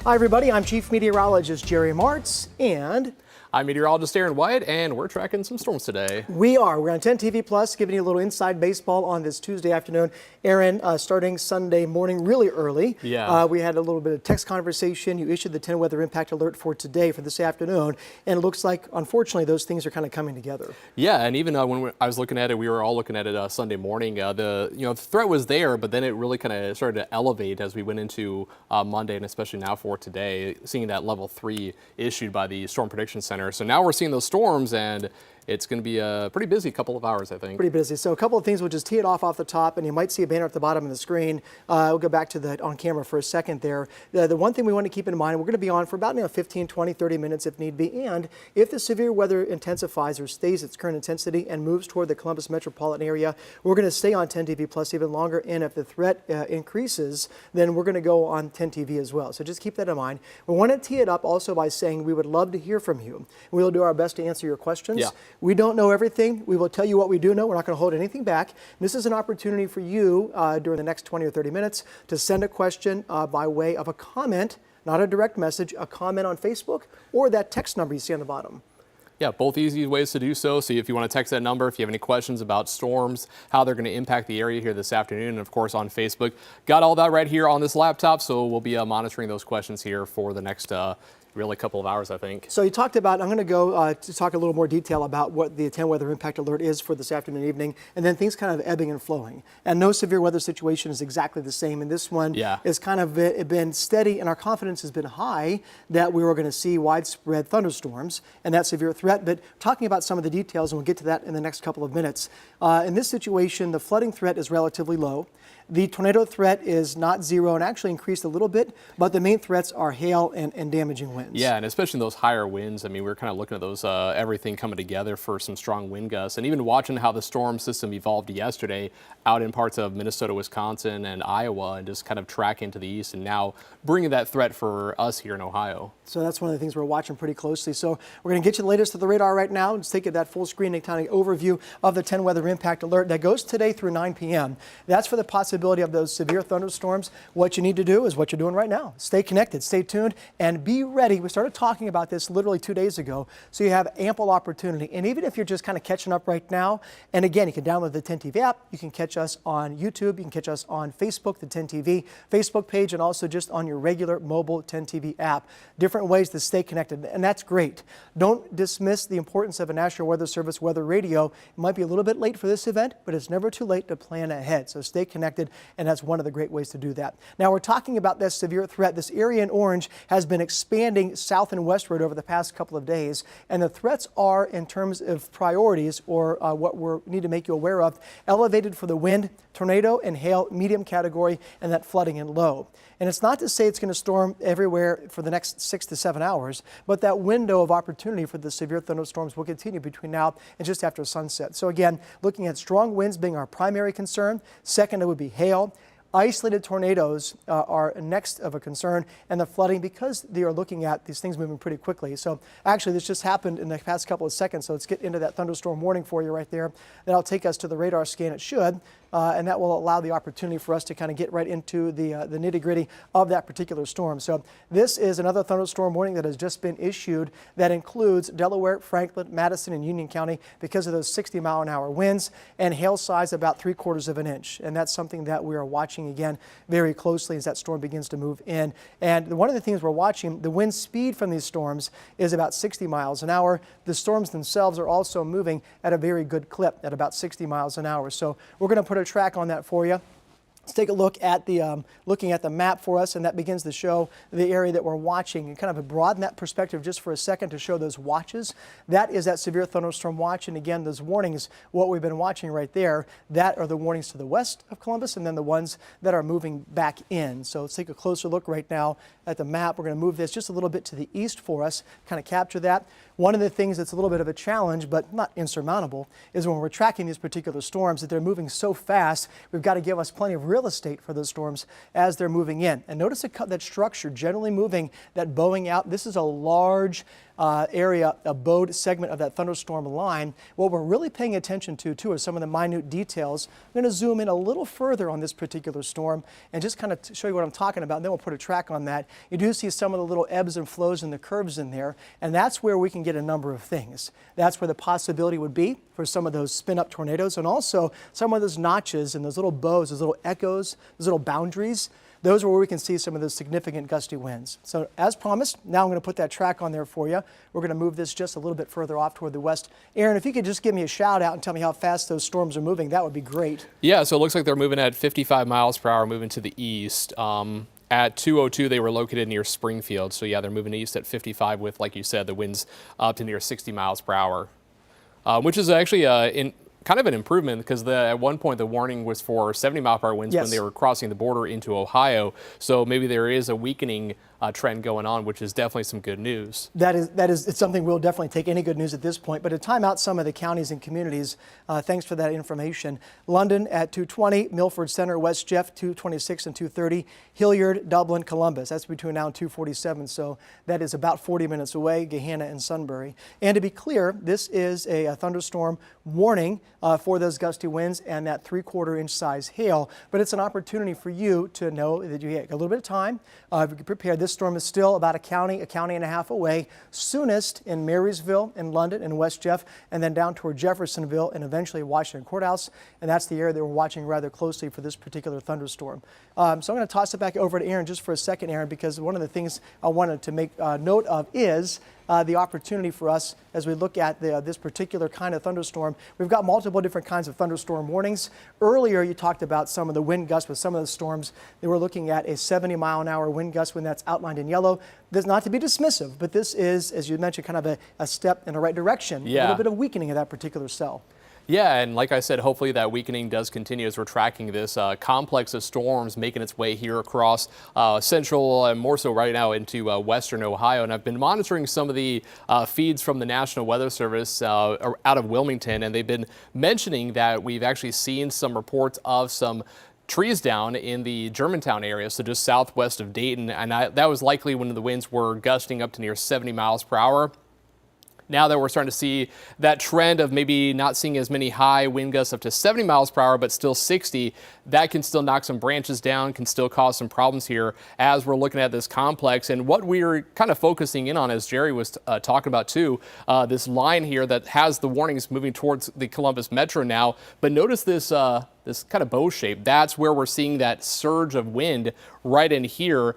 Hi, everybody. I'm Chief Meteorologist Jerry Martz, and I'm meteorologist Aaron White, and we're tracking some storms today. we're on 10 TV Plus, giving you a little inside baseball on this Tuesday afternoon. Aaron, starting Sunday morning really early. Yeah. We had a little bit of text conversation. You issued the 10 weather impact alert for today, for this afternoon, and it looks like, unfortunately, those things are kind of coming together. Yeah, and even when I was looking at it, we were all looking at it Sunday morning. The threat was there, but then it really kind of started to elevate as we went into Monday, and especially now for today, seeing that level 3 issued by the Storm Prediction Center. So now we're seeing those storms, and it's going to be a pretty busy couple of hours, I think. Pretty busy. So a couple of things, we'll just tee it off the top, and you might see a banner at the bottom of the screen. We'll go back to the on camera for a second there. The one thing we want to keep in mind, we're going to be on for about 15, 20, 30 minutes if need be, and if the severe weather intensifies or stays its current intensity and moves toward the Columbus metropolitan area, we're going to stay on 10 TV Plus even longer, and if the threat increases, then we're going to go on 10 TV as well. So just keep that in mind. We want to tee it up also by saying we would love to hear from you. We'll do our best to answer your questions. Yeah. We don't know everything. We will tell you what we do know. We're not going to hold anything back. This is an opportunity for you during the next 20 or 30 minutes to send a question by way of a comment, not a direct message, a comment on Facebook or that text number you see on the bottom. Yeah, both easy ways to do so. So if you want to text that number, if you have any questions about storms, how they're going to impact the area here this afternoon, and of course on Facebook. Got all that right here on this laptop, so we'll be monitoring those questions here for the next really couple of hours, I think. So you talked about, I'm going to go to talk a little more detail about what the 10 weather impact alert is for this afternoon and evening, and then things kind of ebbing and flowing. And no severe weather situation is exactly the same. And this one is kind of been steady, and our confidence has been high that we were going to see widespread thunderstorms and that severe threat. But talking about some of the details, and we'll get to that in the next couple of minutes. In this situation, the flooding threat is relatively low. The tornado threat is not zero and actually increased a little bit, but the main threats are hail and damaging winds. Yeah, and especially those higher winds. I mean, we're kind of looking at those, everything coming together for some strong wind gusts, and even watching how the storm system evolved yesterday out in parts of Minnesota, Wisconsin, and Iowa, and just kind of tracking to the east, and now bringing that threat for us here in Ohio. So that's one of the things we're watching pretty closely. So we're going to get you the latest of the radar right now. Let's take that full screen and kind of overview of the 10 weather impact alert that goes today through 9 p.m. That's for the possibility of those severe thunderstorms. What you need to do is what you're doing right now. Stay connected, stay tuned, and be ready. We started talking about this literally 2 days ago, so you have ample opportunity. And even if you're just kind of catching up right now, and again, you can download the 10 TV app. You can catch us on YouTube. You can catch us on Facebook, the 10 TV Facebook page, and also just on your regular mobile 10 TV app. Different ways to stay connected, and that's great. Don't dismiss the importance of a National Weather Service weather radio. It might be a little bit late for this event, but it's never too late to plan ahead. So stay connected, and that's one of the great ways to do that. Now we're talking about this severe threat. This area in orange has been expanding south and westward over the past couple of days, and the threats are, in terms of priorities or what we need to make you aware of, elevated for the wind, tornado and hail, medium category, and that flooding in low. And it's not to say it's going to storm everywhere for the next 6 to 7 hours, but that window of opportunity for the severe thunderstorms will continue between now and just after sunset. So again, looking at strong winds being our primary concern. Second, it would be hail. Isolated tornadoes are next of a concern, and the flooding, because they are looking at these things moving pretty quickly. So actually this just happened in the past couple of seconds, so let's get into that thunderstorm warning for you right there. That'll take us to the radar scan. It should. And that will allow the opportunity for us to kind of get right into the nitty-gritty of that particular storm. So this is another thunderstorm warning that has just been issued that includes Delaware, Franklin, Madison, and Union County because of those 60-mile-an-hour winds and hail size about 3/4 of an inch. And that's something that we are watching again very closely as that storm begins to move in. And one of the things we're watching, the wind speed from these storms is about 60 miles an hour. The storms themselves are also moving at a very good clip at about 60 miles an hour. So we're going to put a track on that for you. Let's take a look at the looking at the map for us, and that begins to show the area that we're watching, and kind of broaden that perspective just for a second to show those watches. That is that severe thunderstorm watch, and again, those warnings, what we've been watching right there, that are the warnings to the west of Columbus, and then the ones that are moving back in. So let's take a closer look right now at the map. We're going to move this just a little bit to the east for us, kind of capture that. One of the things that's a little bit of a challenge, but not insurmountable, is when we're tracking these particular storms, that they're moving so fast, we've got to give us plenty of real real estate for those storms as they're moving in. And notice that structure generally moving, that bowing out. This is a large area, a bowed segment of that thunderstorm line. What we're really paying attention to, too, are some of the minute details. I'm going to zoom in a little further on this particular storm and just kind of show you what I'm talking about, and then we'll put a track on that. You do see some of the little ebbs and flows and the curves in there, and that's where we can get a number of things. That's where the possibility would be for some of those spin-up tornadoes, and also some of those notches and those little bows, those little echoes, those little boundaries. Those are where we can see some of those significant gusty winds. So as promised, now I'm going to put that track on there for you. We're going to move this just a little bit further off toward the west. Aaron, if you could just give me a shout out and tell me how fast those storms are moving, that would be great. Yeah, so it looks like they're moving at 55 miles per hour, moving to the east. At 2:02, they were located near Springfield. So yeah, they're moving east at 55 with, like you said, the winds up to near 60 miles per hour, which is actually kind of an improvement, because at one point the warning was for 70-mile-per-hour winds when they were crossing the border into Ohio. So maybe there is a weakening trend going on, which is definitely some good news. It's something we'll definitely take, any good news at this point. But to time out some of the counties and communities, thanks for that information. London at 2:20, Milford Center, West Jeff 2:26 and 2:30, Hilliard, Dublin, Columbus. That's between now and 2:47. So that is about 40 minutes away, Gahanna and Sunbury. And to be clear, this is a thunderstorm warning for those gusty winds and that 3/4-inch size hail. But it's an opportunity for you to know that you get a little bit of time. You can prepare. This storm is still about a county and a half away. Soonest in Marysville, in London, and West Jeff, and then down toward Jeffersonville and eventually Washington Courthouse. And that's the area that we're watching rather closely for this particular thunderstorm. So I'm going to toss it back over to Aaron just for a second, Aaron, because one of the things I wanted to make note of is the opportunity for us as we look at this particular kind of thunderstorm. We've got multiple different kinds of thunderstorm warnings. Earlier, you talked about some of the wind gusts with some of the storms. They were looking at a 70-mile-an-hour wind gust when that's outlined in yellow. This is not to be dismissive, but this is, as you mentioned, kind of a step in the right direction. A little bit of weakening of that particular cell. Yeah, and like I said, hopefully that weakening does continue as we're tracking this complex of storms making its way here across central and more so right now into western Ohio. And I've been monitoring some of the feeds from the National Weather Service out of Wilmington, and they've been mentioning that we've actually seen some reports of some trees down in the Germantown area, so just southwest of Dayton. And that was likely when the winds were gusting up to near 70 miles per hour. Now that we're starting to see that trend of maybe not seeing as many high wind gusts up to 70 miles per hour, but still 60, that can still knock some branches down, can still cause some problems here as we're looking at this complex. And what we're kind of focusing in on, as Jerry was talking about too, this line here that has the warnings moving towards the Columbus Metro now. But notice this this kind of bow shape. That's where we're seeing that surge of wind right in here,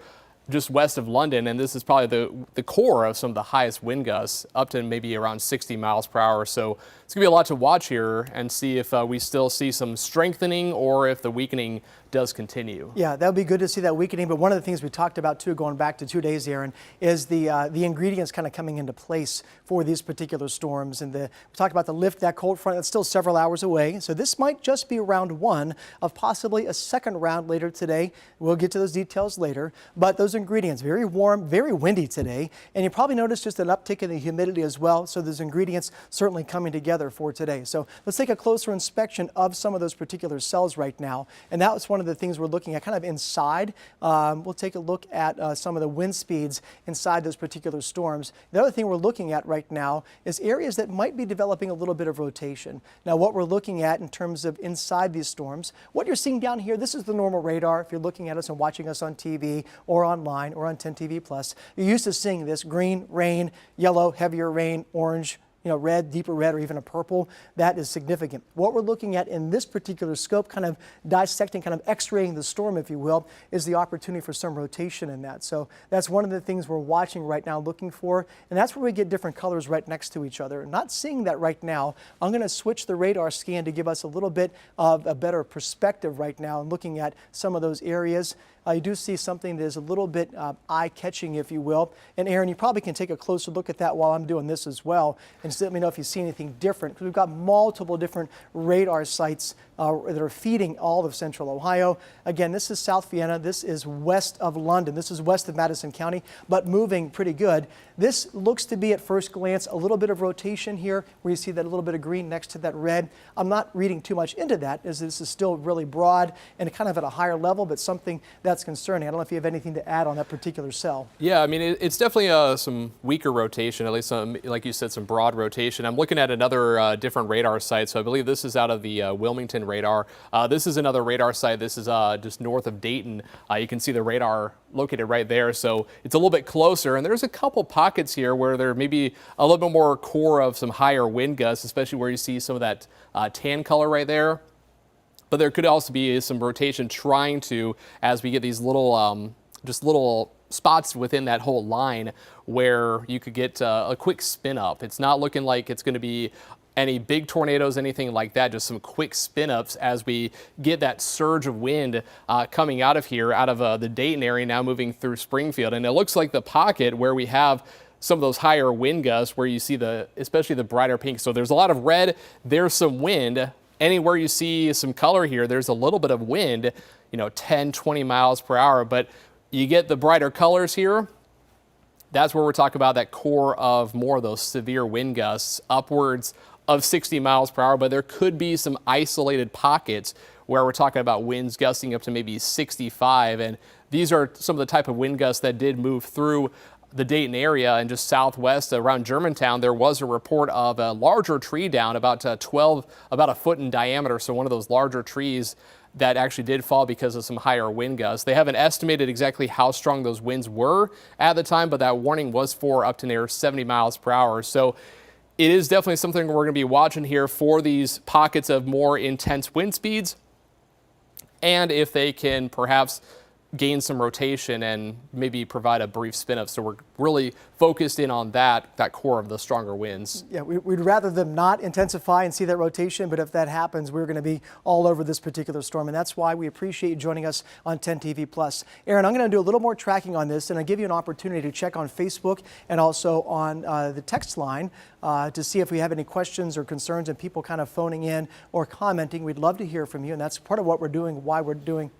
just west of London, and this is probably the core of some of the highest wind gusts, up to maybe around 60 miles per hour. So it's going to be a lot to watch here and see if we still see some strengthening or if the weakening does continue. Yeah, that would be good to see that weakening. But one of the things we talked about too, going back to 2 days, Aaron, is the ingredients kind of coming into place for these particular storms. And we talked about the lift, that cold front that's still several hours away. So this might just be round one of possibly a second round later today. We'll get to those details later. But those ingredients, very warm, very windy today. And you probably noticed just an uptick in the humidity as well. So those ingredients certainly coming together for today. So let's take a closer inspection of some of those particular cells right now. And that was one of the things we're looking at kind of inside. We'll take a look at some of the wind speeds inside those particular storms. The other thing we're looking at right now is areas that might be developing a little bit of rotation. Now, what we're looking at in terms of inside these storms, what you're seeing down here, this is the normal radar. If you're looking at us and watching us on TV or online or on 10 TV Plus, you're used to seeing this green, rain, yellow, heavier rain, orange, red, deeper red, or even a purple. That is significant. What we're looking at in this particular scope, kind of dissecting, kind of x-raying the storm, if you will, is the opportunity for some rotation in that. So that's one of the things we're watching right now, looking for, and that's where we get different colors right next to each other. Not seeing that right now. I'm going to switch the radar scan to give us a little bit of a better perspective right now and looking at some of those areas. You do see something that is a little bit eye-catching, if you will. And Aaron, you probably can take a closer look at that while I'm doing this as well, and just let me know if you see anything different, because we've got multiple different radar sites that are feeding all of central Ohio. Again, this is South Vienna. This is west of London. This is west of Madison County, but moving pretty good. This looks to be, at first glance, a little bit of rotation here, where you see that little bit of green next to that red. I'm not reading too much into that, as this is still really broad and kind of at a higher level, but something that's concerning. I don't know if you have anything to add on that particular cell. Yeah, I mean, it's definitely some weaker rotation, at least some, like you said, some broad rotation. I'm looking at another different radar site. So I believe this is out of the Wilmington radar. This is another radar site. This is just north of Dayton. You can see the radar located right there. So it's a little bit closer. And there's a couple pockets here where there may be a little bit more core of some higher wind gusts, especially where you see some of that tan color right there. But there could also be some rotation trying to, as we get these little, just little spots within that whole line where you could get a quick spin up. It's not looking like it's going to be any big tornadoes, anything like that, just some quick spin ups as we get that surge of wind coming out of here, out of the Dayton area, now moving through Springfield. And it looks like the pocket where we have some of those higher wind gusts, where you see especially the brighter pink. So there's a lot of red, there's some wind. Anywhere you see some color here, there's a little bit of wind, 10, 20 miles per hour, but you get the brighter colors here. That's where we're talking about that core of more of those severe wind gusts, upwards of 60 miles per hour, but there could be some isolated pockets where we're talking about winds gusting up to maybe 65. And these are some of the type of wind gusts that did move through the Dayton area and just southwest around Germantown. There was a report of a larger tree down about a foot in diameter. So one of those larger trees that actually did fall because of some higher wind gusts. They haven't estimated exactly how strong those winds were at the time, but that warning was for up to near 70 miles per hour. So it is definitely something we're going to be watching here for these pockets of more intense wind speeds, and if they can perhaps gain some rotation and maybe provide a brief spin up. So we're really focused in on that core of the stronger winds. Yeah, we'd rather them not intensify and see that rotation, but if that happens, we're going to be all over this particular storm, and that's why we appreciate you joining us on 10 TV Plus. Aaron, I'm going to do a little more tracking on this, and I'll give you an opportunity to check on Facebook and also on the text line to see if we have any questions or concerns and people kind of phoning in or commenting. We'd love to hear from you, and that's part of what we're doing, why we're doing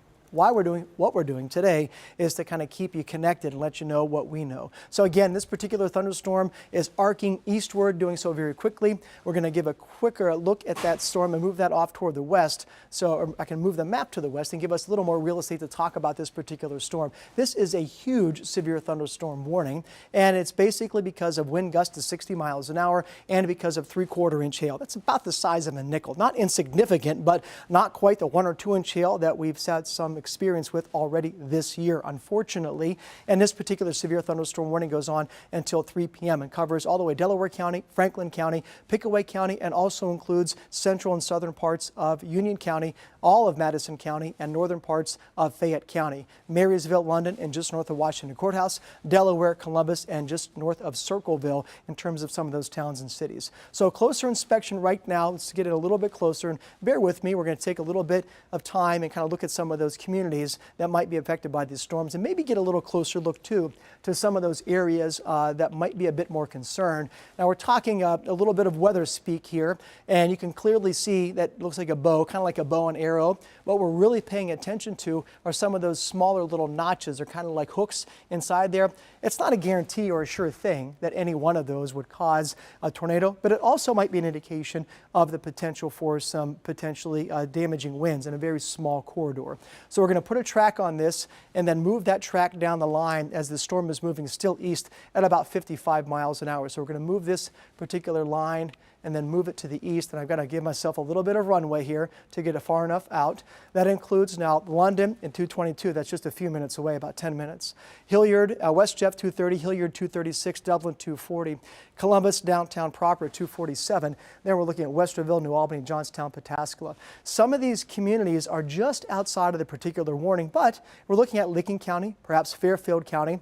what we're doing today, is to kind of keep you connected and let you know what we know. So again, this particular thunderstorm is arcing eastward, doing so very quickly. We're going to give a quicker look at that storm and move that off toward the west. So I can move the map to the west and give us a little more real estate to talk about this particular storm. This is a huge severe thunderstorm warning, and it's basically because of wind gusts to 60 miles an hour and because of 3/4 inch hail. That's about the size of a nickel. Not insignificant, but not quite the 1 or 2 inch hail that we've had some experience with already this year, unfortunately. And this particular severe thunderstorm warning goes on until 3 p.m. and covers all the way Delaware County, Franklin County, Pickaway County, and also includes central and southern parts of Union County, all of Madison County, and northern parts of Fayette County, Marysville, London, and just north of Washington Courthouse, Delaware, Columbus, and just north of Circleville in terms of some of those towns and cities. So closer inspection right now. Let's get it a little bit closer, and bear with me. We're going to take a little bit of time and kind of look at some of those communities that might be affected by these storms, and maybe get a little closer look too to some of those areas that might be a bit more concerned. Now we're talking a little bit of weather speak here, and you can clearly see that looks like a bow, kind of like a bow and arrow. What we're really paying attention to are some of those smaller little notches, or kind of like hooks inside there. It's not a guarantee or a sure thing that any one of those would cause a tornado, but it also might be an indication of the potential for some potentially damaging winds in a very small corridor. So we're going to put a track on this and then move that track down the line as the storm is moving still east at about 55 miles an hour. So we're going to move this particular line and then move it to the east, and I've got to give myself a little bit of runway here to get it far enough out. That includes now London in 222, that's just a few minutes away, about 10 minutes. Hilliard, West Jeff 230, Hilliard 236, Dublin 240, Columbus downtown proper 247. Then we're looking at Westerville, New Albany, Johnstown, Pataskala. Some of these communities are just outside of the particular warning, but we're looking at Licking County, perhaps Fairfield County,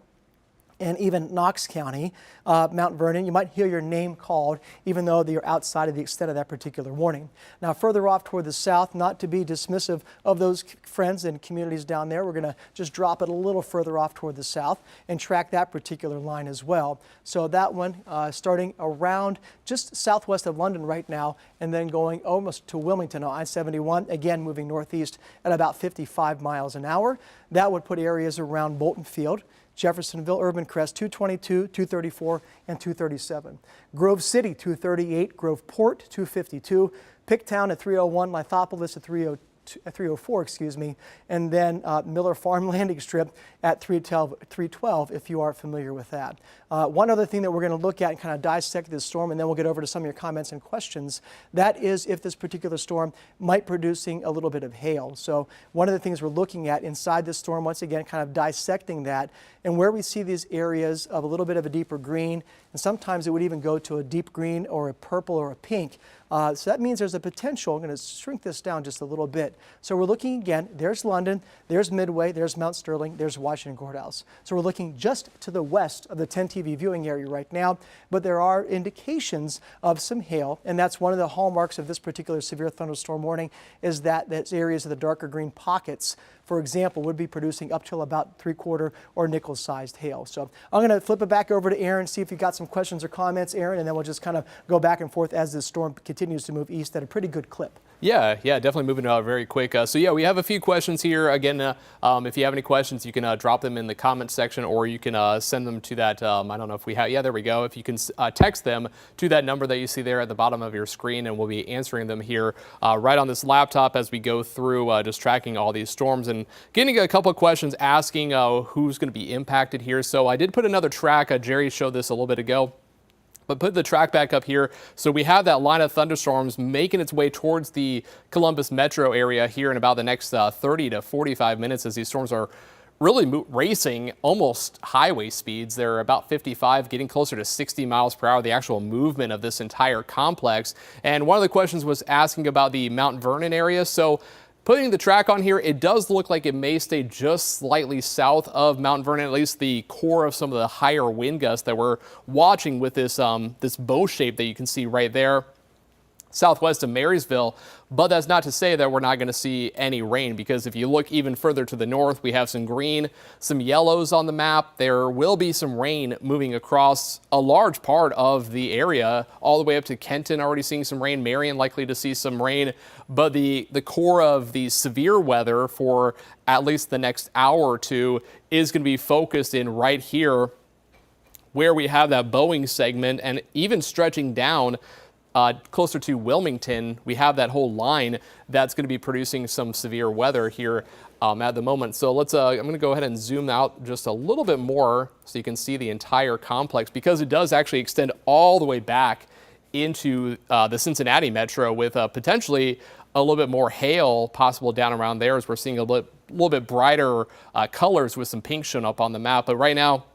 and even Knox County, Mount Vernon. You might hear your name called, even though you're outside of the extent of that particular warning. Now, further off toward the south, not to be dismissive of those friends and communities down there, we're going to just drop it a little further off toward the south and track that particular line as well. So that one starting around just southwest of London right now, and then going almost to Wilmington on I-71, again moving northeast at about 55 miles an hour. That would put areas around Bolton Field, Jeffersonville, Urban Crest, 222, 234, and 237. Grove City, 238, Groveport, 252, Picktown at 301, Lithopolis at 304, excuse me, and then Miller Farm Landing Strip at 312, if you are familiar with that. One other thing that we're going to look at and kind of dissect this storm, and then we'll get over to some of your comments and questions, that is if this particular storm might producing a little bit of hail. So one of the things we're looking at inside this storm, once again, kind of dissecting that, and where we see these areas of a little bit of a deeper green, and sometimes it would even go to a deep green or a purple or a pink. So that means there's a potential. I'm going to shrink this down just a little bit. So we're looking again, there's London, there's Midway, there's Mount Sterling, there's Washington Courthouse. So we're looking just to the west of the 10 TV viewing area right now, but there are indications of some hail, and that's one of the hallmarks of this particular severe thunderstorm warning, is that that's areas of the darker green pockets, for example, would be producing up to about 3/4 or nickel-sized hail. So I'm going to flip it back over to Aaron, see if you've got some questions or comments, Aaron, and then we'll just kind of go back and forth as this storm continues to move east at a pretty good clip. Yeah, definitely moving very quick. So yeah, we have a few questions here. Again, if you have any questions, you can drop them in the comment section, or you can send them to that, I don't know if we have, yeah, there we go. If you can text them to that number that you see there at the bottom of your screen, and we'll be answering them here right on this laptop as we go through just tracking all these storms and getting a couple of questions asking who's going to be impacted here. So I did put another track. Jerry showed this a little bit ago. But put the track back up here. So we have that line of thunderstorms making its way towards the Columbus metro area here in about the next 30 to 45 minutes as these storms are really racing almost highway speeds. They're about 55, getting closer to 60 miles per hour, the actual movement of this entire complex. And one of the questions was asking about the Mount Vernon area. So putting the track on here, it does look like it may stay just slightly south of Mount Vernon, at least the core of some of the higher wind gusts that we're watching with this, this bow shape that you can see right there, southwest of Marysville. But that's not to say that we're not going to see any rain, because if you look even further to the north, we have some green, some yellows on the map. There will be some rain moving across a large part of the area, all the way up to Kenton, already seeing some rain. Marion likely to see some rain. But the core of the severe weather for at least the next hour or two is going to be focused in right here, where we have that Boeing segment, and even stretching down closer to Wilmington, we have that whole line that's going to be producing some severe weather here at the moment. So let's, I'm going to go ahead and zoom out just a little bit more so you can see the entire complex, because it does actually extend all the way back into the Cincinnati metro, with potentially a little bit more hail possible down around there, as we're seeing a little bit brighter colors with some pink shown up on the map. But right now,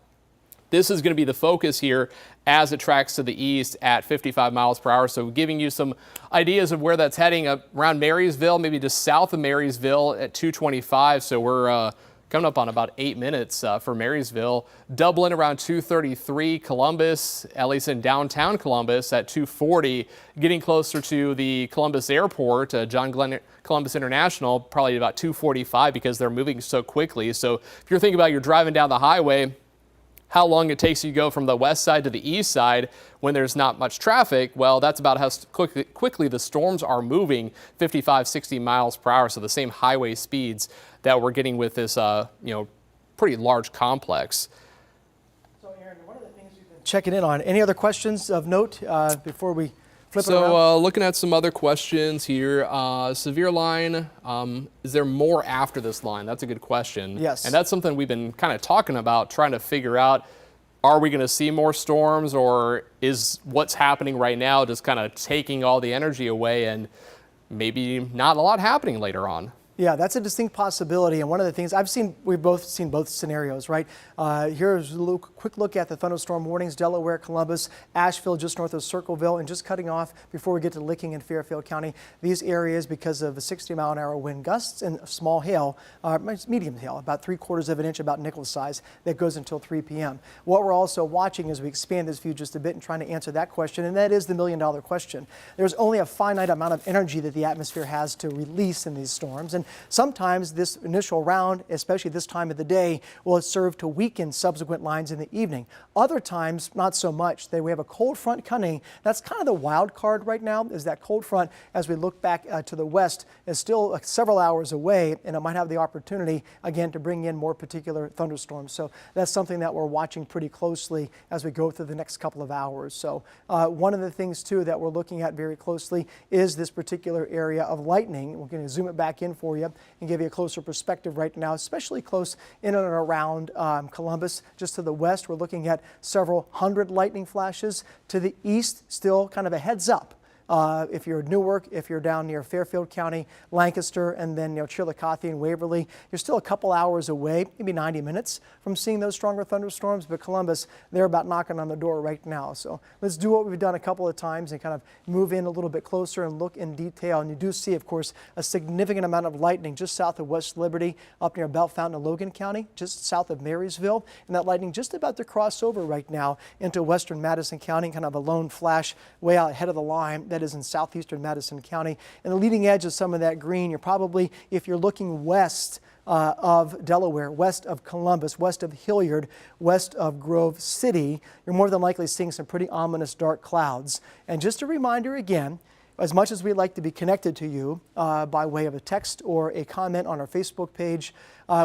this is going to be the focus here as it tracks to the east at 55 miles per hour. So giving you some ideas of where that's heading up around Marysville, maybe just south of Marysville at 225. So we're coming up on about 8 minutes for Marysville. Dublin around 233. Columbus, at least in downtown Columbus, at 240. Getting closer to the Columbus Airport, John Glenn Columbus International, probably about 245, because they're moving so quickly. So if you're thinking about you're driving down the highway, how long it takes you to go from the west side to the east side when there's not much traffic, well, that's about how quickly the storms are moving, 55, 60 miles per hour. So the same highway speeds that we're getting with this, pretty large complex. So, Aaron, one of the things we've been checking in on, any other questions of note before we flip it around? So looking at some other questions here, severe line, is there more after this line? That's a good question. Yes. And that's something we've been kind of talking about, trying to figure out, are we going to see more storms, or is what's happening right now just kind of taking all the energy away and maybe not a lot happening later on? Yeah, that's a distinct possibility. And one of the things we've both seen both scenarios, right? Here's a quick look at the thunderstorm warnings: Delaware, Columbus, Asheville, just north of Circleville, and just cutting off before we get to Licking and Fairfield County. These areas, because of 60-mile-an-hour wind gusts and small hail, medium hail, about 3/4 of an inch, about nickel size, that goes until 3 p.m. What we're also watching as we expand this view just a bit and trying to answer that question, and that is the million-dollar question. There's only a finite amount of energy that the atmosphere has to release in these storms, and sometimes this initial round, especially this time of the day, will serve to weaken subsequent lines in the evening. Other times, not so much. We have a cold front coming. That's kind of the wild card right now, is that cold front, as we look back to the west, is still several hours away, and it might have the opportunity, again, to bring in more particular thunderstorms. So that's something that we're watching pretty closely as we go through the next couple of hours. So one of the things, too, that we're looking at very closely is this particular area of lightning. We're going to zoom it back in for you and give you a closer perspective right now, especially close in and around Columbus. Just to the west, we're looking at several hundred lightning flashes. To the east, still kind of a heads up. If you're Newark, if you're down near Fairfield County, Lancaster, and then Chillicothe and Waverly, you're still a couple hours away, maybe 90 minutes from seeing those stronger thunderstorms. But Columbus, they're about knocking on the door right now. So let's do what we've done a couple of times and kind of move in a little bit closer and look in detail. And you do see, of course, a significant amount of lightning just south of West Liberty, up near Bell Fountain and Logan County, just south of Marysville. And that lightning just about to cross over right now into western Madison County, kind of a lone flash way out ahead of the line. That is in southeastern Madison County. And the leading edge of some of that green, you're probably, if you're looking west of Delaware, west of Columbus, west of Hilliard, west of Grove City, you're more than likely seeing some pretty ominous dark clouds. And just a reminder again, as much as we'd like to be connected to you by way of a text or a comment on our Facebook page,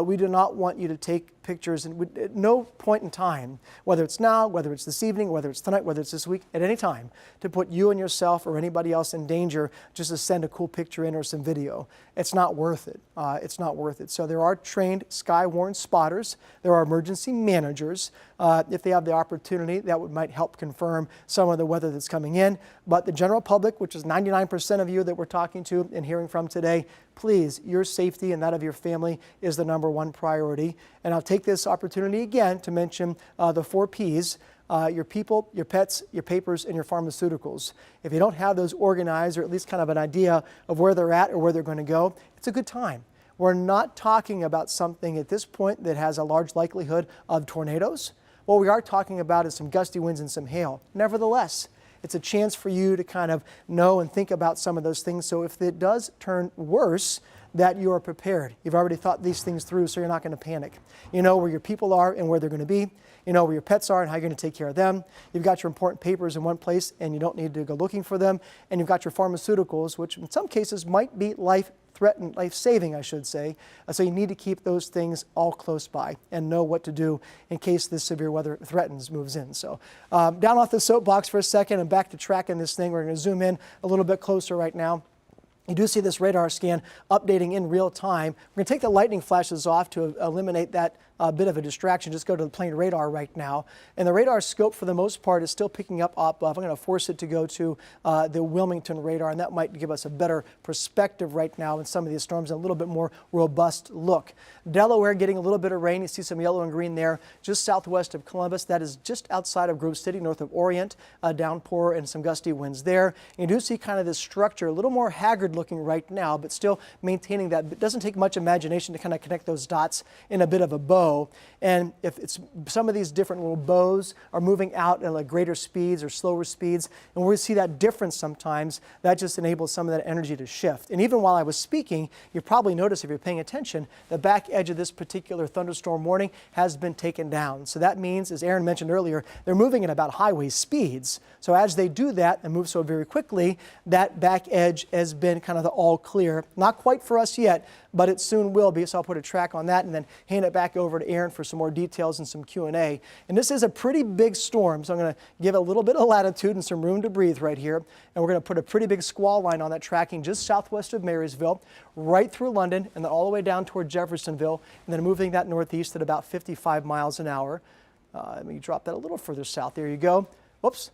we do not want you to take pictures and at no point in time, whether it's now, whether it's this evening, whether it's tonight, whether it's this week, at any time, to put you and yourself or anybody else in danger just to send a cool picture in or some video. It's not worth it. It's not worth it. So there are trained Skywarn spotters. There are emergency managers. If they have the opportunity, that might help confirm some of the weather that's coming in. But the general public, which is 99% of you that we're talking to and hearing from today, please, your safety and that of your family is the #1 priority. And I'll take this opportunity again to mention the 4 Ps. Your people, your pets, your papers, and your pharmaceuticals. If you don't have those organized, or at least kind of an idea of where they're at or where they're going to go, it's a good time. We're not talking about something at this point that has a large likelihood of tornadoes. What we are talking about is some gusty winds and some hail. Nevertheless, it's a chance for you to kind of know and think about some of those things. So if it does turn worse, that you are prepared. You've already thought these things through, so you're not going to panic. You know where your people are and where they're going to be. You know where your pets are and how you're going to take care of them. You've got your important papers in one place and you don't need to go looking for them. And you've got your pharmaceuticals, which in some cases might be life-threatening, life-saving, I should say. So you need to keep those things all close by and know what to do in case this severe weather moves in. So down off the soapbox for a second and back to tracking this thing. We're going to zoom in a little bit closer right now. You do see this radar scan updating in real time. We're going to take the lightning flashes off to eliminate that bit of a distraction. Just go to the plane radar right now. And the radar scope, for the most part, is still picking up I'm going to force it to go to the Wilmington radar, and that might give us a better perspective right now in some of these storms, and a little bit more robust look. Delaware getting a little bit of rain. You see some yellow and green there just southwest of Columbus. That is just outside of Grove City, north of Orient. Downpour and some gusty winds there. And you do see kind of this structure, a little more haggard looking right now, but still maintaining that. It doesn't take much imagination to kind of connect those dots in a bit of a bow. And if it's some of these different little bows are moving out at like greater speeds or slower speeds, and we see that difference sometimes, that just enables some of that energy to shift. And even while I was speaking, you probably noticed, if you're paying attention, the back edge of this particular thunderstorm warning has been taken down. So that means, as Aaron mentioned earlier, they're moving at about highway speeds. So as they do that and move so very quickly, that back edge has been kind of the all clear. Not quite for us yet, but it soon will be. So I'll put a track on that and then hand it back over to Aaron for some more details and some Q&A. And this is a pretty big storm, so I'm going to give it a little bit of latitude and some room to breathe right here. And we're going to put a pretty big squall line on that tracking just southwest of Marysville, right through London, and then all the way down toward Jeffersonville, and then moving that northeast at about 55 miles an hour. Let me drop that a little further south. There you go. Whoops.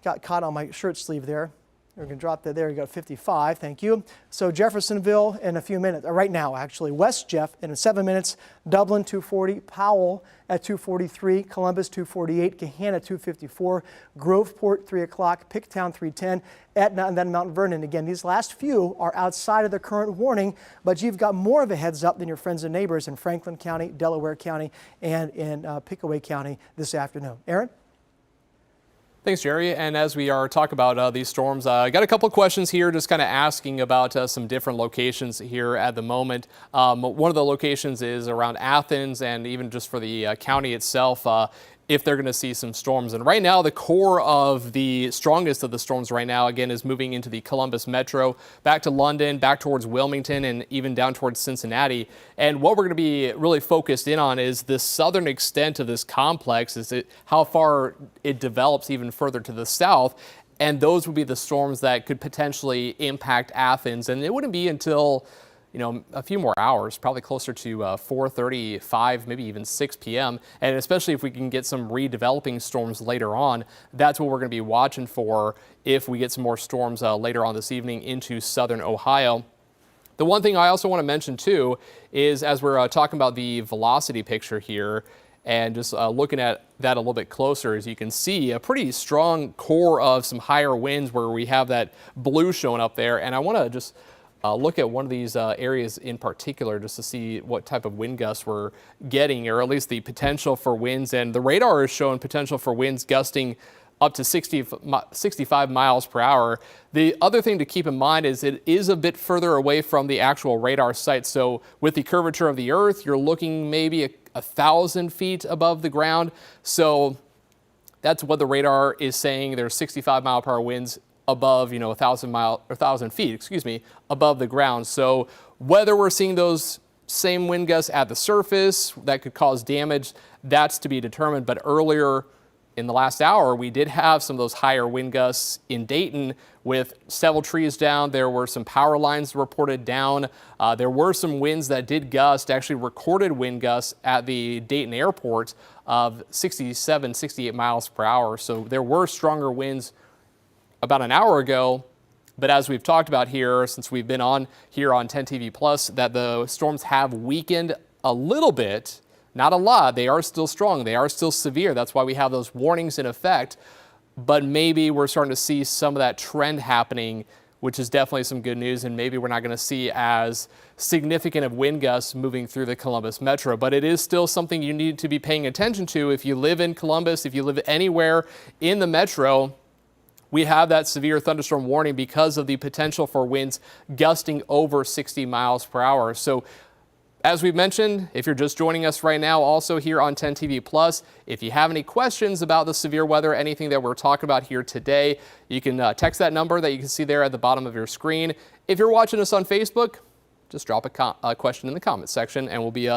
Got caught on my shirt sleeve there. We're going to drop that there. You got 55. Thank you. So Jeffersonville in a few minutes, right now actually. West Jeff in 7 minutes. Dublin 240. Powell at 2:43. Columbus 2:48. Gahanna 2:54. Groveport 3 o'clock. Picktown 3:10. Etna and then Mount Vernon. Again, these last few are outside of the current warning, but you've got more of a heads up than your friends and neighbors in Franklin County, Delaware County, and in Pickaway County this afternoon. Aaron? Thanks, Jerry. And as we are talking about these storms, I got a couple questions here, just kind of asking about some different locations here at the moment. One of the locations is around Athens, and even just for the county itself, if they're going to see some storms. And right now, the core of the strongest of the storms right now, again, is moving into the Columbus metro, back to London, back towards Wilmington, and even down towards Cincinnati. And what we're going to be really focused in on is the southern extent of this complex, how far it develops even further to the south. And those would be the storms that could potentially impact Athens. And it wouldn't be until a few more hours, probably closer to 4:35, maybe even 6 p.m. And especially if we can get some redeveloping storms later on, that's what we're going to be watching for if we get some more storms later on this evening into southern Ohio. The one thing I also want to mention too is, as we're talking about the velocity picture here, and just looking at that a little bit closer, as you can see, a pretty strong core of some higher winds where we have that blue showing up there. And I want to just look at one of these areas in particular just to see what type of wind gusts we're getting, or at least the potential for winds. And the radar is showing potential for winds gusting up to 65 miles per hour. The other thing to keep in mind is it is a bit further away from the actual radar site. So with the curvature of the Earth, you're looking maybe 1,000 feet above the ground. So that's what the radar is saying. There's 65 mile per hour winds above, 1,000 feet, above the ground. So whether we're seeing those same wind gusts at the surface that could cause damage, that's to be determined. But earlier in the last hour, we did have some of those higher wind gusts in Dayton with several trees down. There were some power lines reported down. There were some winds that did gust, actually recorded wind gusts at the Dayton airport of 67, 68 miles per hour. So there were stronger winds about an hour ago, but as we've talked about here, since we've been on here on 10 TV Plus, that the storms have weakened a little bit, not a lot. They are still strong. They are still severe. That's why we have those warnings in effect, but maybe we're starting to see some of that trend happening, which is definitely some good news, and maybe we're not going to see as significant of wind gusts moving through the Columbus metro, but it is still something you need to be paying attention to if you live in Columbus, if you live anywhere in the metro. We have that severe thunderstorm warning because of the potential for winds gusting over 60 miles per hour. So as we've mentioned, if you're just joining us right now, also here on 10 TV Plus, if you have any questions about the severe weather, anything that we're talking about here today, you can text that number that you can see there at the bottom of your screen. If you're watching us on Facebook, just drop a question in the comment section, and we'll be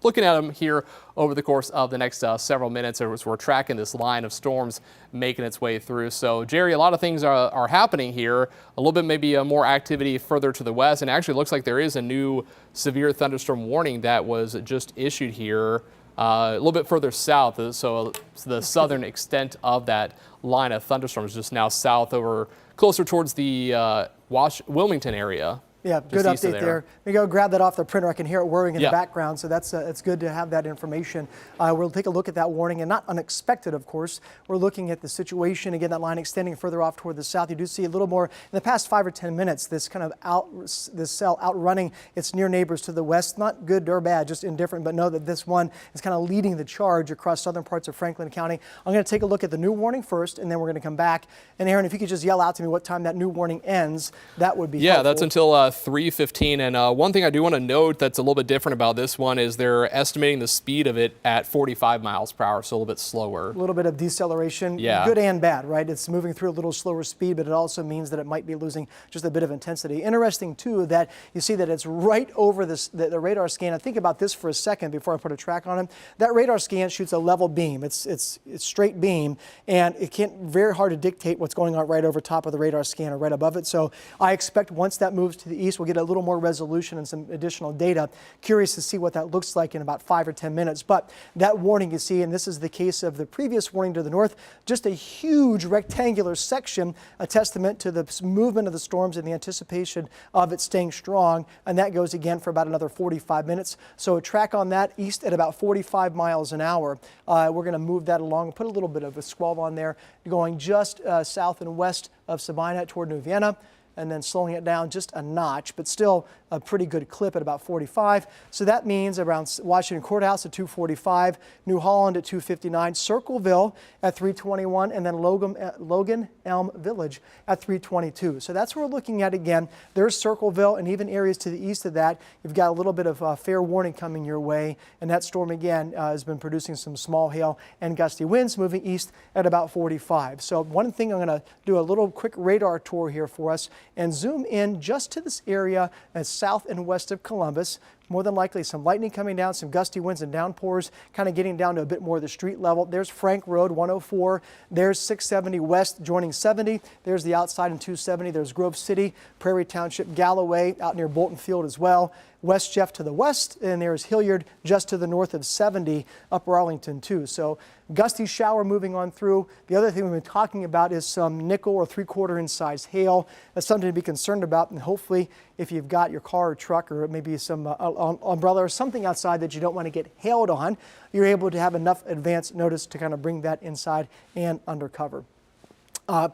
looking at them here over the course of the next several minutes as we're tracking this line of storms making its way through. So, Jerry, a lot of things are happening here. A little bit maybe more activity further to the west, and actually looks like there is a new severe thunderstorm warning that was just issued here a little bit further south. So the southern extent of that line of thunderstorms just now south over closer towards the Wilmington area. Yeah, good update there. Let me go grab that off the printer. I can hear it whirring in the background, so that's it's good to have that information. We'll take a look at that warning, and not unexpected, of course. We're looking at the situation again. That line extending further off toward the south. You do see a little more in the past 5 or 10 minutes. This kind of this cell outrunning its near neighbors to the west. Not good or bad, just indifferent. But know that this one is kind of leading the charge across southern parts of Franklin County. I'm going to take a look at the new warning first, and then we're going to come back. And Aaron, if you could just yell out to me what time that new warning ends, that would be helpful. That's until 3:15. And one thing I do want to note that's a little bit different about this one is they're estimating the speed of it at 45 miles per hour, so a little bit slower. A little bit of deceleration, good and bad, right? It's moving through a little slower speed, but it also means that it might be losing just a bit of intensity. Interesting, too, that you see that it's right over the radar scan. And think about this for a second before I put a track on it. That radar scan shoots a level beam. It's straight beam, and it can't very hard to dictate what's going on right over top of the radar scanner, right above it. So I expect once that moves to the east. We'll get a little more resolution and some additional data. Curious to see what that looks like in about 5 or 10 minutes. But that warning you see, and this is the case of the previous warning to the north, just a huge rectangular section, a testament to the movement of the storms and the anticipation of it staying strong. And that goes again for about another 45 minutes. So a track on that east at about 45 miles an hour. We're going to move that along and put a little bit of a squall on there, going just south and west of Sabina toward New Vienna, and then slowing it down just a notch, but still a pretty good clip at about 45. So that means around Washington Courthouse at 245, New Holland at 259, Circleville at 321, and then Logan Elm Village at 322. So that's what we're looking at again. There's Circleville, and even areas to the east of that, you've got a little bit of fair warning coming your way. And that storm again has been producing some small hail and gusty winds moving east at about 45. So one thing, I'm going to do a little quick radar tour here for us and zoom in just to this area south and west of Columbus. More than likely some lightning coming down, some gusty winds and downpours, kind of getting down to a bit more of the street level. There's Frank Road 104. There's 670 West joining 70. There's the outside in 270. There's Grove City, Prairie Township, Galloway out near Bolton Field as well. West Jeff to the west, and there's Hilliard just to the north of 70, Upper Arlington too. So gusty shower moving on through. The other thing we've been talking about is some nickel or 3/4 inch size hail. That's something to be concerned about, and hopefully if you've got your car or truck or maybe some umbrella or something outside that you don't want to get hailed on, you're able to have enough advance notice to kind of bring that inside and under cover.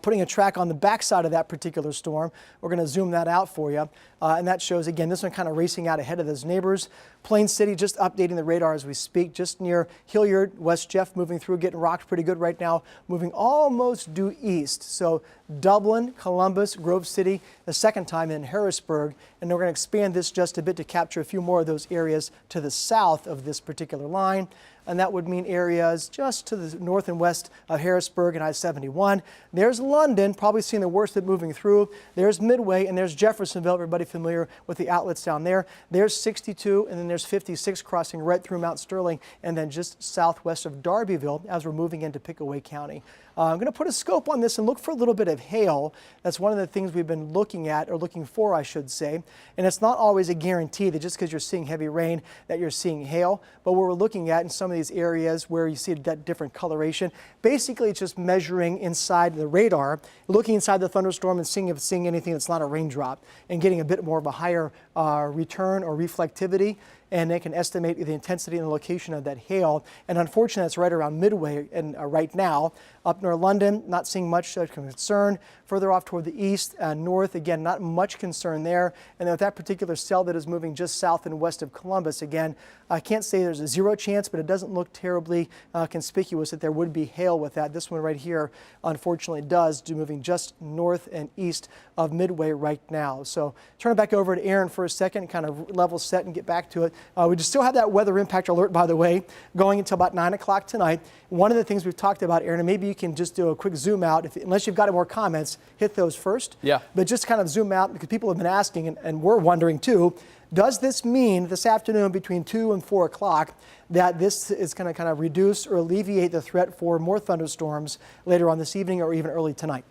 Putting a track on the backside of that particular storm. We're going to zoom that out for you. And that shows, again, this one kind of racing out ahead of those neighbors. Plain City just updating the radar as we speak, just near Hilliard. West Jeff moving through, getting rocked pretty good right now, moving almost due east. So Dublin, Columbus, Grove City, the second time in Harrisburg. And we're going to expand this just a bit to capture a few more of those areas to the south of this particular line. And that would mean areas just to the north and west of Harrisburg and I-71. There's London, probably seeing the worst of it moving through. There's Midway, and there's Jeffersonville, everybody familiar with the outlets down there. There's 62, and then there's 56 crossing right through Mount Sterling, and then just southwest of Darbyville as we're moving into Pickaway County. I'm going to put a scope on this and look for a little bit of hail. That's one of the things we've been looking at, or looking for, I should say. And it's not always a guarantee that just because you're seeing heavy rain that you're seeing hail. But what we're looking at in some of these areas where you see that different coloration, basically it's just measuring inside the radar, looking inside the thunderstorm and seeing if it's seeing anything that's not a raindrop, and getting a bit more of a higher return or reflectivity. And they can estimate the intensity and the location of that hail. And unfortunately, it's right around Midway and right now. Up near London, not seeing much concern. Further off toward the east and north, again, not much concern there. And then with that particular cell that is moving just south and west of Columbus, again, I can't say there's a 0 chance, but it doesn't look terribly conspicuous that there would be hail with that. This one right here, unfortunately, does, moving just north and east of Midway right now. So turn it back over to Aaron for a second, kind of level set and get back to it. We just still have that weather impact alert, by the way, going until about 9 o'clock tonight. One of the things we've talked about, Aaron, and maybe you can just do a quick zoom out, unless you've got more comments, hit those first. Yeah. But just kind of zoom out, because people have been asking, and we're wondering too, does this mean this afternoon between 2 and 4 o'clock that this is going to kind of reduce or alleviate the threat for more thunderstorms later on this evening or even early tonight?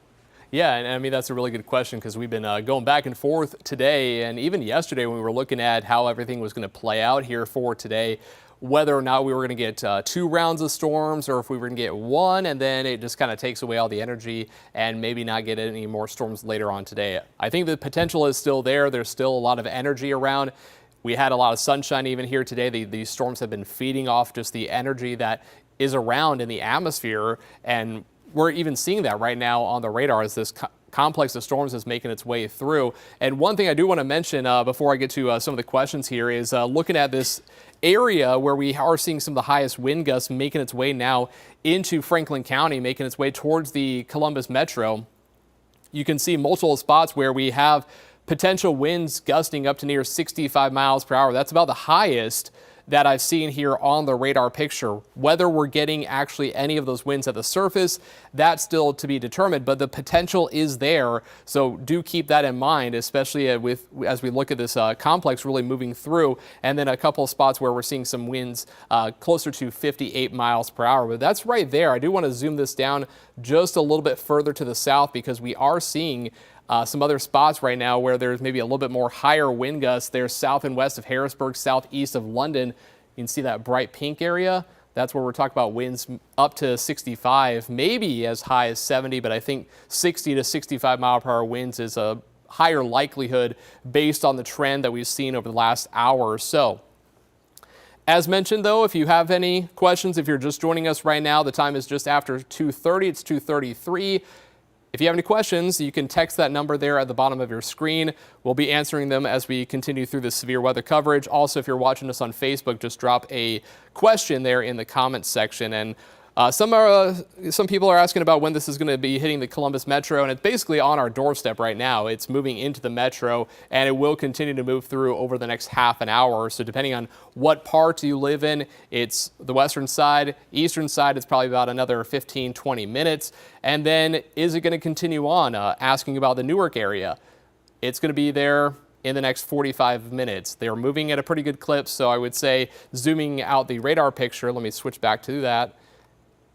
Yeah, and I mean, that's a really good question, because we've been going back and forth today and even yesterday when we were looking at how everything was going to play out here for today, whether or not we were going to get 2 rounds of storms or if we were going to get 1, and then it just kind of takes away all the energy and maybe not get any more storms later on today. I think the potential is still there. There's still a lot of energy around. We had a lot of sunshine even here today. These storms have been feeding off just the energy that is around in the atmosphere, and we're even seeing that right now on the radar as this complex of storms is making its way through. And one thing I do want to mention before I get to some of the questions here is looking at this area where we are seeing some of the highest wind gusts making its way now into Franklin County, making its way towards the Columbus Metro. You can see multiple spots where we have potential winds gusting up to near 65 miles per hour. That's about the highest that I've seen here on the radar picture. Whether we're getting actually any of those winds at the surface, that's still to be determined, but the potential is there. So do keep that in mind, especially as we look at this complex really moving through, and then a couple of spots where we're seeing some winds closer to 58 miles per hour. But that's right there. I do want to zoom this down just a little bit further to the south, because we are seeing Some other spots right now where there's maybe a little bit more higher wind gusts. There's south and west of Harrisburg, southeast of London. You can see that bright pink area. That's where we're talking about winds up to 65, maybe as high as 70, but I think 60 to 65 mile per hour winds is a higher likelihood based on the trend that we've seen over the last hour or so. As mentioned, though, if you have any questions, if you're just joining us right now, the time is just after 2:30. It's 2:33. If you have any questions, you can text that number there at the bottom of your screen. We'll be answering them as we continue through the severe weather coverage. Also, if you're watching us on Facebook, just drop a question there in the comments section. And some people are asking about when this is going to be hitting the Columbus Metro, and it's basically on our doorstep right now. It's moving into the Metro, and it will continue to move through over the next half an hour. So depending on what part you live in, it's the western side, eastern side, it's probably about another 15, 20 minutes. And then is it going to continue on? Asking about the Newark area. It's going to be there in the next 45 minutes. They're moving at a pretty good clip, so I would say zooming out the radar picture, let me switch back to that.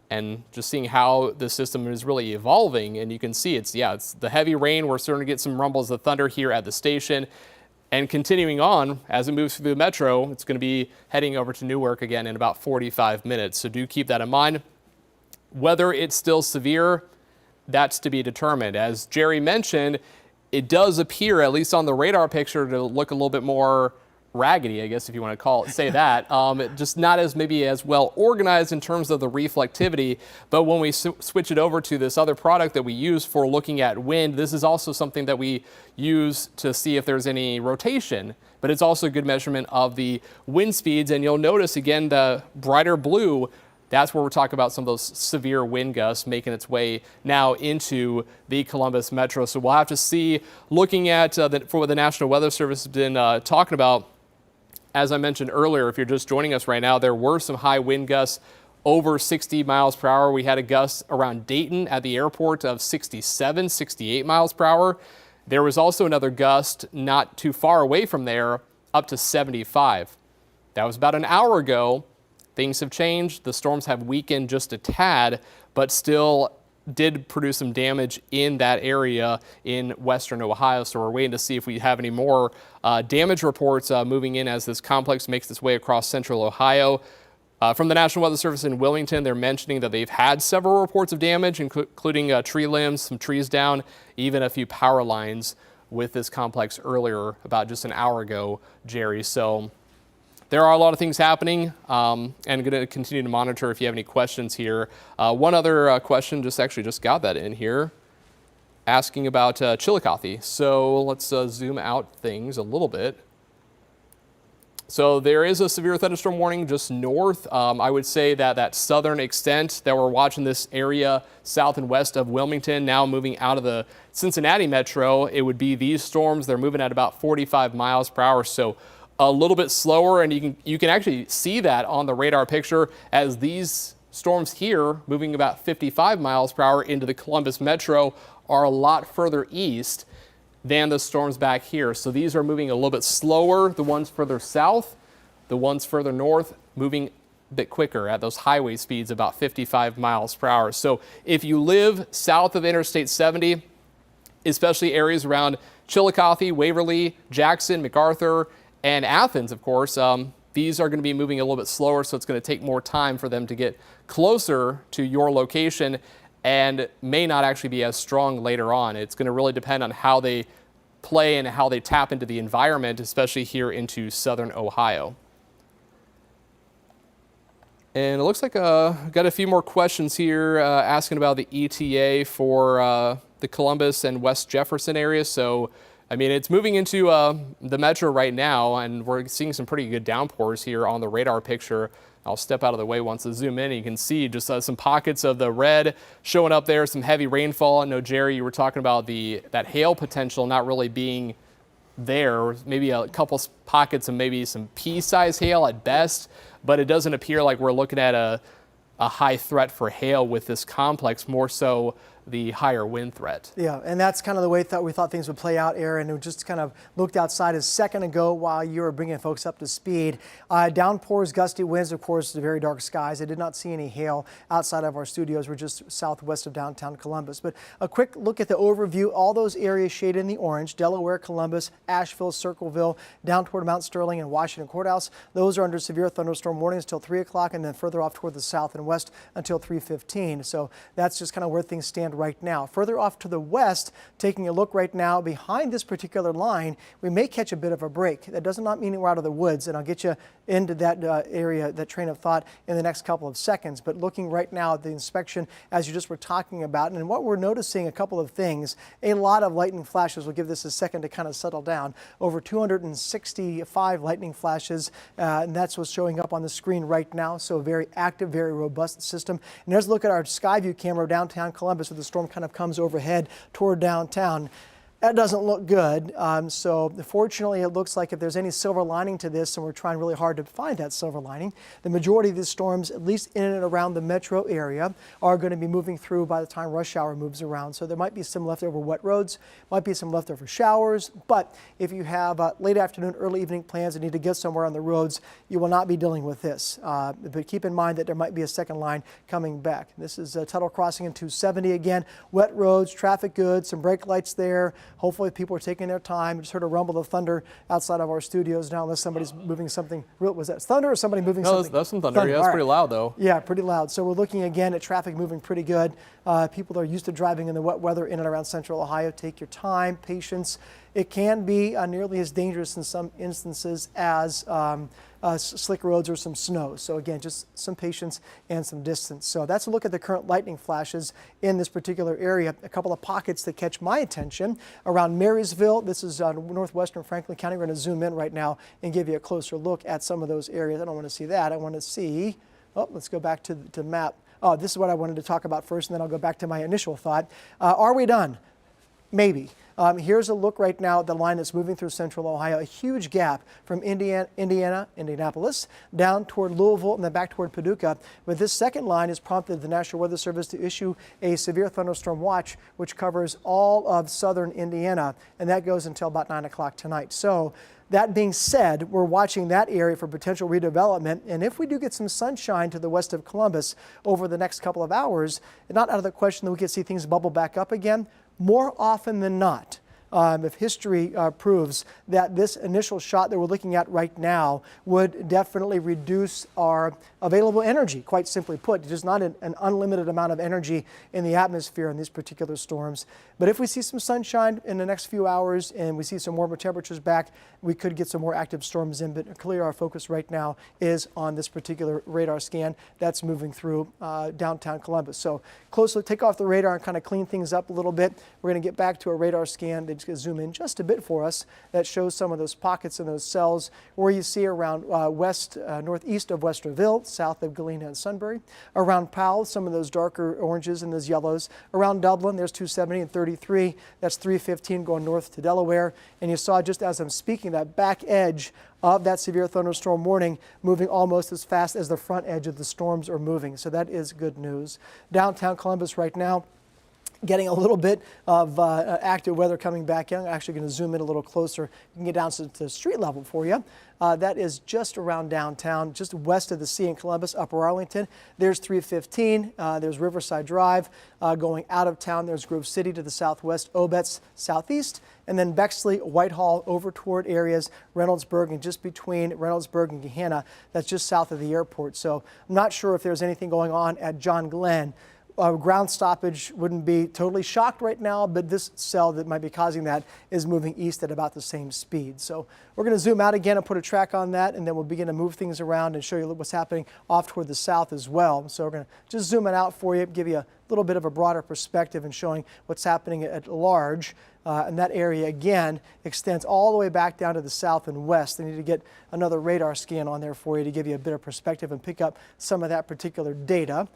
And just seeing how the system is really evolving, and you can see it's the heavy rain. We're starting to get some rumbles of thunder here at the station, and continuing on as it moves through the Metro, it's going to be heading over to Newark again in about 45 minutes. So do keep that in mind. Whether it's still severe, that's to be determined. As Jerry mentioned, it does appear, at least on the radar picture, to look a little bit more raggedy, I guess, if you want to say that. Just not as maybe as well organized in terms of the reflectivity. But when we switch it over to this other product that we use for looking at wind, this is also something that we use to see if there's any rotation. But it's also a good measurement of the wind speeds. And you'll notice, again, the brighter blue, that's where we're talking about some of those severe wind gusts making its way now into the Columbus Metro. So we'll have to see, looking at for what the National Weather Service has been talking about. As I mentioned earlier, if you're just joining us right now, there were some high wind gusts over 60 miles per hour. We had a gust around Dayton at the airport of 67, 68 miles per hour. There was also another gust not too far away from there, up to 75. That was about an hour ago. Things have changed. The storms have weakened just a tad, but still did produce some damage in that area in western Ohio. So we're waiting to see if we have any more damage reports moving in as this complex makes its way across central Ohio. From the National Weather Service in Wilmington, they're mentioning that they've had several reports of damage, including tree limbs, some trees down, even a few power lines with this complex earlier, about just an hour ago, Jerry. So there are a lot of things happening, and going to continue to monitor if you have any questions here. One other question, just got that in here, asking about Chillicothe. So let's zoom out things a little bit. So there is a severe thunderstorm warning just north. I would say that southern extent that we're watching this area south and west of Wilmington, now moving out of the Cincinnati metro, it would be these storms. They're moving at about 45 miles per hour. So a little bit slower, and you can actually see that on the radar picture as these storms here moving about 55 miles per hour into the Columbus Metro are a lot further east than the storms back here. So these are moving a little bit slower, the ones further south, the ones further north moving a bit quicker at those highway speeds, about 55 miles per hour. So if you live south of Interstate 70, especially areas around Chillicothe, Waverly, Jackson, MacArthur, and Athens, of course, these are going to be moving a little bit slower, so it's going to take more time for them to get closer to your location and may not actually be as strong later on. It's going to really depend on how they play and how they tap into the environment, especially here into southern Ohio. And it looks like I've got a few more questions here asking about the ETA for the Columbus and West Jefferson area. So I mean, it's moving into the metro right now, and we're seeing some pretty good downpours here on the radar picture. I'll step out of the way once I zoom in. You can see just some pockets of the red showing up there, some heavy rainfall. I know, Jerry, you were talking about that hail potential not really being there. Maybe a couple pockets of maybe some pea-sized hail at best, but it doesn't appear like we're looking at a high threat for hail with this complex, more so the higher wind threat. Yeah, and that's kind of the way we thought things would play out, Aaron. We just kind of looked outside a second ago while you were bringing folks up to speed. Downpours, gusty winds, of course, the very dark skies. I did not see any hail outside of our studios. We're just southwest of downtown Columbus. But a quick look at the overview. All those areas shaded in the orange: Delaware, Columbus, Asheville, Circleville, down toward Mount Sterling and Washington Courthouse. Those are under severe thunderstorm warnings until 3 o'clock, and then further off toward the south and west until 3:15. So that's just kind of where things stand right now. Further off to the west, taking a look right now behind this particular line, we may catch a bit of a break. That does not mean we're out of the woods, and I'll get you into that area, that train of thought in the next couple of seconds. But looking right now at the inspection, as you just were talking about, and what we're noticing, a couple of things. A lot of lightning flashes. We'll give this a second to kind of settle down. Over 265 lightning flashes, and that's what's showing up on the screen right now. So a very active, very robust system. And there's a look at our Skyview camera downtown Columbus, where the storm kind of comes overhead toward downtown. That doesn't look good. So fortunately, it looks like if there's any silver lining to this, and we're trying really hard to find that silver lining, the majority of these storms, at least in and around the metro area, are going to be moving through by the time rush hour moves around. So there might be some leftover wet roads, might be some leftover showers, but if you have late afternoon, early evening plans and need to get somewhere on the roads, you will not be dealing with this. But keep in mind that there might be a second line coming back. This is Tuttle Crossing in 270 again. Wet roads, traffic good, some brake lights there. Hopefully people are taking their time. Just heard a rumble of thunder outside of our studios now, unless somebody's moving something. Was that thunder or somebody moving something? No, that's some thunder. Yeah, it's pretty loud though. Yeah, pretty loud. So we're looking again at traffic moving pretty good. People that are used to driving in the wet weather in and around central Ohio. Take your time, patience. It can be nearly as dangerous in some instances as slick roads or some snow. So again, just some patience and some distance. So that's a look at the current lightning flashes in this particular area. A couple of pockets that catch my attention around Marysville. This is northwestern Franklin County. We're going to zoom in right now and give you a closer look at some of those areas. I don't want to see that. I want to see, let's go back to the map. This is what I wanted to talk about first, and then I'll go back to my initial thought. Are we done? Maybe. Here's a look right now at the line that's moving through central Ohio. A huge gap from Indianapolis, down toward Louisville, and then back toward Paducah. But this second line has prompted the National Weather Service to issue a severe thunderstorm watch, which covers all of southern Indiana, and that goes until about 9 o'clock tonight. So that being said, we're watching that area for potential redevelopment, and if we do get some sunshine to the west of Columbus over the next couple of hours, it's not out of the question that we could see things bubble back up again. More often than not, if history proves that this initial shot that we're looking at right now would definitely reduce our available energy, quite simply put. There's not an unlimited amount of energy in the atmosphere in these particular storms. But if we see some sunshine in the next few hours and we see some warmer temperatures back, we could get some more active storms in. But clearly our focus right now is on this particular radar scan that's moving through downtown Columbus. So closely take off the radar and kind of clean things up a little bit. We're going to get back to a radar scan. They're just going to zoom in just a bit for us. That shows some of those pockets and those cells where you see around northeast of Westerville, south of Galena and Sunbury. Around Powell, some of those darker oranges and those yellows. Around Dublin, there's 270 and 33. That's 315 going north to Delaware. And you saw just as I'm speaking, that back edge of that severe thunderstorm warning moving almost as fast as the front edge of the storms are moving. So that is good news. Downtown Columbus right now, getting a little bit of active weather coming back in. I'm actually going to zoom in a little closer. You can get down to the street level for you. That is just around downtown, just west of the sea in Columbus, Upper Arlington. There's 315. There's Riverside Drive. Going out of town, there's Grove City to the southwest, Obetz southeast, and then Bexley, Whitehall over toward areas Reynoldsburg, and just between Reynoldsburg and Gahanna. That's just south of the airport. So I'm not sure if there's anything going on at John Glenn. Ground stoppage wouldn't be totally shocked right now, but this cell that might be causing that is moving east at about the same speed. So we're going to zoom out again and put a track on that, and then we'll begin to move things around and show you what's happening off toward the south as well. So we're going to just zoom it out for you, give you a little bit of a broader perspective and showing what's happening at large. And that area, again, extends all the way back down to the south and west. I need to get another radar scan on there for you to give you a bit of perspective and pick up some of that particular data.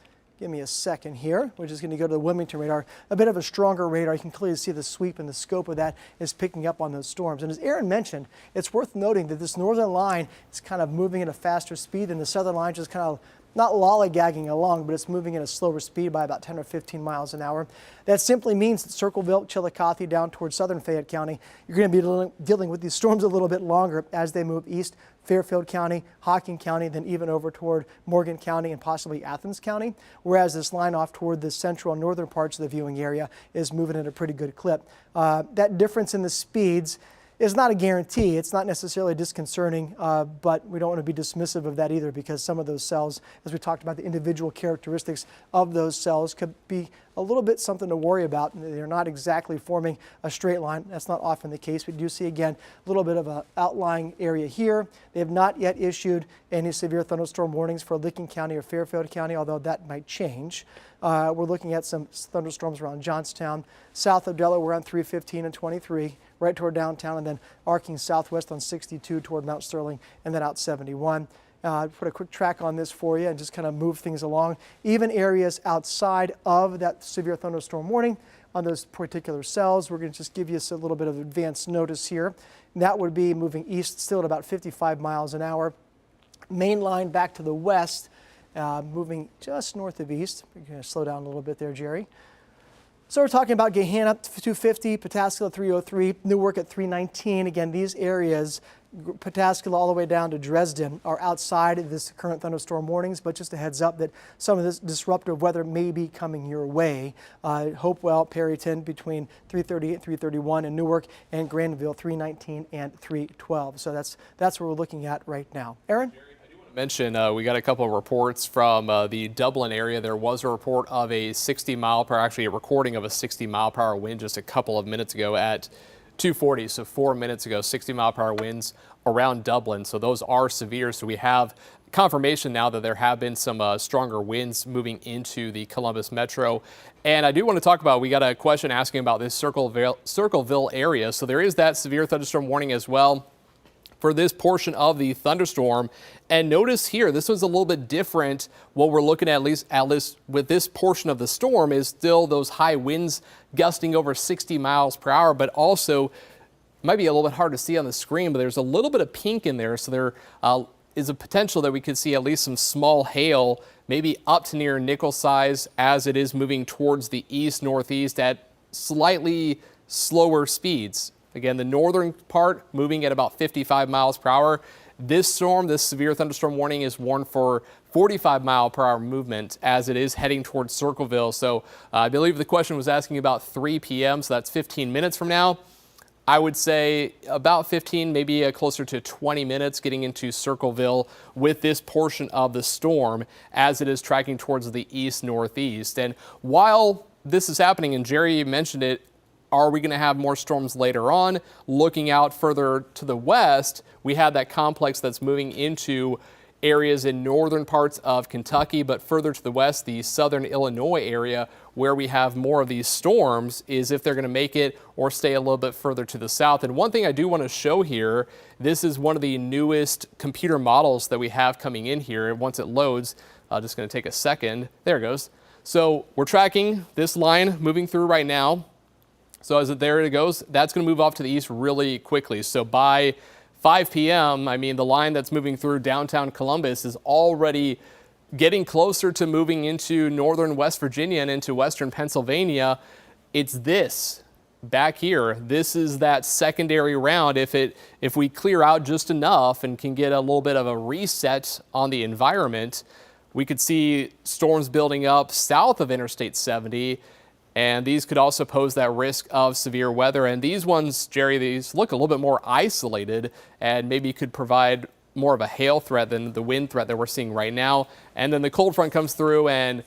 Give me a second here. We're just going to go to the Wilmington radar. A bit of a stronger radar. You can clearly see the sweep and the scope of that is picking up on those storms. And as Aaron mentioned, it's worth noting that this northern line is kind of moving at a faster speed and the southern line just kind of not lollygagging along, but it's moving at a slower speed by about 10 or 15 miles an hour. That simply means that Circleville, Chillicothe, down towards southern Fayette County, you're going to be dealing with these storms a little bit longer as they move east. Fairfield County, Hocking County, then even over toward Morgan County and possibly Athens County, whereas this line off toward the central and northern parts of the viewing area is moving at a pretty good clip. That difference in the speeds is not a guarantee. It's not necessarily disconcerting, but we don't want to be dismissive of that either, because some of those cells, as we talked about, the individual characteristics of those cells could be a little bit something to worry about. They're not exactly forming a straight line. That's not often the case. We do see, again, a little bit of an outlying area here. They have not yet issued any severe thunderstorm warnings for Licking County or Fairfield County, although that might change. We're looking at some thunderstorms around Johnstown, south of Delaware on 315 and 23, right toward downtown, and then arcing southwest on 62 toward Mount Sterling, and then out 71. Put a quick track on this for you and just kind of move things along. Even areas outside of that severe thunderstorm warning on those particular cells, we're going to just give you a little bit of advance notice here. And that would be moving east still at about 55 miles an hour. Main line back to the west, moving just north of east. We're going to slow down a little bit there, Jerry. So we're talking about Gahanna 250, Pataskala 303, Newark at 319. Again, these areas, Pataskala all the way down to Dresden, are outside of this current thunderstorm warnings, but just a heads up that some of this disruptive weather may be coming your way. Hopewell, Perryton between 338 and 331, and Newark and Granville 319 and 312. So that's what we're looking at right now. Aaron? Mention we got a couple of reports from the Dublin area. There was a report of a 60 mile per hour, actually a recording of a 60 mile per hour wind just a couple of minutes ago at 2:40, so 4 minutes ago, 60 mile per hour winds around Dublin. So those are severe. So we have confirmation now that there have been some stronger winds moving into the Columbus metro. And I do want to talk about, we got a question asking about this Circleville area. So there is that severe thunderstorm warning as well for this portion of the thunderstorm. And notice here, this was a little bit different. What we're looking at least with this portion of the storm is still those high winds gusting over 60 miles per hour, but also might be a little bit hard to see on the screen, but there's a little bit of pink in there. So there is a potential that we could see at least some small hail, maybe up to near nickel size as it is moving towards the east-northeast at slightly slower speeds. Again, the northern part moving at about 55 miles per hour. This storm, this severe thunderstorm warning is warned for 45 mile per hour movement as it is heading towards Circleville. So I believe the question was asking about 3 p.m. So that's 15 minutes from now. I would say about 15, maybe closer to 20 minutes getting into Circleville with this portion of the storm as it is tracking towards the east-northeast. And while this is happening, and Jerry mentioned it, are we going to have more storms later on? Looking out further to the west, we have that complex that's moving into areas in northern parts of Kentucky, but further to the west, the southern Illinois area, where we have more of these storms, is if they're going to make it or stay a little bit further to the south. And one thing I do want to show here, this is one of the newest computer models that we have coming in here. Once it loads, just going to take a second. There it goes. So we're tracking this line moving through right now. So as there it goes, that's going to move off to the east really quickly. So by 5 p.m., I mean, the line that's moving through downtown Columbus is already getting closer to moving into northern West Virginia and into western Pennsylvania. It's this back here. This is that secondary round. If we clear out just enough and can get a little bit of a reset on the environment, we could see storms building up south of Interstate 70. And these could also pose that risk of severe weather. And these ones, Jerry, these look a little bit more isolated and maybe could provide more of a hail threat than the wind threat that we're seeing right now. And then the cold front comes through and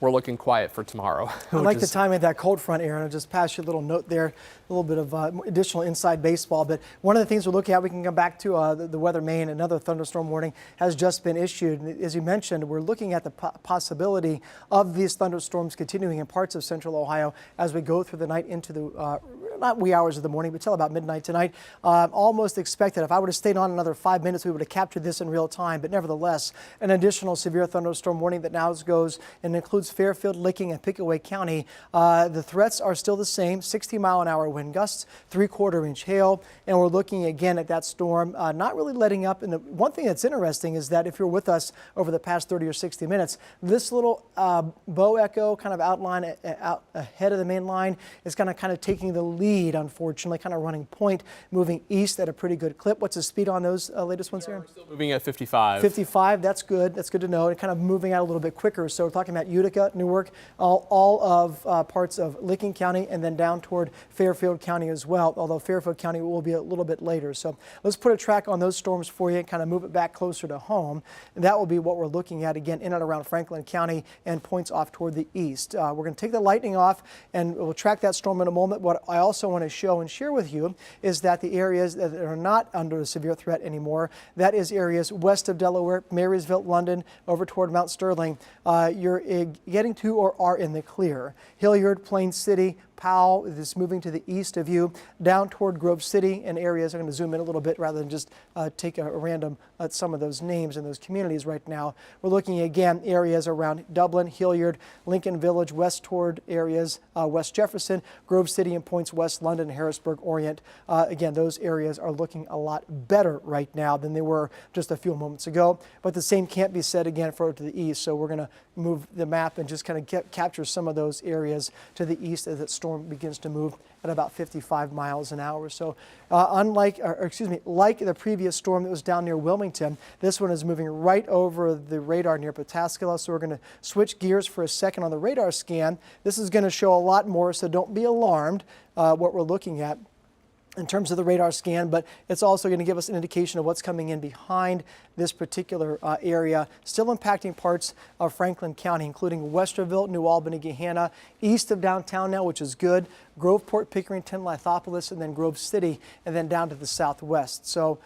we're looking quiet for tomorrow. I like the timing of that cold front, Aaron. I'll just pass you a little note there, a little bit of additional inside baseball. But one of the things we're looking at, we can come back to the Weather Maine. Another thunderstorm warning has just been issued. As you mentioned, we're looking at the possibility of these thunderstorms continuing in parts of central Ohio as we go through the night into the not wee hours of the morning, but till about midnight tonight. Almost expected. If I would have stayed on another 5 minutes, we would have captured this in real time. But nevertheless, an additional severe thunderstorm warning that now goes and includes Fairfield, Licking, and Pickaway County. The threats are still the same: 60-mile-an-hour wind gusts, 3/4-inch hail, and we're looking again at that storm not really letting up. And the one thing that's interesting is that if you're with us over the past 30 or 60 minutes, this little bow echo kind of outline out ahead of the main line is kind of taking the lead, unfortunately, kind of running point, moving east at a pretty good clip. What's the speed on those latest ones here? We're still moving at 55. 55, that's good. That's good to know. And kind of moving out a little bit quicker. So we're talking about Utica, Newark, all of parts of Licking County, and then down toward Fairfield County as well, although Fairfield County will be a little bit later. So let's put a track on those storms for you and kind of move it back closer to home. And that will be what we're looking at again in and around Franklin County and points off toward the east. We're going to take the lightning off and we'll track that storm in a moment. What I also want to show and share with you is that the areas that are not under a severe threat anymore, that is areas west of Delaware, Marysville, London, over toward Mount Sterling, you're getting to or are in the clear. Hilliard, Plain City, Powell is moving to the east of you, down toward Grove City and areas. I'm going to zoom in a little bit rather than just take a random at some of those names in those communities right now. We're looking again areas around Dublin, Hilliard, Lincoln Village, west toward areas, West Jefferson, Grove City and points west London, Harrisburg, Orient. Again, those areas are looking a lot better right now than they were just a few moments ago. But the same can't be said again further to the east. So we're going to move the map and just kind of capture some of those areas to the east as that storm begins to move at about 55 miles an hour. So like the previous storm that was down near Wilmington, this one is moving right over the radar near Pataskala. So we're going to switch gears for a second on the radar scan. This is going to show a lot more, so don't be alarmed what we're looking at in terms of the radar scan, but it's also going to give us an indication of what's coming in behind this particular area, still impacting parts of Franklin County, including Westerville, New Albany, Gahanna, east of downtown now, which is good, Groveport, Pickerington, Lithopolis, and then Grove City, and then down to the southwest. So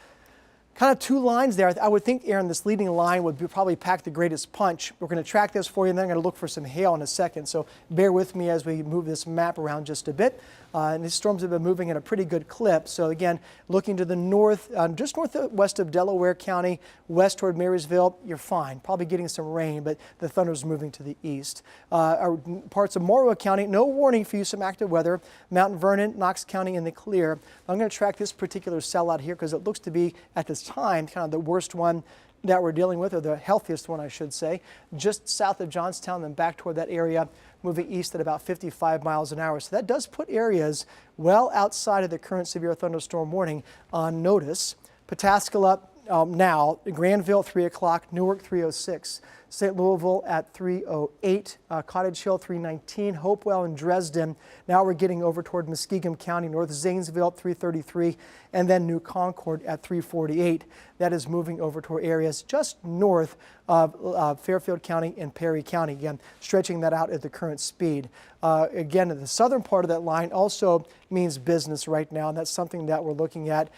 kind of two lines there. I would think, Aaron, this leading line would probably pack the greatest punch. We're going to track this for you, and then I'm going to look for some hail in a second. So bear with me as we move this map around just a bit. And these storms have been moving at a pretty good clip. So again, looking to the north, just northwest of Delaware County, west toward Marysville, you're fine. Probably getting some rain, but the thunder's moving to the east. Parts of Morrow County, no warning for you, some active weather. Mount Vernon, Knox County in the clear. I'm going to track this particular cell out here because it looks to be, at this time, kind of the worst one that we're dealing with, or the healthiest one, I should say, just south of Johnstown, then back toward that area, moving east at about 55 miles an hour. So that does put areas well outside of the current severe thunderstorm warning on notice. Pataskala now, Granville 3 o'clock, Newark 3:06, St. Louisville at 3:08, Cottage Hill 3:19, Hopewell and Dresden. Now we're getting over toward Muskingum County, North Zanesville at 3:33, and then New Concord at 3:48. That is moving over toward areas just north of Fairfield County and Perry County, again, stretching that out at the current speed. Again, the southern part of that line also means business right now, and that's something that we're looking at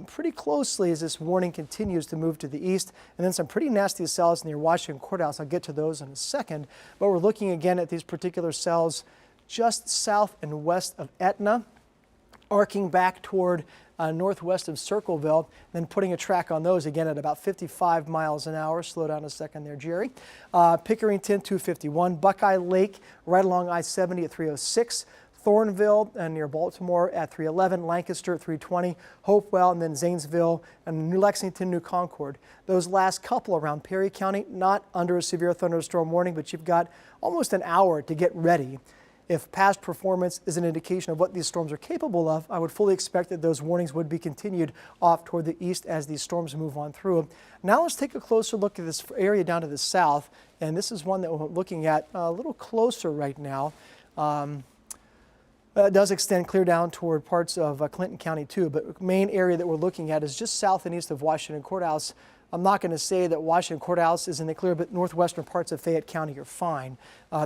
pretty closely as this warning continues to move to the east, and then some pretty nasty cells near Washington Courthouse. I'll get to those in a second, but we're looking again at these particular cells just south and west of Etna, arcing back toward northwest of Circleville, then putting a track on those again at about 55 miles an hour. Slow down a second there, Jerry. Pickerington 251, Buckeye Lake right along I-70 at 3:06. Thornville and near Baltimore at 3:11, Lancaster at 3:20, Hopewell, and then Zanesville and New Lexington, New Concord. Those last couple around Perry County, not under a severe thunderstorm warning, but you've got almost an hour to get ready. If past performance is an indication of what these storms are capable of, I would fully expect that those warnings would be continued off toward the east as these storms move on through. Now let's take a closer look at this area down to the south, and this is one that we're looking at a little closer right now. It does extend clear down toward parts of Clinton County too, but the main area that we're looking at is just south and east of Washington Courthouse. I'm not going to say that Washington Courthouse is in the clear, but northwestern parts of Fayette County are fine.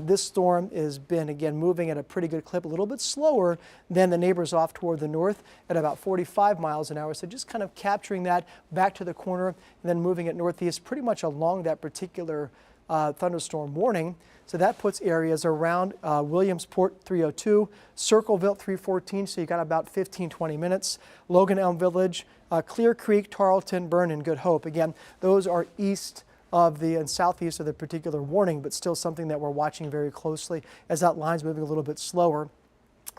This storm has been, again, moving at a pretty good clip, a little bit slower than the neighbors off toward the north at about 45 miles an hour. So just kind of capturing that back to the corner and then moving it northeast pretty much along that particular thunderstorm warning. So that puts areas around Williamsport 302, Circleville 314, so you got about 15, 20 minutes, Logan Elm Village, Clear Creek, Tarleton, Bern, and Good Hope. Again, those are east of the and southeast of the particular warning, but still something that we're watching very closely as that line's moving a little bit slower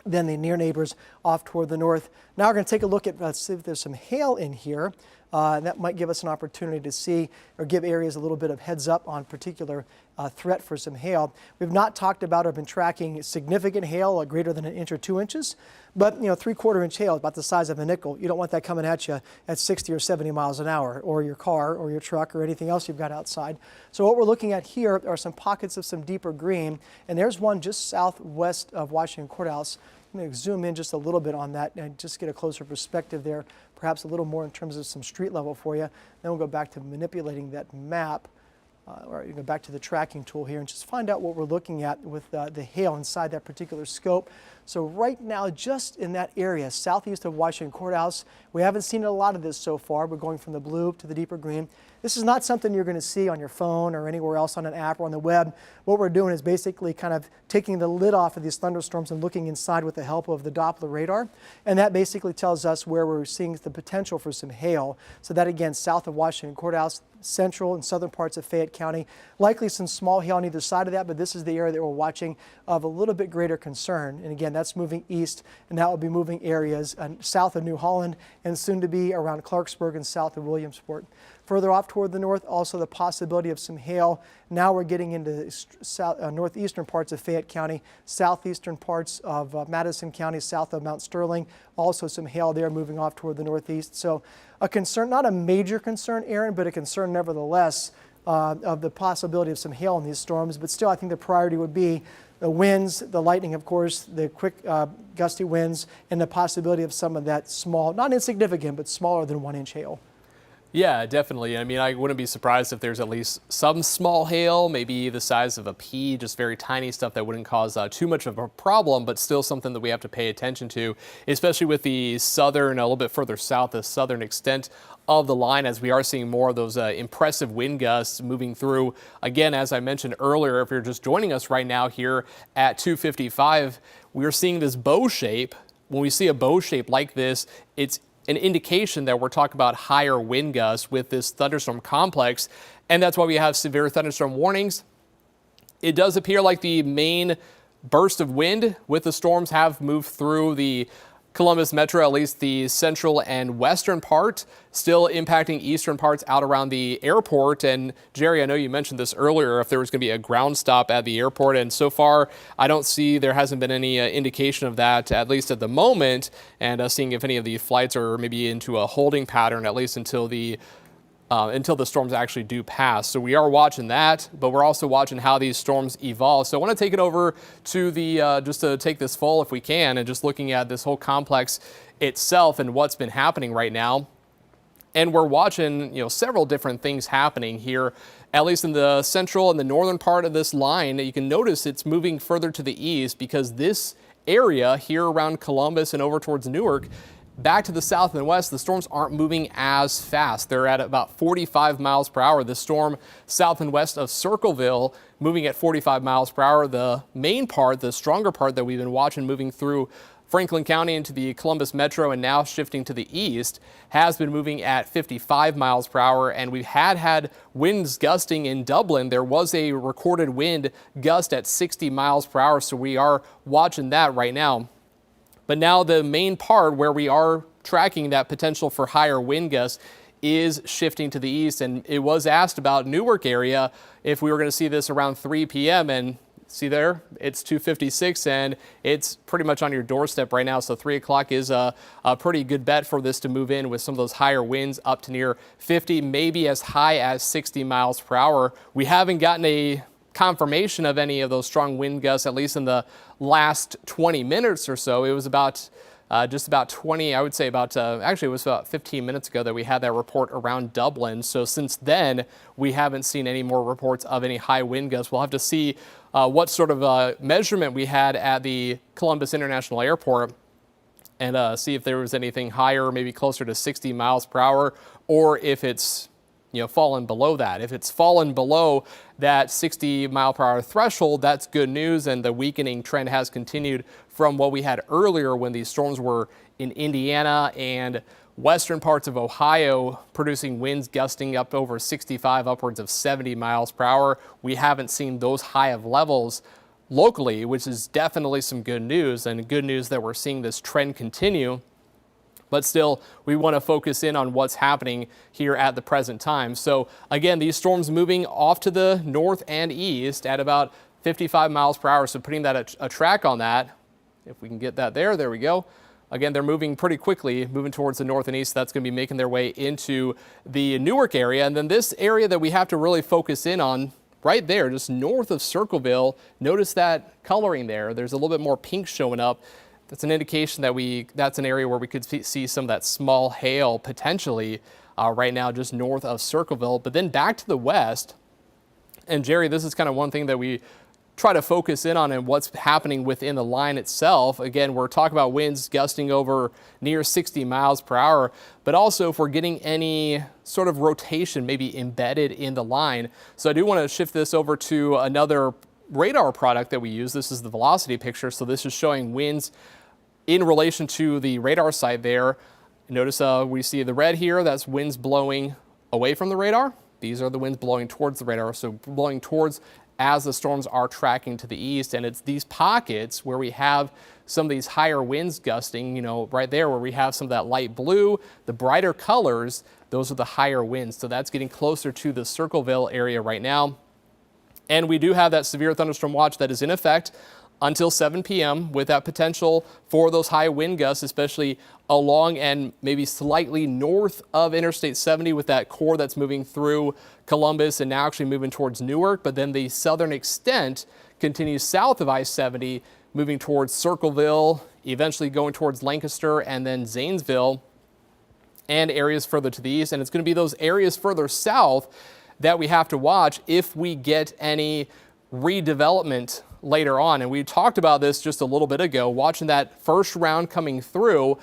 than the near neighbors off toward the north. Now we're going to take a look at, let's see if there's some hail in here. And that might give us an opportunity to see or give areas a little bit of heads up on particular threat for some hail. We've not talked about or been tracking significant hail greater than 1 inch or 2 inches, but 3/4 inch hail about the size of a nickel. You don't want that coming at you at 60 or 70 miles an hour, or your car or your truck or anything else you've got outside. So what we're looking at here are some pockets of some deeper green, and there's one just southwest of Washington Courthouse. I'm going to zoom in just a little bit on that and just get a closer perspective there, perhaps a little more in terms of some street level for you. Then we'll go back to manipulating that map, or you go back to the tracking tool here and just find out what we're looking at with the hail inside that particular scope. So right now, just in that area, southeast of Washington Courthouse, we haven't seen a lot of this so far. We're going from the blue to the deeper green. This is not something you're going to see on your phone or anywhere else on an app or on the web. What we're doing is basically kind of taking the lid off of these thunderstorms and looking inside with the help of the Doppler radar. And that basically tells us where we're seeing the potential for some hail. So that, again, south of Washington Courthouse, central and southern parts of Fayette County. Likely some small hail on either side of that, but this is the area that we're watching of a little bit greater concern. And again, that's moving east, and that will be moving areas south of New Holland and soon to be around Clarksburg and south of Williamsport. Further off toward the north, also the possibility of some hail. Now we're getting into northeastern parts of Fayette County, southeastern parts of Madison County, south of Mount Sterling. Also some hail there moving off toward the northeast. So a concern, not a major concern, Aaron, but a concern nevertheless of the possibility of some hail in these storms. But still, I think the priority would be the winds, the lightning, of course, the quick gusty winds, and the possibility of some of that small, not insignificant, but smaller than 1 inch hail. Yeah, definitely. I mean, I wouldn't be surprised if there's at least some small hail, maybe the size of a pea, just very tiny stuff that wouldn't cause too much of a problem, but still something that we have to pay attention to, especially with the southern, a little bit further south, the southern extent of the line, as we are seeing more of those impressive wind gusts moving through. Again, as I mentioned earlier, if you're just joining us right now here at 2:55, we're seeing this bow shape. When we see a bow shape like this, it's an indication that we're talking about higher wind gusts with this thunderstorm complex, and that's why we have severe thunderstorm warnings. It does appear like the main burst of wind with the storms have moved through the Columbus Metro, at least the central and western part, still impacting eastern parts out around the airport. And Jerry, I know you mentioned this earlier, if there was going to be a ground stop at the airport, and so far I don't see, there hasn't been any indication of that, at least at the moment, and seeing if any of the flights are maybe into a holding pattern, at least until the storms actually do pass. So we are watching that, but we're also watching how these storms evolve. So I want to take it over to the, just to take this full if we can, and just looking at this whole complex itself and what's been happening right now. And we're watching, several different things happening here, at least in the central and the northern part of this line. You can notice it's moving further to the east because this area here around Columbus and over towards Newark, back to the south and west, the storms aren't moving as fast. They're at about 45 miles per hour. The storm south and west of Circleville moving at 45 miles per hour. The main part, the stronger part that we've been watching moving through Franklin County into the Columbus Metro and now shifting to the east, has been moving at 55 miles per hour. And we've had winds gusting in Dublin. There was a recorded wind gust at 60 miles per hour. So we are watching that right now. But now the main part where we are tracking that potential for higher wind gusts is shifting to the east. And it was asked about Newark area if we were going to see this around 3 p.m. And see there, it's 2:56 and it's pretty much on your doorstep right now. So 3 o'clock is a pretty good bet for this to move in with some of those higher winds up to near 50, maybe as high as 60 miles per hour. We haven't gotten a confirmation of any of those strong wind gusts, at least in the last 20 minutes or so. It was about just about 20, I would say about, actually it was about 15 minutes ago that we had that report around Dublin. So since then, we haven't seen any more reports of any high wind gusts. We'll have to see what sort of measurement we had at the Columbus International Airport and see if there was anything higher, maybe closer to 60 miles per hour, or if it's fallen below that. If it's fallen below that 60 mile per hour threshold, that's good news, and the weakening trend has continued from what we had earlier when these storms were in Indiana and western parts of Ohio, producing winds gusting up over 65, upwards of 70 miles per hour. We haven't seen those high of levels locally, which is definitely some good news, and good news that we're seeing this trend continue. But still, we want to focus in on what's happening here at the present time. So again, these storms moving off to the north and east at about 55 miles per hour. So putting that a track on that, if we can get that there we go. Again, they're moving pretty quickly, moving towards the north and east. That's going to be making their way into the Newark area. And then this area that we have to really focus in on right there, just north of Circleville. Notice that coloring there. There's a little bit more pink showing up. That's an indication that that's an area where we could see some of that small hail potentially right now just north of Circleville. But then back to the west, and Jerry, this is kind of one thing that we try to focus in on and what's happening within the line itself. Again, we're talking about winds gusting over near 60 miles per hour, but also if we're getting any sort of rotation maybe embedded in the line. So I do want to shift this over to another radar product that we use. This is the velocity picture. So this is showing winds in relation to the radar side there. Notice we see the red here, that's winds blowing away from the radar. These are the winds blowing towards the radar, so blowing towards as the storms are tracking to the east. And it's these pockets where we have some of these higher winds gusting, right there where we have some of that light blue, the brighter colors, those are the higher winds. So that's getting closer to the Circleville area right now. And we do have that severe thunderstorm watch that is in effect until 7 p.m. with that potential for those high wind gusts, especially along and maybe slightly north of Interstate 70 with that core that's moving through Columbus and now actually moving towards Newark. But then the southern extent continues south of I-70, moving towards Circleville, eventually going towards Lancaster and then Zanesville and areas further to the east. And it's going to be those areas further south that we have to watch if we get any redevelopment later on. And we talked about this just a little bit ago, watching that first round coming through.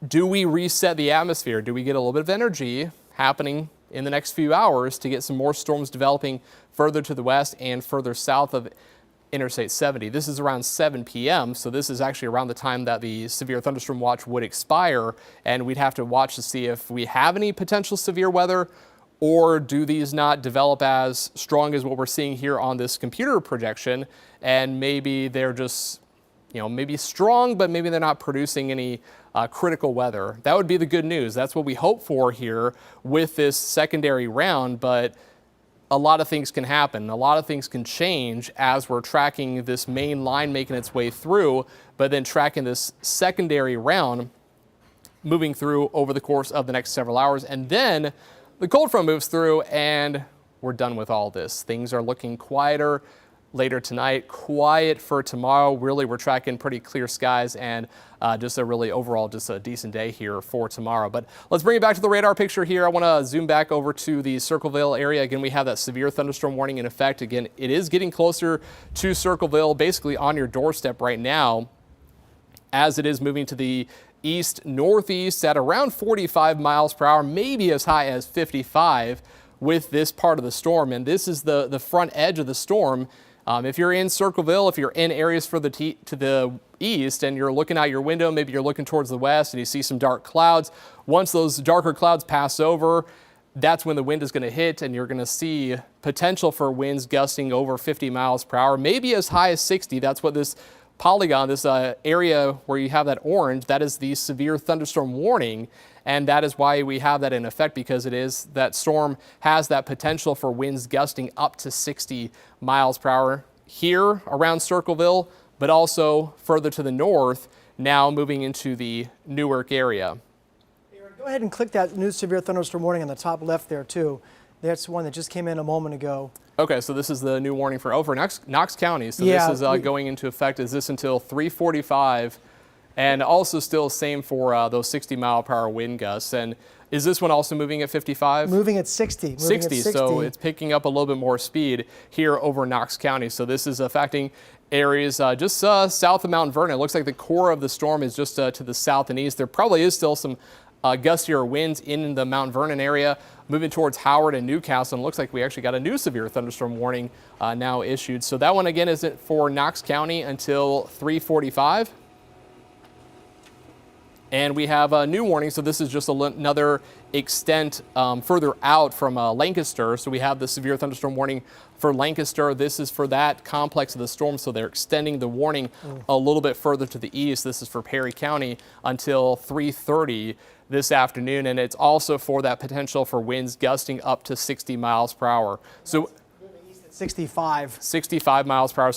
Do we reset the atmosphere? Do we get a little bit of energy happening in the next few hours to get some more storms developing further to the west and further south of Interstate 70? This is around 7 p.m., so this is actually around the time that the severe thunderstorm watch would expire, and we'd have to watch to see if we have any potential severe weather, or do these not develop as strong as what we're seeing here on this computer projection, and maybe they're just, maybe strong, but maybe they're not producing any critical weather. That would be the good news. That's what we hope for here with this secondary round, but a lot of things can happen. A lot of things can change as we're tracking this main line making its way through, but then tracking this secondary round moving through over the course of the next several hours. And then the cold front moves through and we're done with all this. Things are looking quieter later tonight, quiet for tomorrow. Really, we're tracking pretty clear skies and just a really overall just a decent day here for tomorrow. But let's bring it back to the radar picture here. I want to zoom back over to the Circleville area. Again, we have that severe thunderstorm warning in effect. Again, it is getting closer to Circleville, basically on your doorstep right now, as it is moving to the east northeast at around 45 miles per hour, maybe as high as 55 with this part of the storm. And this is the front edge of the storm. If you're in Circleville, if you're in areas to the east and you're looking out your window, maybe you're looking towards the west and you see some dark clouds. Once those darker clouds pass over, that's when the wind is going to hit and you're going to see potential for winds gusting over 50 miles per hour, maybe as high as 60. That's what this polygon, this area where you have that orange, that is the severe thunderstorm warning. And that is why we have that in effect, because that storm has that potential for winds gusting up to 60 miles per hour here around Circleville, but also further to the north, now moving into the Newark area. Aaron, go ahead and click that new severe thunderstorm warning on the top left there too. That's one that just came in a moment ago. Okay, so this is the new warning for Knox County. So yeah, this is going into effect. Is this until 3:45? And also still same for those 60 mile per hour wind gusts. And is this one also moving at 55? Moving at 60. 60, so it's picking up a little bit more speed here over Knox County. So this is affecting areas just south of Mount Vernon. It looks like the core of the storm is just to the south and east. There probably is still some gustier winds in the Mount Vernon area, moving towards Howard and Newcastle. And it looks like we actually got a new severe thunderstorm warning now issued. So that one again is for Knox County until 3:45. And we have a new warning, so this is just another extent further out from Lancaster. So we have the severe thunderstorm warning for Lancaster. This is for that complex of the storm, so they're extending the warning a little bit further to the east. This is for Perry County until 3:30 this afternoon, and it's also for that potential for winds gusting up to 60 miles per hour. So 65 miles per hour.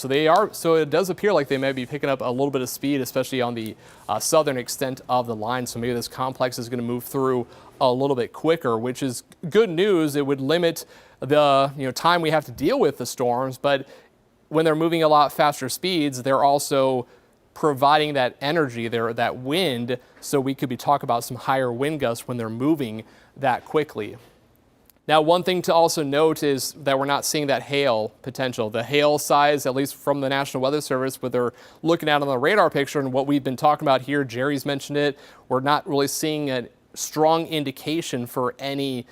So it does appear like they may be picking up a little bit of speed, especially on the southern extent of the line. So maybe this complex is going to move through a little bit quicker, which is good news. It would limit the time we have to deal with the storms, but when they're moving a lot faster speeds, they're also providing that energy there, that wind, so we could be talking about some higher wind gusts when they're moving that quickly. Now, one thing to also note is that we're not seeing that hail potential. The hail size, at least from the National Weather Service, what they're looking at on the radar picture and what we've been talking about here, Jerry's mentioned it, we're not really seeing a strong indication for any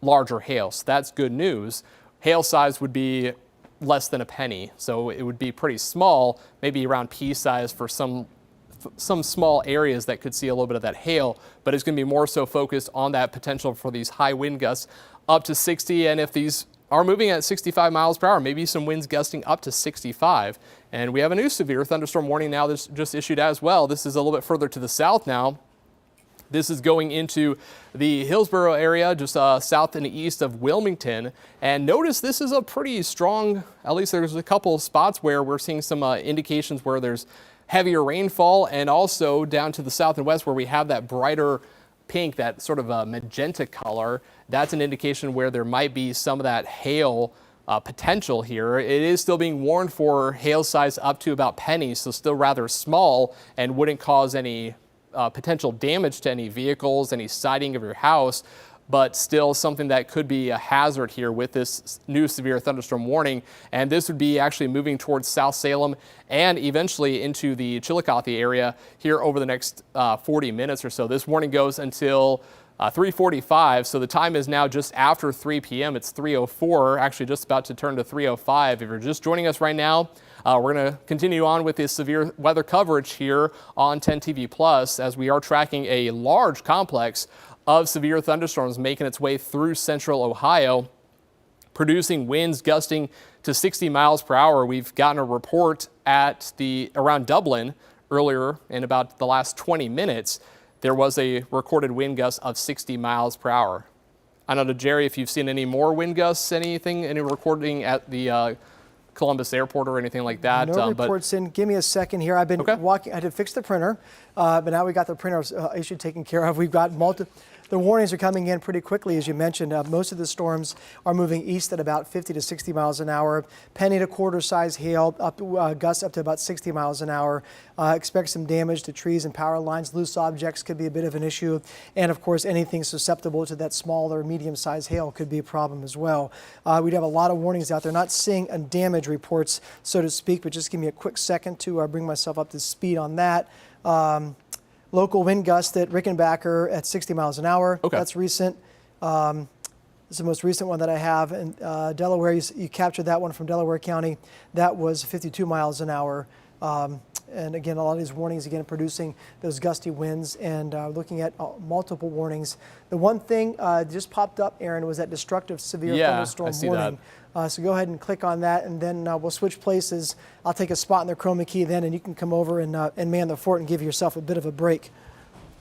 larger hail. So that's good news. Hail size would be less than a penny, so it would be pretty small, maybe around pea size for some small areas that could see a little bit of that hail, but it's going to be more so focused on that potential for these high wind gusts up to 60. And if these are moving at 65 miles per hour, maybe some winds gusting up to 65. And we have a new severe thunderstorm warning now that's just issued as well. This is a little bit further to the south now. This is going into the Hillsborough area, just south and east of Wilmington. And notice this is a pretty strong, at least there's a couple of spots where we're seeing some indications where there's heavier rainfall, and also down to the south and west where we have that brighter pink, that sort of a magenta color. That's an indication where there might be some of that hail potential here. It is still being warned for hail size up to about pennies, so still rather small and wouldn't cause any potential damage to any vehicles, any siding of your house, but still something that could be a hazard here with this new severe thunderstorm warning. And this would be actually moving towards South Salem and eventually into the Chillicothe area here over the next 40 minutes or so. This warning goes until 3:45, so the time is now just after 3 p.m. It's 3:04, actually just about to turn to 3:05. If you're just joining us right now, we're going to continue on with this severe weather coverage here on 10 TV Plus as we are tracking a large complex of severe thunderstorms making its way through central Ohio, producing winds gusting to 60 miles per hour. We've gotten a report around Dublin earlier in about the last 20 minutes. There was a recorded wind gust of 60 miles per hour. I don't know, Jerry, if you've seen any more wind gusts, any recording at the Columbus Airport or anything like that. No reports in. Give me a second here. I've been walking. I had to fix the printer, but now we got the printer issue taken care of. We've got the warnings are coming in pretty quickly, as you mentioned. Most of the storms are moving east at about 50 to 60 miles an hour. Penny to quarter size hail, gusts up to about 60 miles an hour. Expect some damage to trees and power lines. Loose objects could be a bit of an issue. And of course, anything susceptible to that small or medium sized hail could be a problem as well. We'd have a lot of warnings out there. Not seeing damage reports, so to speak, but just give me a quick second to bring myself up to speed on that. Local wind gust at Rickenbacker at 60 miles an hour. Okay. That's recent. This is the most recent one that I have. And Delaware, you captured that one from Delaware County. That was 52 miles an hour. And again, a lot of these warnings, again, producing those gusty winds and looking at multiple warnings. The one thing just popped up, Aaron, was that destructive severe thunderstorm warning. So go ahead and click on that, and then we'll switch places. I'll take a spot in the chroma key then, and you can come over and man the fort and give yourself a bit of a break.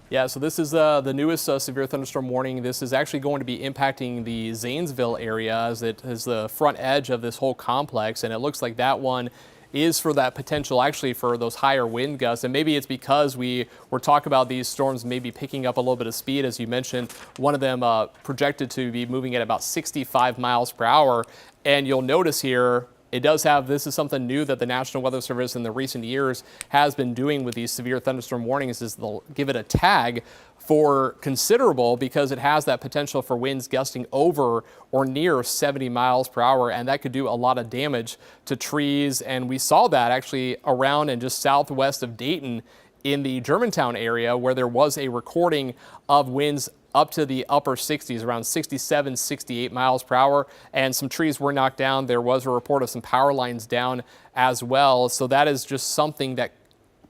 Yeah, so this is the newest severe thunderstorm warning. This is actually going to be impacting the Zanesville area as it is the front edge of this whole complex, and it looks like that one is for that potential actually for those higher wind gusts. And maybe it's because we're talking about these storms maybe picking up a little bit of speed. As you mentioned, one of them projected to be moving at about 65 miles per hour. And you'll notice here, this is something new that the National Weather Service in the recent years has been doing with these severe thunderstorm warnings, is they'll give it a tag for considerable because it has that potential for winds gusting over or near 70 miles per hour, and that could do a lot of damage to trees. And we saw that actually around and just southwest of Dayton in the Germantown area where there was a recording of winds up to the upper 60s, around 67, 68 miles per hour, and some trees were knocked down. There was a report of some power lines down as well. So that is just something that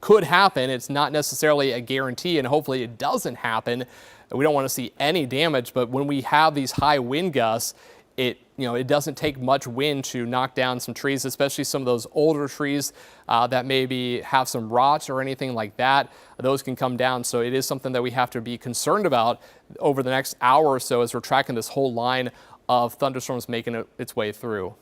could happen. It's not necessarily a guarantee, and hopefully it doesn't happen. We don't want to see any damage, but when we have these high wind gusts, it doesn't take much wind to knock down some trees, especially some of those older trees that maybe have some rot or anything like that. Those can come down. So it is something that we have to be concerned about over the next hour or so as we're tracking this whole line of thunderstorms making its way through.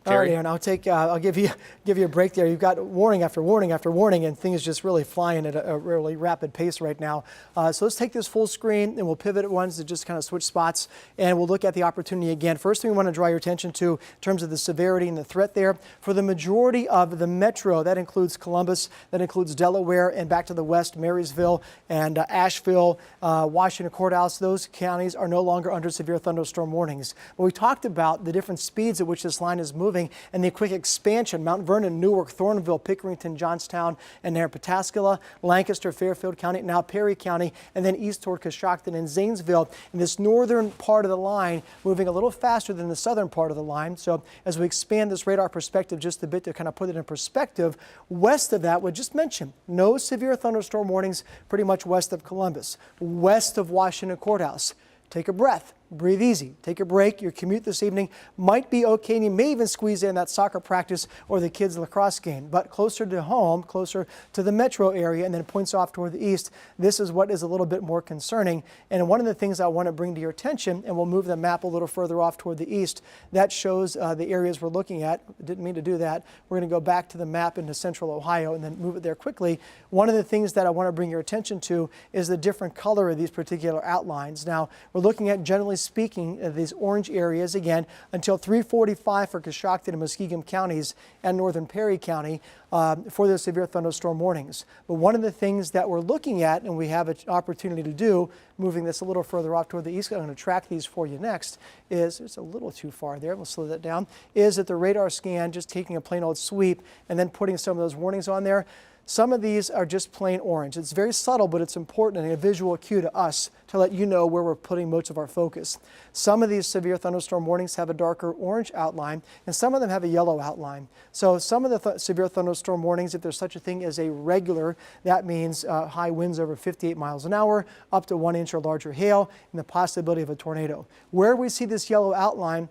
All right, Aaron, I'll give you a break there. You've got warning after warning after warning, and things just really flying at a really rapid pace right now. So let's take this full screen, and we'll pivot at once to just kind of switch spots, and we'll look at the opportunity again. First thing we want to draw your attention to in terms of the severity and the threat there. For the majority of the metro, that includes Columbus, that includes Delaware, and back to the west, Marysville and Asheville, Washington Courthouse, those counties are no longer under severe thunderstorm warnings. But we talked about the different speeds at which this line is moving, and the quick expansion, Mount Vernon, Newark, Thornville, Pickerington, Johnstown, and there Pataskala, Lancaster, Fairfield County, now Perry County, and then east toward Coshocton and Zanesville. In this northern part of the line, moving a little faster than the southern part of the line. So as we expand this radar perspective just a bit to kind of put it in perspective, west of that, we just mentioned, no severe thunderstorm warnings pretty much west of Columbus, west of Washington Courthouse. Take a breath. Breathe easy. Take a break. Your commute this evening might be okay, and you may even squeeze in that soccer practice or the kids' lacrosse game. But closer to home, closer to the metro area, and then points off toward the east, this is what is a little bit more concerning. And one of the things I want to bring to your attention, and we'll move the map a little further off toward the east, that shows the areas we're looking at. Didn't mean to do that. We're going to go back to the map into central Ohio and then move it there quickly. One of the things that I want to bring your attention to is the different color of these particular outlines. Now, we're looking at, generally speaking, these orange areas again until 3:45 for Coshocton and Muskingum counties and northern Perry County for the severe thunderstorm warnings. But one of the things that we're looking at, and we have an opportunity to do, moving this a little further off toward the east, I'm going to track these for you next, is, it's a little too far there, we'll slow that down, is that the radar scan, just taking a plain old sweep and then putting some of those warnings on there. Some of these are just plain orange. It's very subtle, but it's important and a visual cue to us to let you know where we're putting most of our focus. Some of these severe thunderstorm warnings have a darker orange outline, and some of them have a yellow outline. So some of the severe thunderstorm warnings, if there's such a thing as a regular, that means high winds over 58 miles an hour, up to 1 inch or larger hail, and the possibility of a tornado. Where we see this yellow outline,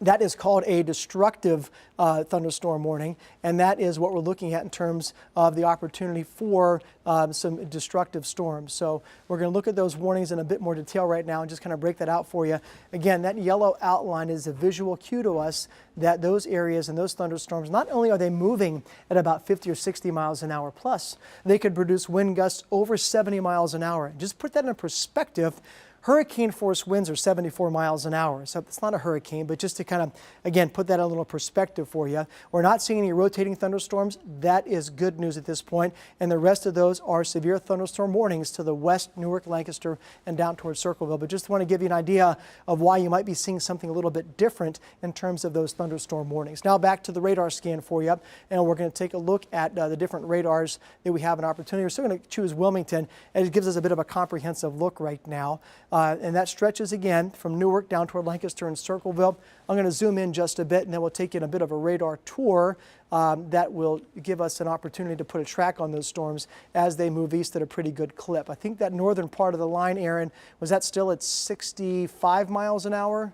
that is called a destructive thunderstorm warning, and that is what we're looking at in terms of the opportunity for some destructive storms. So we're going to look at those warnings in a bit more detail right now and just kind of break that out for you. Again, that yellow outline is a visual cue to us that those areas and those thunderstorms, not only are they moving at about 50 or 60 miles an hour plus, they could produce wind gusts over 70 miles an hour. Just put that in perspective. Hurricane force winds are 74 miles an hour, so it's not a hurricane, but just to kind of, again, put that in a little perspective for you. We're not seeing any rotating thunderstorms. That is good news at this point, and the rest of those are severe thunderstorm warnings to the west, Newark, Lancaster, and down towards Circleville. But just want to give you an idea of why you might be seeing something a little bit different in terms of those thunderstorm warnings. Now back to the radar scan for you, and we're going to take a look at the different radars that we have an opportunity. We're still going to choose Wilmington, and it gives us a bit of a comprehensive look right now. And that stretches again from Newark down toward Lancaster and Circleville. I'm going to zoom in just a bit, and then we'll take you on a bit of a radar tour that will give us an opportunity to put a track on those storms as they move east at a pretty good clip. I think that northern part of the line, Aaron, was that still at 65 miles an hour?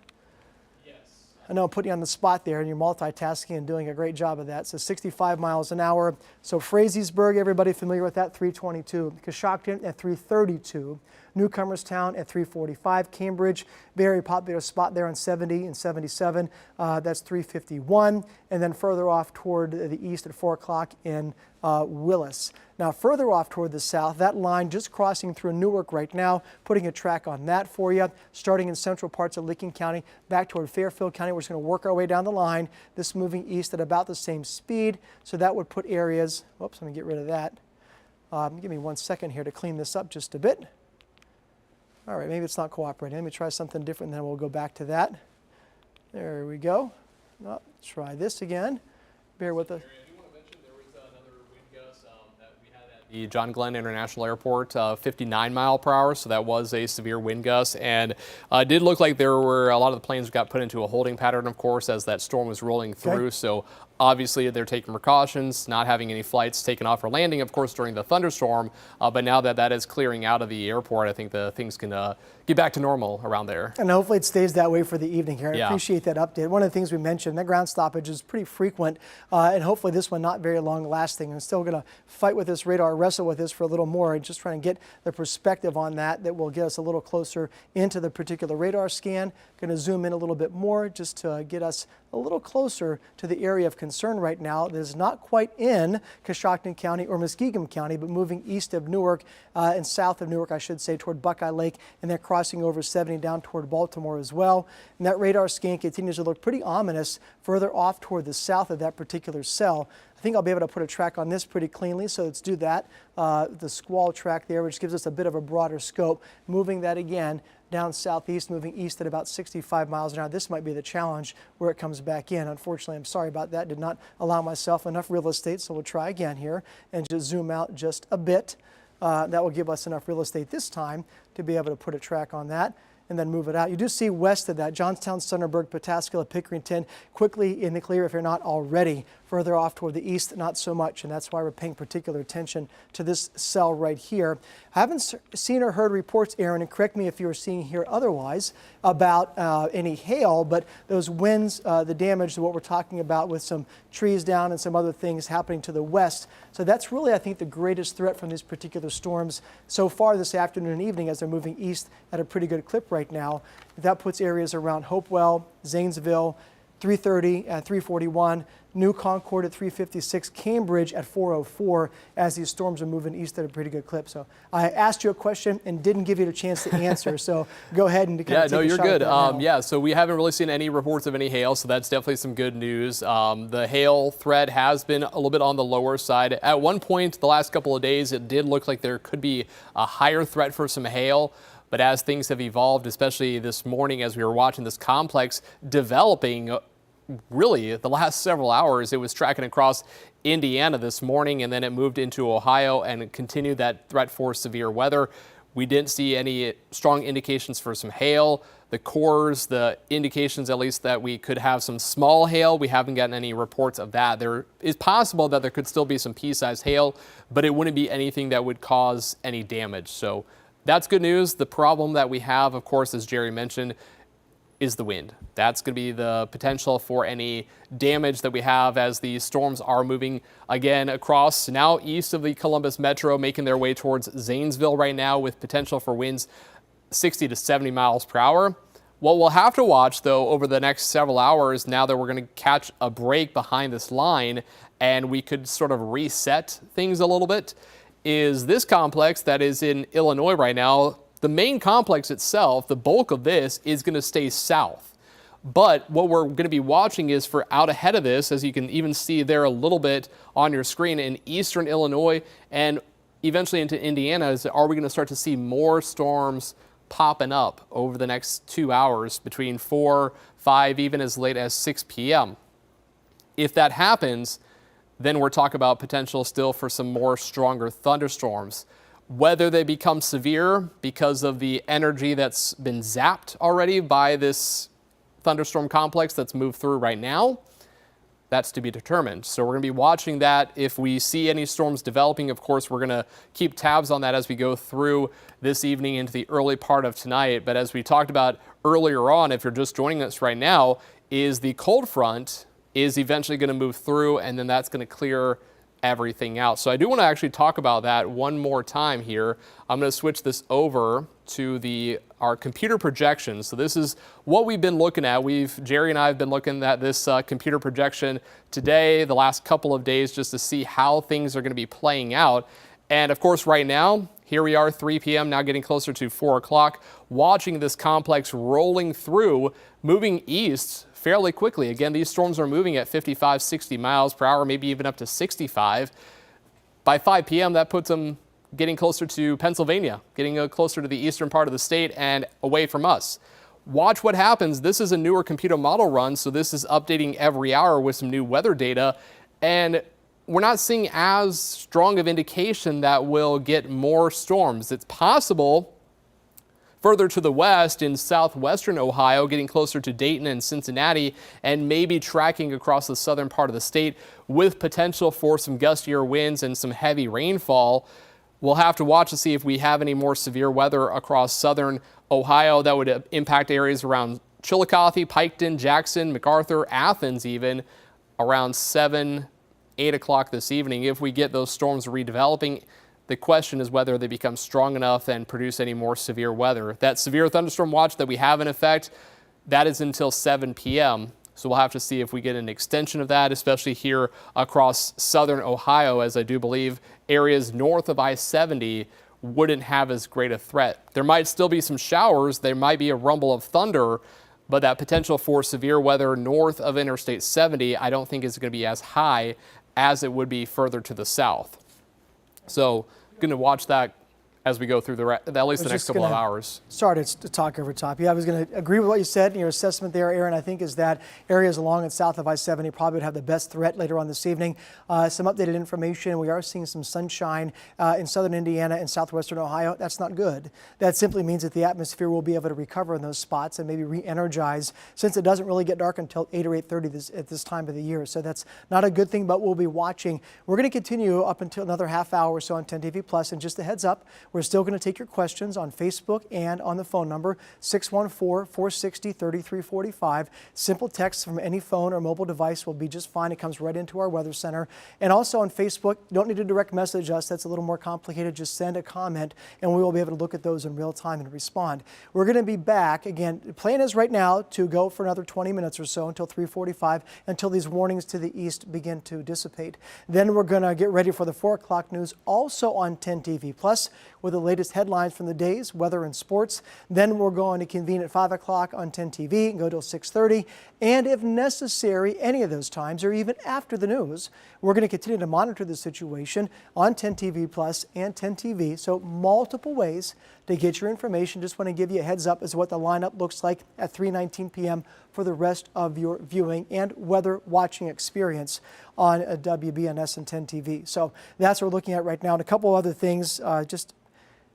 I know I'm putting you on the spot there, and you're multitasking and doing a great job of that. So 65 miles an hour. So Frazeysburg, everybody familiar with that, 322. Coshocton at 332. Newcomerstown at 345. Cambridge, very popular spot there on 70 and 77. That's 351. And then further off toward the east at 4 o'clock in Willis. Now further off toward the south, that line just crossing through Newark right now, putting a track on that for you, starting in central parts of Licking County, back toward Fairfield County. We're just going to work our way down the line, this moving east at about the same speed. So that would put areas, whoops, let me get rid of that. Give me 1 second here to clean this up just a bit. All right, maybe it's not cooperating. Let me try something different, and then we'll go back to that. There we go. Oh, try this again. Bear with us. I do want to mention there was another wind gust that we had at The John Glenn International Airport, 59 mile per hour. So that was a severe wind gust. And it did look like there were a lot of the planes got put into a holding pattern, of course, as that storm was rolling through. So obviously they're taking precautions, not having any flights taken off or landing, of course, during the thunderstorm. But now that that is clearing out of the airport, I think the things can get back to normal around there. And hopefully it stays that way for the evening here. I Yeah. appreciate that update. One of the things we mentioned, that ground stoppage is pretty frequent, and hopefully this one not very long lasting. I'm still going to fight with this radar, wrestle with this for a little more, and just trying to get the perspective on that will get us a little closer into the particular radar scan. Going to zoom in a little bit more just to get us a little closer to the area of concern right now that is not quite in Coshocton County or Muskegon County, but moving east of Newark and south of Newark, I should say, toward Buckeye Lake, and then crossing over 70 down toward Baltimore as well. And that radar scan continues to look pretty ominous further off toward the south of that particular cell. I think I'll be able to put a track on this pretty cleanly, so let's do that. The squall track there, which gives us a bit of a broader scope. Moving that again down southeast, moving east at about 65 miles an hour. This might be the challenge where it comes back in. Unfortunately, I'm sorry about that. Did not allow myself enough real estate, so we'll try again here and just zoom out just a bit. That will give us enough real estate this time to be able to put a track on that and then move it out. You do see west of that, Johnstown, Sunderberg, Pataskala, Pickerington, quickly in the clear if you're not already. Further off toward the east, not so much, and that's why we're paying particular attention to this cell right here. I haven't seen or heard reports, Aaron, and correct me if you were seeing here otherwise, about any hail, but those winds, the damage, what we're talking about with some trees down and some other things happening to the west. So that's really, I think, the greatest threat from these particular storms so far this afternoon and evening as they're moving east at a pretty good clip right now. That puts areas around Hopewell, Zanesville, 330 and 341, New Concord at 356, Cambridge at 404 as these storms are moving east at a pretty good clip. So I asked you a question and didn't give you a chance to answer. So go ahead and kind of take a you're shot at good. that now. Yeah, so we haven't really seen any reports of any hail, so that's definitely some good news. The hail threat has been a little bit on the lower side. At one point, the last couple of days, it did look like there could be a higher threat for some hail. But as things have evolved, especially this morning as we were watching this complex developing, really the last several hours, it was tracking across Indiana this morning, and then it moved into Ohio and continued that threat for severe weather. We didn't see any strong indications for some hail. The cores, the indications at least that we could have some small hail, we haven't gotten any reports of that. There is possible that there could still be some pea-sized hail, but it wouldn't be anything that would cause any damage. So that's good news. The problem that we have, of course, as Jerry mentioned, is the wind. That's going to be the potential for any damage that we have as these storms are moving again across now east of the Columbus Metro, making their way towards Zanesville right now with potential for winds 60 to 70 miles per hour. What we'll have to watch, though, over the next several hours, now that we're going to catch a break behind this line and we could sort of reset things a little bit, is this complex that is in Illinois right now. The main complex itself, the bulk of this, is going to stay south. But what we're going to be watching is for out ahead of this, as you can even see there a little bit on your screen, in eastern Illinois and eventually into Indiana, are we going to start to see more storms popping up over the next 2 hours between 4, 5, even as late as 6 p.m. If that happens, then we're talking about potential still for some more stronger thunderstorms. Whether they become severe because of the energy that's been zapped already by this thunderstorm complex that's moved through right now, that's to be determined. So we're going to be watching that. If we see any storms developing, of course, we're going to keep tabs on that as we go through this evening into the early part of tonight. But as we talked about earlier on, if you're just joining us right now, is the cold front is eventually going to move through, and then that's going to clear everything out. So I do want to actually talk about that one more time here. I'm going to switch this over to our computer projections. So this is what we've been looking at. Jerry and I have been looking at this computer projection today, the last couple of days, just to see how things are going to be playing out. And of course, right now, here we are, 3 p.m., now getting closer to 4 o'clock, watching this complex rolling through, moving east fairly quickly. Again, these storms are moving at 55, 60 miles per hour, maybe even up to 65. By 5 p.m., that puts them getting closer to Pennsylvania, getting closer to the eastern part of the state and away from us. Watch what happens. This is a newer computer model run, so this is updating every hour with some new weather data. And we're not seeing as strong of indication that we'll get more storms. It's possible further to the west in southwestern Ohio, getting closer to Dayton and Cincinnati, and maybe tracking across the southern part of the state with potential for some gustier winds and some heavy rainfall. We'll have to watch to see if we have any more severe weather across southern Ohio that would impact areas around Chillicothe, Piketon, Jackson, MacArthur, Athens even around 7, 8 o'clock this evening. If we get those storms redeveloping, the question is whether they become strong enough and produce any more severe weather. That severe thunderstorm watch that we have in effect, that is until 7 p.m. So we'll have to see if we get an extension of that, especially here across southern Ohio, as I do believe areas north of I-70 wouldn't have as great a threat. There might still be some showers. There might be a rumble of thunder, but that potential for severe weather north of Interstate 70, I don't think is going to be as high as it would be further to the south. So going to watch that as we go through at least the next couple of hours. Sorry to talk over top. Yeah, I was going to agree with what you said in your assessment there, Aaron. I think is that areas along and south of I-70 probably would have the best threat later on this evening. Some updated information. We are seeing some sunshine in southern Indiana and southwestern Ohio. That's not good. That simply means that the atmosphere will be able to recover in those spots and maybe re-energize, since it doesn't really get dark until 8 or 8:30 at this time of the year. So that's not a good thing, but we'll be watching. We're going to continue up until another half hour or so on 10 TV Plus. And just a heads up, we're still going to take your questions on Facebook and on the phone number 614-460-3345. Simple text from any phone or mobile device will be just fine. It comes right into our Weather Center. And also on Facebook, you don't need to direct message us. That's a little more complicated. Just send a comment and we will be able to look at those in real time and respond. We're going to be back. Again, the plan is right now to go for another 20 minutes or so until 3:45, until these warnings to the east begin to dissipate. Then we're going to get ready for the 4 o'clock news, also on 10 TV Plus, with the latest headlines from the days, weather and sports. Then we're going to convene at 5 o'clock on 10 TV and go till 6:30. And if necessary, any of those times or even after the news, we're going to continue to monitor the situation on 10 TV Plus and 10 TV. So multiple ways to get your information. Just want to give you a heads up as to what the lineup looks like at 3:19 p.m. for the rest of your viewing and weather watching experience on WBNS and 10 TV. So that's what we're looking at right now. And a couple other things, just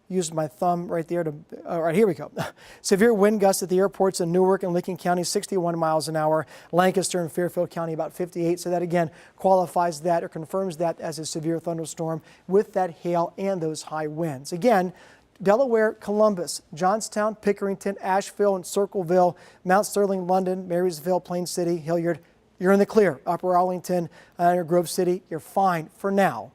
used my thumb right there to, all right, here we go. Severe wind gusts at the airports in Newark and Licking County, 61 miles an hour. Lancaster and Fairfield County, about 58. So that again qualifies that or confirms that as a severe thunderstorm with that hail and those high winds. Again, Delaware, Columbus, Johnstown, Pickerington, Asheville, and Circleville, Mount Sterling, London, Marysville, Plain City, Hilliard, you're in the clear. Upper Arlington, Grove City, you're fine for now.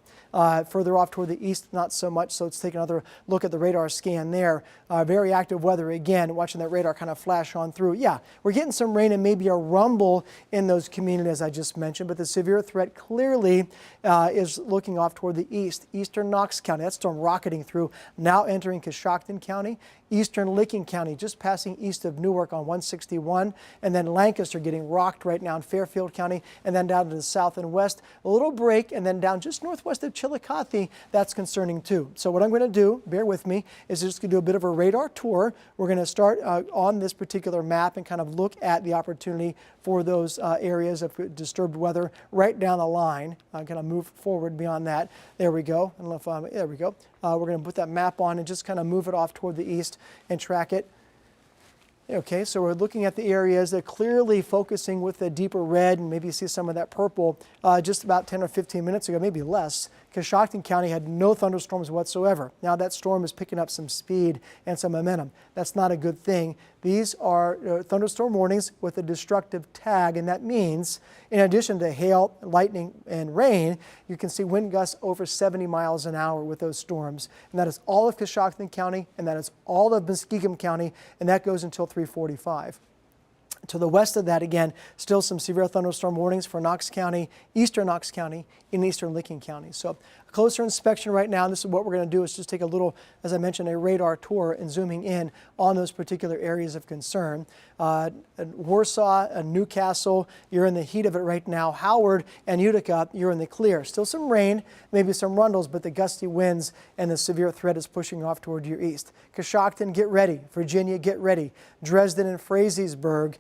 Further off toward the east, not so much. So let's take another look at the radar scan there. Very active weather again, watching that radar kind of flash on through. Yeah, we're getting some rain and maybe a rumble in those communities I just mentioned, but the severe threat clearly is looking off toward the east. Eastern Knox County, that storm rocketing through, now entering Coshocton County. Eastern Licking County, just passing east of Newark on 161, and then Lancaster getting rocked right now in Fairfield County, and then down to the south and west. A little break, and then down just northwest of Chillicothe, that's concerning too. So what I'm going to do, bear with me, is just going to do a bit of a radar tour. We're going to start on this particular map and kind of look at the opportunity for those areas of disturbed weather right down the line. I'm going to move forward beyond that. There we go. I don't know if, there we go. We're going to put that map on and just kind of move it off toward the east and track it. Okay, so we're looking at the areas that clearly focusing with the deeper red, and maybe you see some of that purple just about 10 or 15 minutes ago, maybe less. Coshocton County had no thunderstorms whatsoever. Now that storm is picking up some speed and some momentum. That's not a good thing. These are thunderstorm warnings with a destructive tag, and that means in addition to hail, lightning, and rain, you can see wind gusts over 70 miles an hour with those storms. And that is all of Coshocton County, and that is all of Muskingum County, and that goes until 3:45. To the west of that, again, still some severe thunderstorm warnings for Knox County, eastern Knox County, and eastern Licking County. So a closer inspection right now, and this is what we're going to do, is just take a little, as I mentioned, a radar tour and zooming in on those particular areas of concern. Warsaw, Newcastle, you're in the heat of it right now. Howard and Utica, you're in the clear. Still some rain, maybe some rundles, but the gusty winds and the severe threat is pushing off toward your east. Coshocton, get ready. Virginia, get ready. Dresden and Frazeysburg,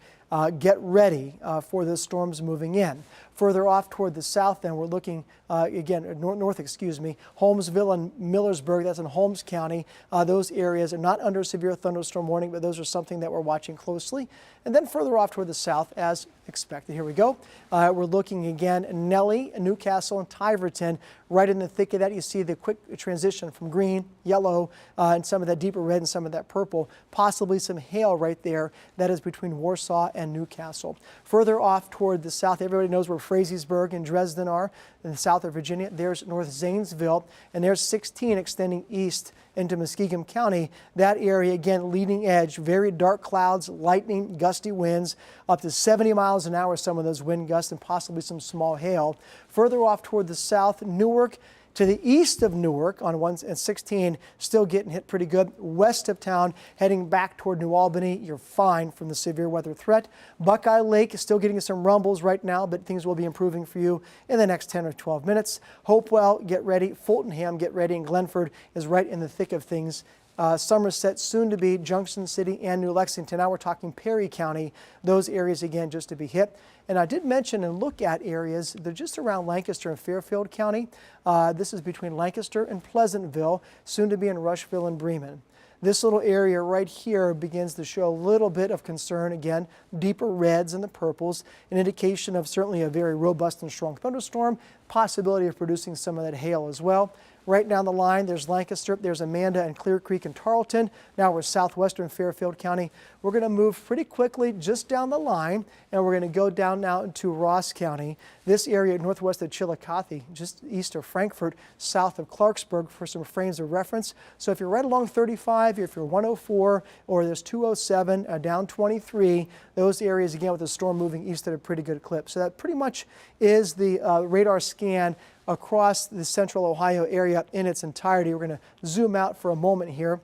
get ready for the storms moving in. Further off toward the south, then we're looking north, Holmesville and Millersburg, that's in Holmes County. Those areas are not under severe thunderstorm warning, but those are something that we're watching closely. And then further off toward the south, as expected, here we go. We're looking again, Nellie, Newcastle, and Tiverton. Right in the thick of that, you see the quick transition from green, yellow, and some of that deeper red and some of that purple. Possibly some hail right there. That is between Warsaw and Newcastle. Further off toward the south, everybody knows where Frazeysburg and Dresden are in the south of Virginia. There's North Zanesville, and there's 16 extending east into Muskingum County. That area, again, leading edge, very dark clouds, lightning, gusty winds, up to 70 miles an hour, some of those wind gusts, and possibly some small hail. Further off toward the south, Newark, to the east of Newark on 116, still getting hit pretty good. West of town, heading back toward New Albany, you're fine from the severe weather threat. Buckeye Lake is still getting some rumbles right now, but things will be improving for you in the next 10 or 12 minutes. Hopewell, get ready. Fultonham, get ready. And Glenford is right in the thick of things. Somerset, soon to be Junction City and New Lexington. Now we're talking Perry County. Those areas, again, just to be hit. And I did mention and look at areas, they're just around Lancaster and Fairfield County. This is between Lancaster and Pleasantville, soon to be in Rushville and Bremen. This little area right here begins to show a little bit of concern. Again, deeper reds and the purples, an indication of certainly a very robust and strong thunderstorm, possibility of producing some of that hail as well. Right down the line, there's Lancaster, there's Amanda and Clear Creek and Tarleton. Now we're southwestern Fairfield County. We're going to move pretty quickly just down the line, and we're going to go down now into Ross County. This area northwest of Chillicothe, just east of Frankfort, south of Clarksburg for some frames of reference. So if you're right along 35, if you're 104, or there's 207, down 23, those areas, again, with the storm moving east at a pretty good clip. So that pretty much is the radar scan across the central Ohio area in its entirety. We're going to zoom out for a moment here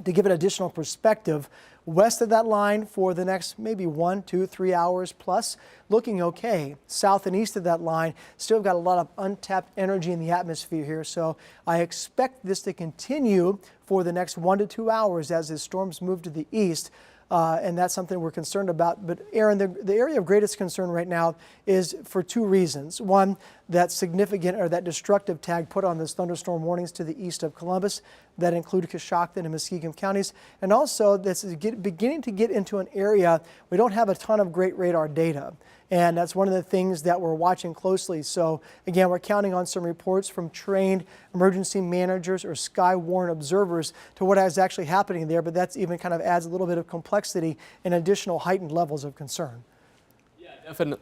to give it additional perspective. West of that line for the next maybe 1, 2, 3 hours plus, looking okay. South and east of that line, still got a lot of untapped energy in the atmosphere here. So I expect this to continue for the next 1 to 2 hours as the storms move to the east. And that's something we're concerned about. But Aaron, the area of greatest concern right now is for two reasons. One, that significant or that destructive tag put on those thunderstorm warnings to the east of Columbus that include Coshocton and Muskingum counties. And also this is beginning to get into an area we don't have a ton of great radar data. And that's one of the things that we're watching closely. So again, we're counting on some reports from trained emergency managers or sky-worn observers to what is actually happening there. But that's even kind of adds a little bit of complexity and additional heightened levels of concern.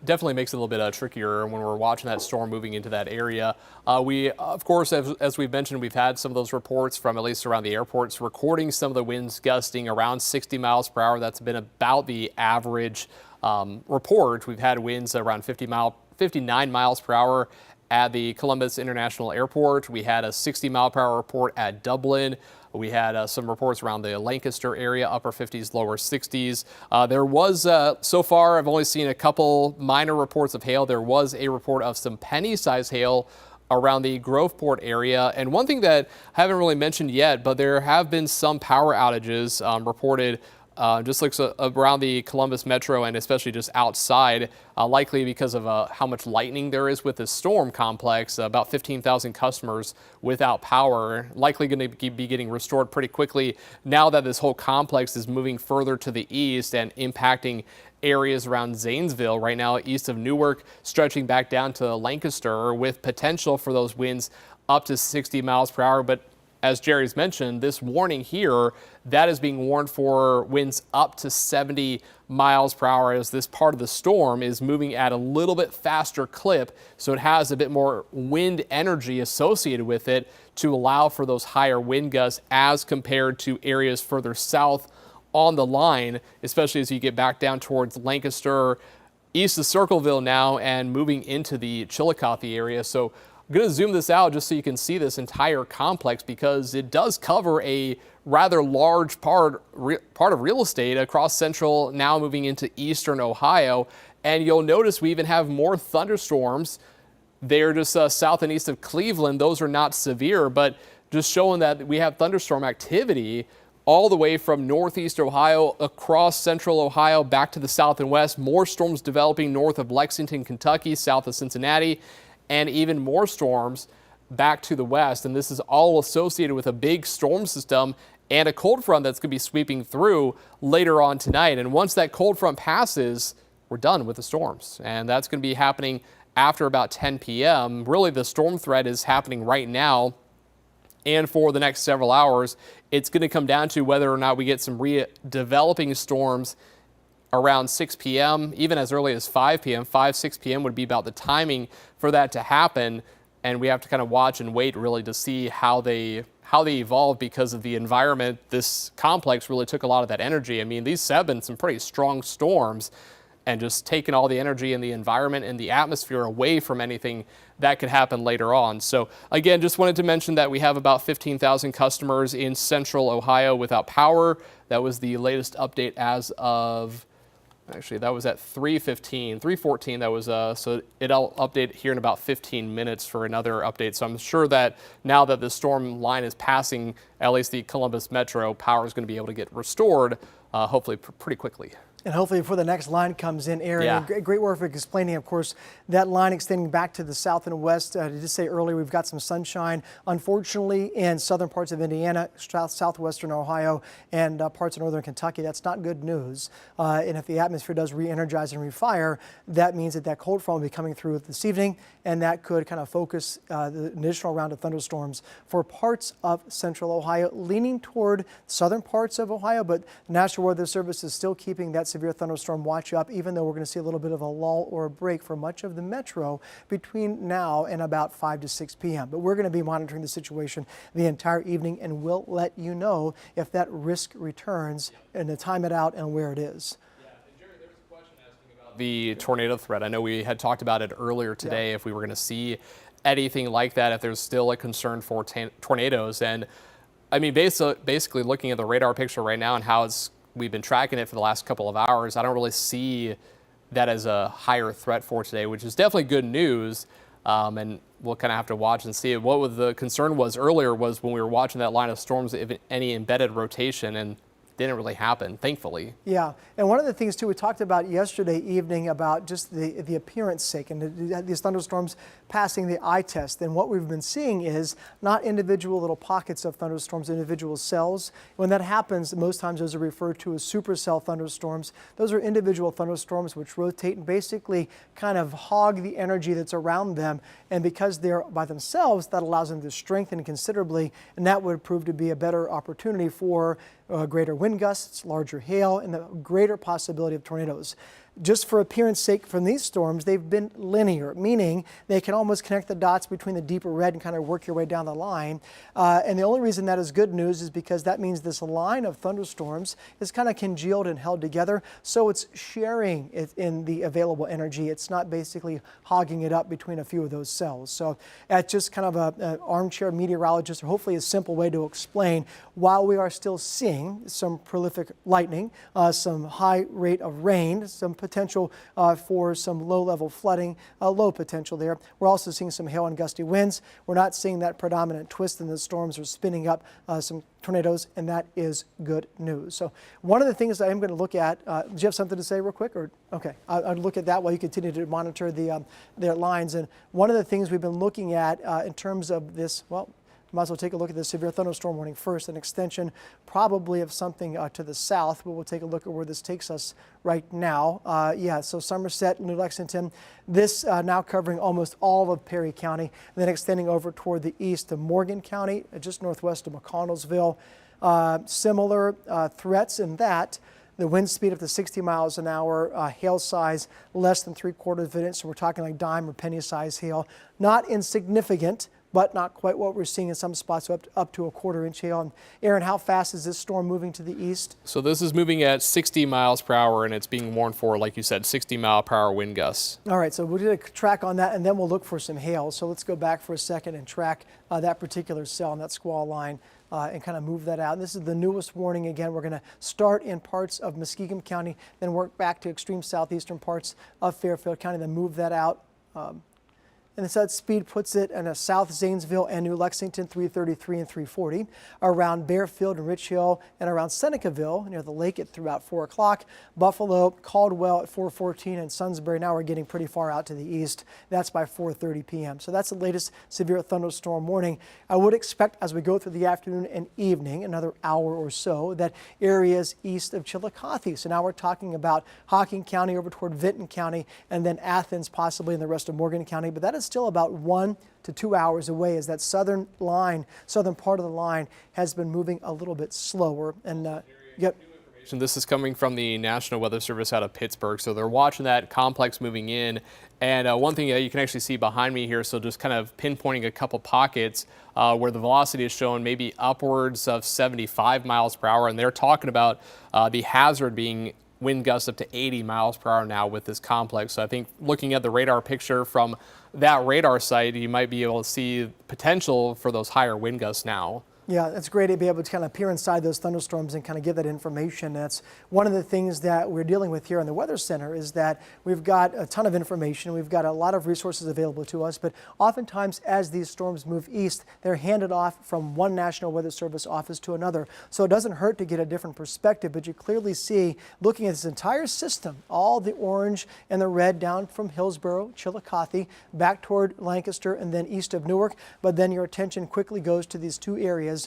Definitely makes it a little bit trickier when we're watching that storm moving into that area. We, of course, as we've mentioned, we've had some of those reports from at least around the airports recording some of the winds gusting around 60 miles per hour. That's been about the average report. We've had winds around 59 miles per hour at the Columbus International Airport. We had a 60 mile per hour report at Dublin. We had some reports around the Lancaster area, upper 50s, lower 60s. There was, so far, I've only seen a couple minor reports of hail. There was a report of some penny-sized hail around the Groveport area. And one thing that I haven't really mentioned yet, but there have been some power outages reported just looks around the Columbus metro and especially just outside, likely because of how much lightning there is with the storm complex. About 15,000 customers without power, likely going to be getting restored pretty quickly now that this whole complex is moving further to the east and impacting areas around Zanesville right now, east of Newark, stretching back down to Lancaster with potential for those winds up to 60 miles per hour. But as Jerry's mentioned, this warning here, that is being warned for winds up to 70 miles per hour as this part of the storm is moving at a little bit faster clip. So it has a bit more wind energy associated with it to allow for those higher wind gusts as compared to areas further south on the line, especially as you get back down towards Lancaster, east of Circleville now, and moving into the Chillicothe area. So I'm going to zoom this out just so you can see this entire complex because it does cover a rather large part of real estate across central, now moving into eastern Ohio. And you'll notice we even have more thunderstorms. They're just south and east of Cleveland. Those are not severe, but just showing that we have thunderstorm activity all the way from northeast Ohio across central Ohio back to the south and west. More storms developing north of Lexington, Kentucky, south of Cincinnati, and even more storms back to the west. And this is all associated with a big storm system and a cold front that's going to be sweeping through later on tonight. And once that cold front passes, we're done with the storms. And that's going to be happening after about 10 p.m. Really, the storm threat is happening right now. And for the next several hours, it's going to come down to whether or not we get some redeveloping storms around 6 p.m., even as early as 5 p.m. 6 p.m. would be about the timing for that to happen. And we have to kind of watch and wait really to see how they evolve because of the environment. This complex really took a lot of that energy. I mean, these have been some pretty strong storms and just taking all the energy in the environment and the atmosphere away from anything that could happen later on. So again, just wanted to mention that we have about 15,000 customers in central Ohio without power. That was the latest update as of, actually that was at 3:14. That was, so it'll update here in about 15 minutes for another update. So I'm sure that now that the storm line is passing, at least the Columbus Metro, power is going to be able to get restored, hopefully pretty quickly. And hopefully before the next line comes in, Aaron, Yeah. great work for explaining, of course, that line extending back to the south and west. I did say earlier we've got some sunshine, unfortunately, in southern parts of Indiana, southwestern Ohio, and parts of northern Kentucky. That's not good news. And if the atmosphere does re-energize and refire, that means that cold front will be coming through this evening, and that could kind of focus the additional round of thunderstorms for parts of central Ohio, leaning toward southern parts of Ohio, but the National Weather Service is still keeping that severe thunderstorm watch up, even though we're going to see a little bit of a lull or a break for much of the metro between now and about 5 to 6 p.m. But we're going to be monitoring the situation the entire evening, and we'll let you know if that risk returns and to time it out and where it is. The tornado threat. I know we had talked about it earlier today, if we were going to see anything like that, if there's still a concern for tornadoes. And I mean, basically looking at the radar picture right now and how we've been tracking it for the last couple of hours, I don't really see that as a higher threat for today, which is definitely good news. And we'll kind of have to watch and see. What the concern was earlier was when we were watching that line of storms, if any embedded rotation, and didn't really happen, thankfully. Yeah, and one of the things too we talked about yesterday evening about just the appearance sake and these thunderstorms passing the eye test. And what we've been seeing is not individual little pockets of thunderstorms, individual cells. When that happens, most times those are referred to as supercell thunderstorms. Those are individual thunderstorms which rotate and basically kind of hog the energy that's around them. And because they're by themselves, that allows them to strengthen considerably, and that would prove to be a better opportunity for greater wind gusts, larger hail, and the greater possibility of tornadoes. Just for appearance sake, from these storms, they've been linear, meaning they can almost connect the dots between the deeper red and kind of work your way down the line. And the only reason that is good news is because that means this line of thunderstorms is kind of congealed and held together, so it's sharing it in the available energy. It's not basically hogging it up between a few of those cells. So that's just kind of an armchair meteorologist, or hopefully a simple way to explain, while we are still seeing some prolific lightning, some high rate of rain, some potential for some low-level flooding, low potential there. We're also seeing some hail and gusty winds. We're not seeing that predominant twist in the storms or spinning up some tornadoes, and that is good news. So one of the things I am going to look at, do you have something to say real quick? Or okay, I'll look at that while you continue to monitor their lines. And one of the things we've been looking at in terms of this, well, might as well take a look at the severe thunderstorm warning first, an extension probably of something to the south, but we'll take a look at where this takes us right now. Yeah, so Somerset, New Lexington, this now covering almost all of Perry County, and then extending over toward the east to Morgan County, just northwest of McConnellsville. Similar threats in that. The wind speed up to 60 miles an hour, hail size less than 3/4 of an inch, so we're talking like dime or penny size hail. Not insignificant, but not quite what we're seeing in some spots, up to a 1/4 inch hail. And Aaron, how fast is this storm moving to the east? So this is moving at 60 miles per hour, and it's being warned for, like you said, 60-mile-per-hour wind gusts. All right, so we'll do a track on that, and then we'll look for some hail. So let's go back for a second and track that particular cell on that squall line and kind of move that out. And this is the newest warning. Again, we're going to start in parts of Muskegon County, then work back to extreme southeastern parts of Fairfield County, then move that out. And so that speed puts it in South Zanesville and New Lexington, 333 and 340, around Bearfield and Rich Hill, and around Senecaville near the lake at about 4 o'clock. Buffalo, Caldwell at 4:14, and Sunbury. Now we're getting pretty far out to the east. That's by 4:30 p.m. So that's the latest severe thunderstorm warning. I would expect as we go through the afternoon and evening, another hour or so, that areas east of Chillicothe. So now we're talking about Hocking County over toward Vinton County, and then Athens possibly in the rest of Morgan County. But that is still about 1 to 2 hours away, as that southern part of the line has been moving a little bit slower. And yep. This is coming from the National Weather Service out of Pittsburgh. So they're watching that complex moving in. And one thing you can actually see behind me here, so just kind of pinpointing a couple pockets where the velocity is shown maybe upwards of 75 miles per hour. And they're talking about the hazard being wind gusts up to 80 miles per hour now with this complex. So I think looking at the radar picture from that radar site, you might be able to see potential for those higher wind gusts now. Yeah, it's great to be able to kind of peer inside those thunderstorms and kind of give that information. That's one of the things that we're dealing with here in the Weather Center, is that we've got a ton of information. We've got a lot of resources available to us, but oftentimes as these storms move east, they're handed off from one National Weather Service office to another. So it doesn't hurt to get a different perspective, but you clearly see, looking at this entire system, all the orange and the red down from Hillsborough, Chillicothe, back toward Lancaster, and then east of Newark. But then your attention quickly goes to these two areas,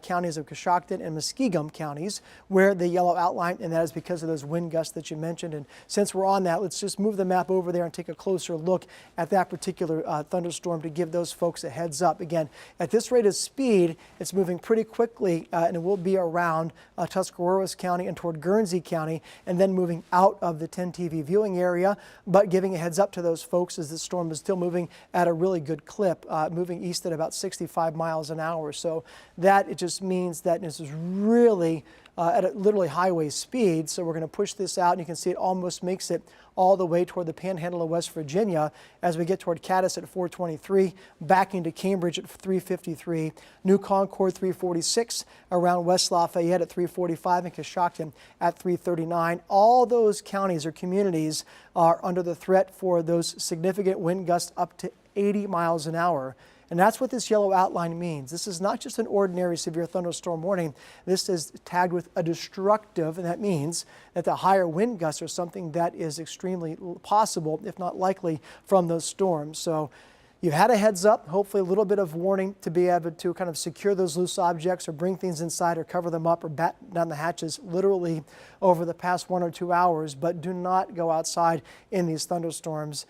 counties of Coshocton and Muskingum counties, where the yellow outline, and that is because of those wind gusts that you mentioned. And since we're on that, let's just move the map over there and take a closer look at that particular thunderstorm to give those folks a heads up. Again, at this rate of speed, it's moving pretty quickly, and it will be around Tuscarawas County and toward Guernsey County, and then moving out of the 10 TV viewing area, but giving a heads up to those folks as the storm is still moving at a really good clip, moving east at about 65 miles an hour. So that it just means that this is really at a literally highway speed. So we're going to push this out, and you can see it almost makes it all the way toward the panhandle of West Virginia as we get toward Caddis at 423, back into Cambridge at 353, New Concord 346, around West Lafayette at 345, and Coshocton at 339. All those counties or communities are under the threat for those significant wind gusts up to 80 miles an hour. And that's what this yellow outline means. This is not just an ordinary severe thunderstorm warning. This is tagged with a destructive, and that means that the higher wind gusts are something that is extremely possible, if not likely, from those storms. So you've had a heads up, hopefully a little bit of warning to be able to kind of secure those loose objects or bring things inside or cover them up or batten down the hatches literally over the past 1 or 2 hours. But do not go outside in these thunderstorms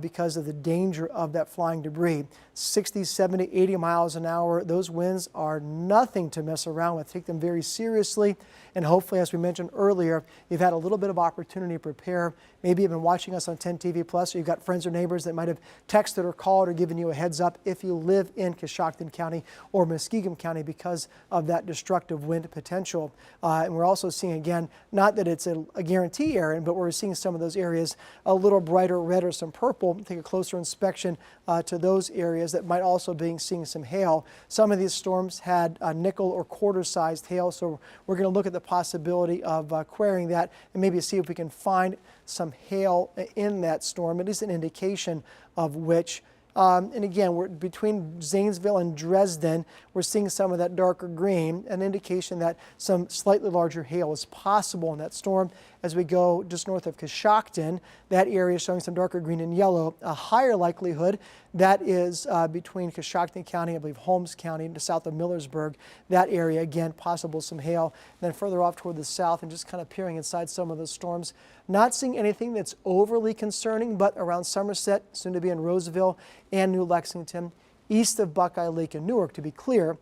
because of the danger of that flying debris. 60, 70, 80 miles an hour, those winds are nothing to mess around with. Take them very seriously. And hopefully, as we mentioned earlier, you've had a little bit of opportunity to prepare. Maybe you've been watching us on 10 TV Plus, or you've got friends or neighbors that might have texted or called or given you a heads up if you live in Coshocton County or Muskingum County because of that destructive wind potential. And we're also seeing, again, not that it's a guarantee area, but we're seeing some of those areas a little brighter red or some purple. Take a closer inspection to those areas that might also be seeing some hail. Some of these storms had nickel or quarter-sized hail, so we're going to look at the possibility of querying that and maybe see if we can find some hail in that storm. It is an indication of which. And again, we're between Zanesville and Dresden, we're seeing some of that darker green, an indication that some slightly larger hail is possible in that storm. As we go just north of Coshocton, that area is showing some darker green and yellow. A higher likelihood, that is between Coshocton County, I believe Holmes County, to south of Millersburg. That area, again, possible some hail. And then further off toward the south and just kind of peering inside some of those storms. Not seeing anything that's overly concerning, but around Somerset, soon to be in Roseville and New Lexington, east of Buckeye Lake and Newark, to be clear.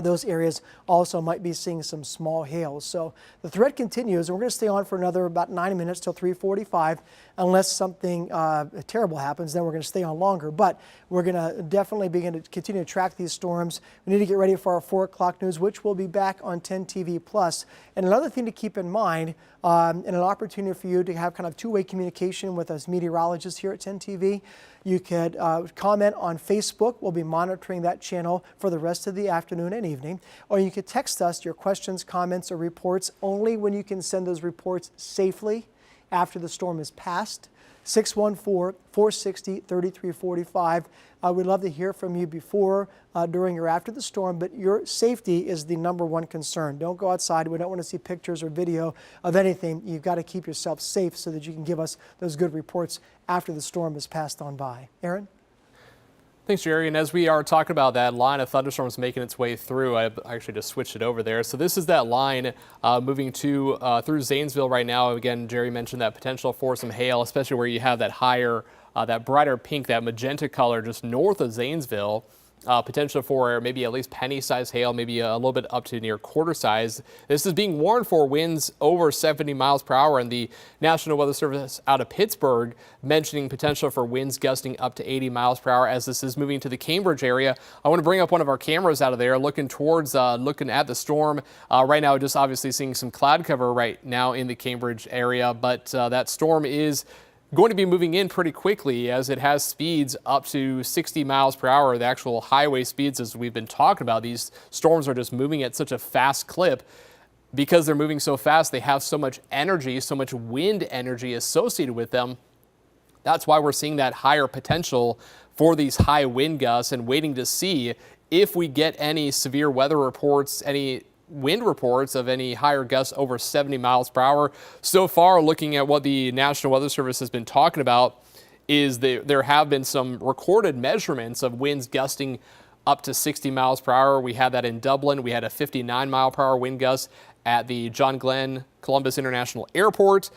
Those areas also might be seeing some small hail. So the threat continues, and we're going to stay on for another about 9 minutes till 3:45. Unless something terrible happens, then we're going to stay on longer. But we're going to definitely begin to continue to track these storms. We need to get ready for our 4 o'clock news, which will be back on 10 TV Plus. And another thing to keep in mind, and an opportunity for you to have kind of two-way communication with us meteorologists here at 10 TV. You could comment on Facebook. We'll be monitoring that channel for the rest of the afternoon and evening. Or you could text us your questions, comments, or reports only when you can send those reports safely after the storm is passed. 614-460-3345. We'd love to hear from you before, during, or after the storm, but your safety is the #1 concern. Don't go outside. We don't want to see pictures or video of anything. You've got to keep yourself safe so that you can give us those good reports after the storm has passed on by. Aaron? Thanks, Jerry. And as we are talking about that line of thunderstorms making its way through, I actually just switched it over there. So this is that line moving through Zanesville right now. Again, Jerry mentioned that potential for some hail, especially where you have that higher, that brighter pink, that magenta color just north of Zanesville. Potential for maybe at least penny-sized hail, maybe a little bit up to near quarter size. This is being warned for winds over 70 miles per hour, and the National Weather Service out of Pittsburgh mentioning potential for winds gusting up to 80 miles per hour as this is moving to the Cambridge area. I want to bring up one of our cameras out of there, looking at the storm. Right now, just obviously seeing some cloud cover right now in the Cambridge area, but that storm is going to be moving in pretty quickly as it has speeds up to 60 miles per hour, the actual highway speeds as we've been talking about. These storms are just moving at such a fast clip. Because they're moving so fast, they have so much energy, so much wind energy associated with them. That's why we're seeing that higher potential for these high wind gusts and waiting to see if we get any severe weather reports, any wind reports of any higher gusts over 70 miles per hour. So far, looking at what the National Weather Service has been talking about, is there have been some recorded measurements of winds gusting up to 60 miles per hour. We had that in Dublin. We had a 59 mile per hour wind gust at the John Glenn Columbus International Airport.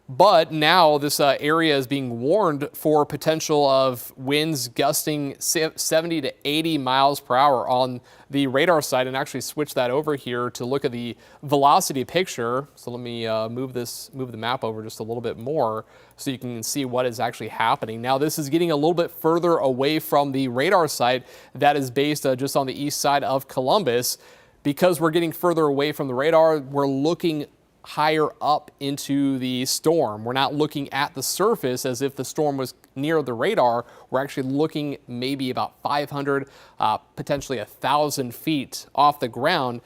But now this area is being warned for potential of winds gusting 70 to 80 miles per hour on the radar side, and actually switch that over here to look at the velocity picture. So let me move the map over just a little bit more so you can see what is actually happening. Now this is getting a little bit further away from the radar site that is based just on the east side of Columbus. Because we're getting further away from the radar, we're looking higher up into the storm. We're not looking at the surface as if the storm was near the radar. We're actually looking maybe about 500, potentially 1,000 feet off the ground.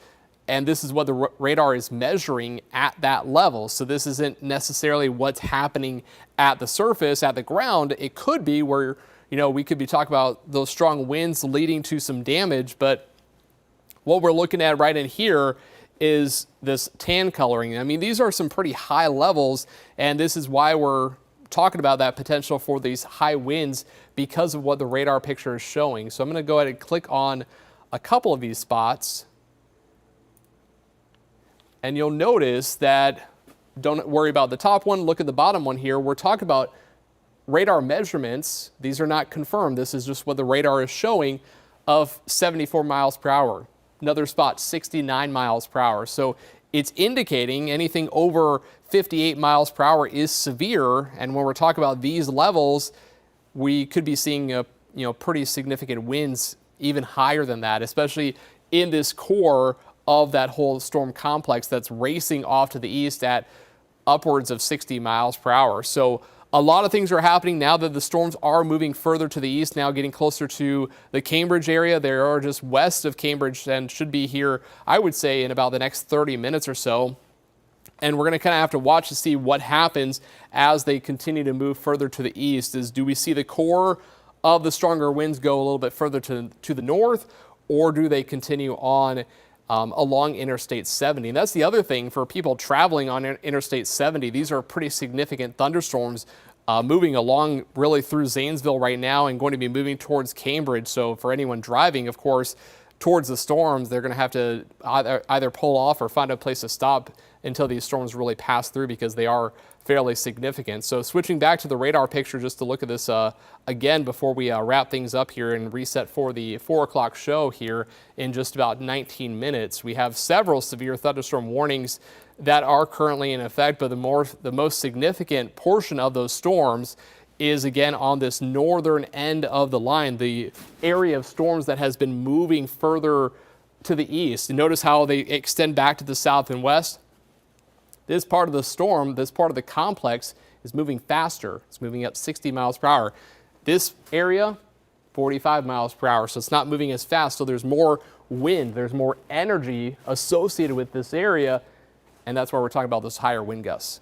And this is what the radar is measuring at that level. So this isn't necessarily what's happening at the surface, at the ground. It could be where, we could be talking about those strong winds leading to some damage. But what we're looking at right in here is this tan coloring. I mean, these are some pretty high levels, and this is why we're talking about that potential for these high winds because of what the radar picture is showing. So I'm going to go ahead and click on a couple of these spots, and you'll notice that, don't worry about the top one, look at the bottom one here. We're talking about radar measurements. These are not confirmed. This is just what the radar is showing of 74 miles per hour. Another spot, 69 miles per hour. So it's indicating anything over 58 miles per hour is severe. And when we're talking about these levels, we could be seeing pretty significant winds even higher than that, especially in this core of that whole storm complex that's racing off to the east at upwards of 60 miles per hour. So a lot of things are happening now that the storms are moving further to the east, now getting closer to the Cambridge area. They are just west of Cambridge and should be here, I would say, in about the next 30 minutes or so. And we're going to kind of have to watch to see what happens as they continue to move further to the east. Do we see the core of the stronger winds go a little bit further to the north, or do they continue on along Interstate 70? And that's the other thing for people traveling on Interstate 70. These are pretty significant thunderstorms moving along really through Zanesville right now and going to be moving towards Cambridge. So for anyone driving, of course, towards the storms, they're going to have to either pull off or find a place to stop until these storms really pass through because they are fairly significant. So switching back to the radar picture just to look at this again before we wrap things up here and reset for the 4 o'clock show here in just about 19 minutes. We have several severe thunderstorm warnings that are currently in effect, but the most significant portion of those storms is again on this northern end of the line, the area of storms that has been moving further to the east. And notice how they extend back to the south and west. This part of the storm, this part of the complex is moving faster. It's moving up 60 miles per hour. This area, 45 miles per hour. So it's not moving as fast. So there's more wind. There's more energy associated with this area. And that's why we're talking about those higher wind gusts.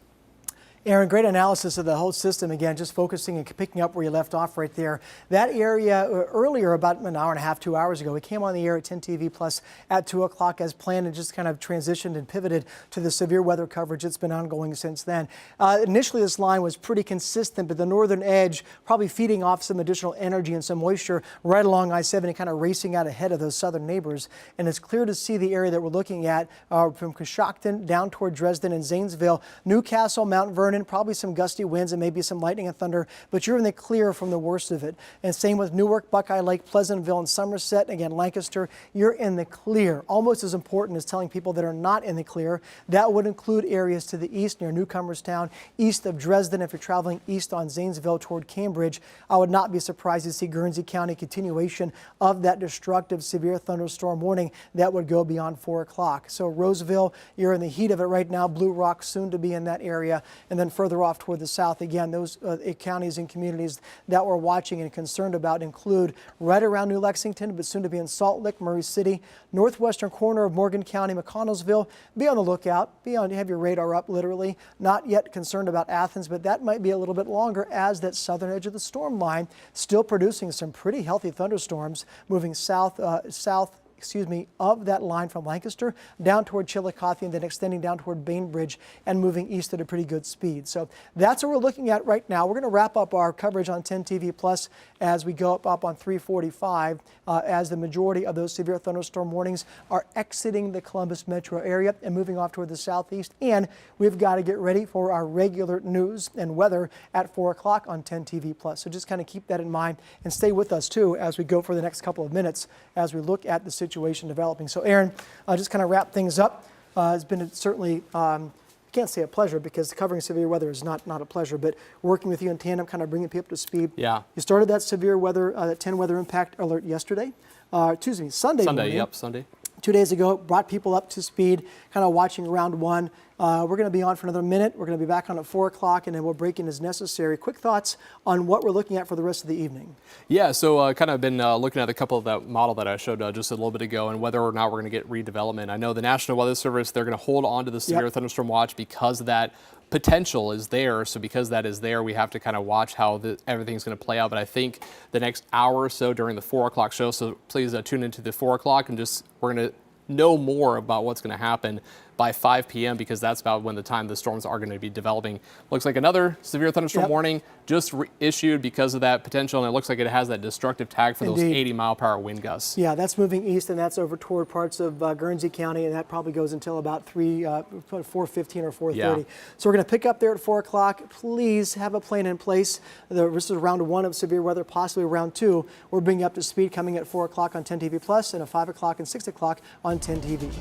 Aaron, great analysis of the whole system. Again, just focusing and picking up where you left off right there. That area earlier, about an hour and a half, 2 hours ago, we came on the air at 10 TV Plus at 2 o'clock as planned and just kind of transitioned and pivoted to the severe weather coverage. It's been ongoing since then. Initially, this line was pretty consistent, but the northern edge probably feeding off some additional energy and some moisture right along I-70, kind of racing out ahead of those southern neighbors. And it's clear to see the area that we're looking at from Coshocton down toward Dresden and Zanesville, Newcastle, Mount Vernon, probably some gusty winds and maybe some lightning and thunder, but you're in the clear from the worst of it. And same with Newark, Buckeye Lake, Pleasantville, and Somerset. Again, Lancaster, you're in the clear. Almost as important as telling people that are not in the clear. That would include areas to the east near Newcomerstown, east of Dresden. If you're traveling east on Zanesville toward Cambridge, I would not be surprised to see Guernsey County continuation of that destructive severe thunderstorm warning that would go beyond 4 o'clock. So Roseville, you're in the heat of it right now. Blue Rock soon to be in that area. And then further off toward the south, again, those counties and communities that we're watching and concerned about include right around New Lexington, but soon to be in Salt Lick, Murray City, northwestern corner of Morgan County, McConnellsville. Be on the lookout. Have your radar up, literally. Not yet concerned about Athens, but that might be a little bit longer as that southern edge of the storm line still producing some pretty healthy thunderstorms moving south of that line from Lancaster down toward Chillicothe and then extending down toward Bainbridge and moving east at a pretty good speed. So that's what we're looking at right now. We're going to wrap up our coverage on 10 TV Plus as we go up on 345 as the majority of those severe thunderstorm warnings are exiting the Columbus metro area and moving off toward the southeast. And we've got to get ready for our regular news and weather at 4 o'clock on 10 TV Plus. So just kind of keep that in mind and stay with us too as we go for the next couple of minutes as we look at the situation developing. So Aaron, just kind of wrap things up. It's been certainly, I can't say a pleasure because covering severe weather is not a pleasure, but working with you in tandem, kind of bringing people up to speed. Yeah. You started that severe weather, that 10 weather impact alert yesterday, Sunday morning. Yep, Sunday. 2 days ago, brought people up to speed, kind of watching round one. We're going to be on for another minute. We're going to be back on at 4 o'clock, and then we'll break in as necessary. Quick thoughts on what we're looking at for the rest of the evening. Yeah, so kind of been looking at a couple of that model that I showed just a little bit ago and whether or not we're going to get redevelopment. I know the National Weather Service, they're going to hold on to the severe thunderstorm watch because that potential is there. So because that is there, we have to kind of watch how everything's going to play out. But I think the next hour or so during the 4 o'clock show, so please tune into the 4 o'clock and we're going to know more about what's going to happen by 5 p.m. because that's about when the time the storms are going to be developing. Looks like another severe thunderstorm warning just issued because of that potential, and it looks like it has that destructive tag for those 80-mile-per-hour wind gusts. Yeah, that's moving east, and that's over toward parts of Guernsey County, and that probably goes until about 4:15 or 4:30. Yeah. So we're going to pick up there at 4 o'clock. Please have a plan in place. This is round one of severe weather, possibly round two. We're bringing you up to speed coming at 4 o'clock on 10 TV Plus and at 5 o'clock and 6 o'clock on 10 TV.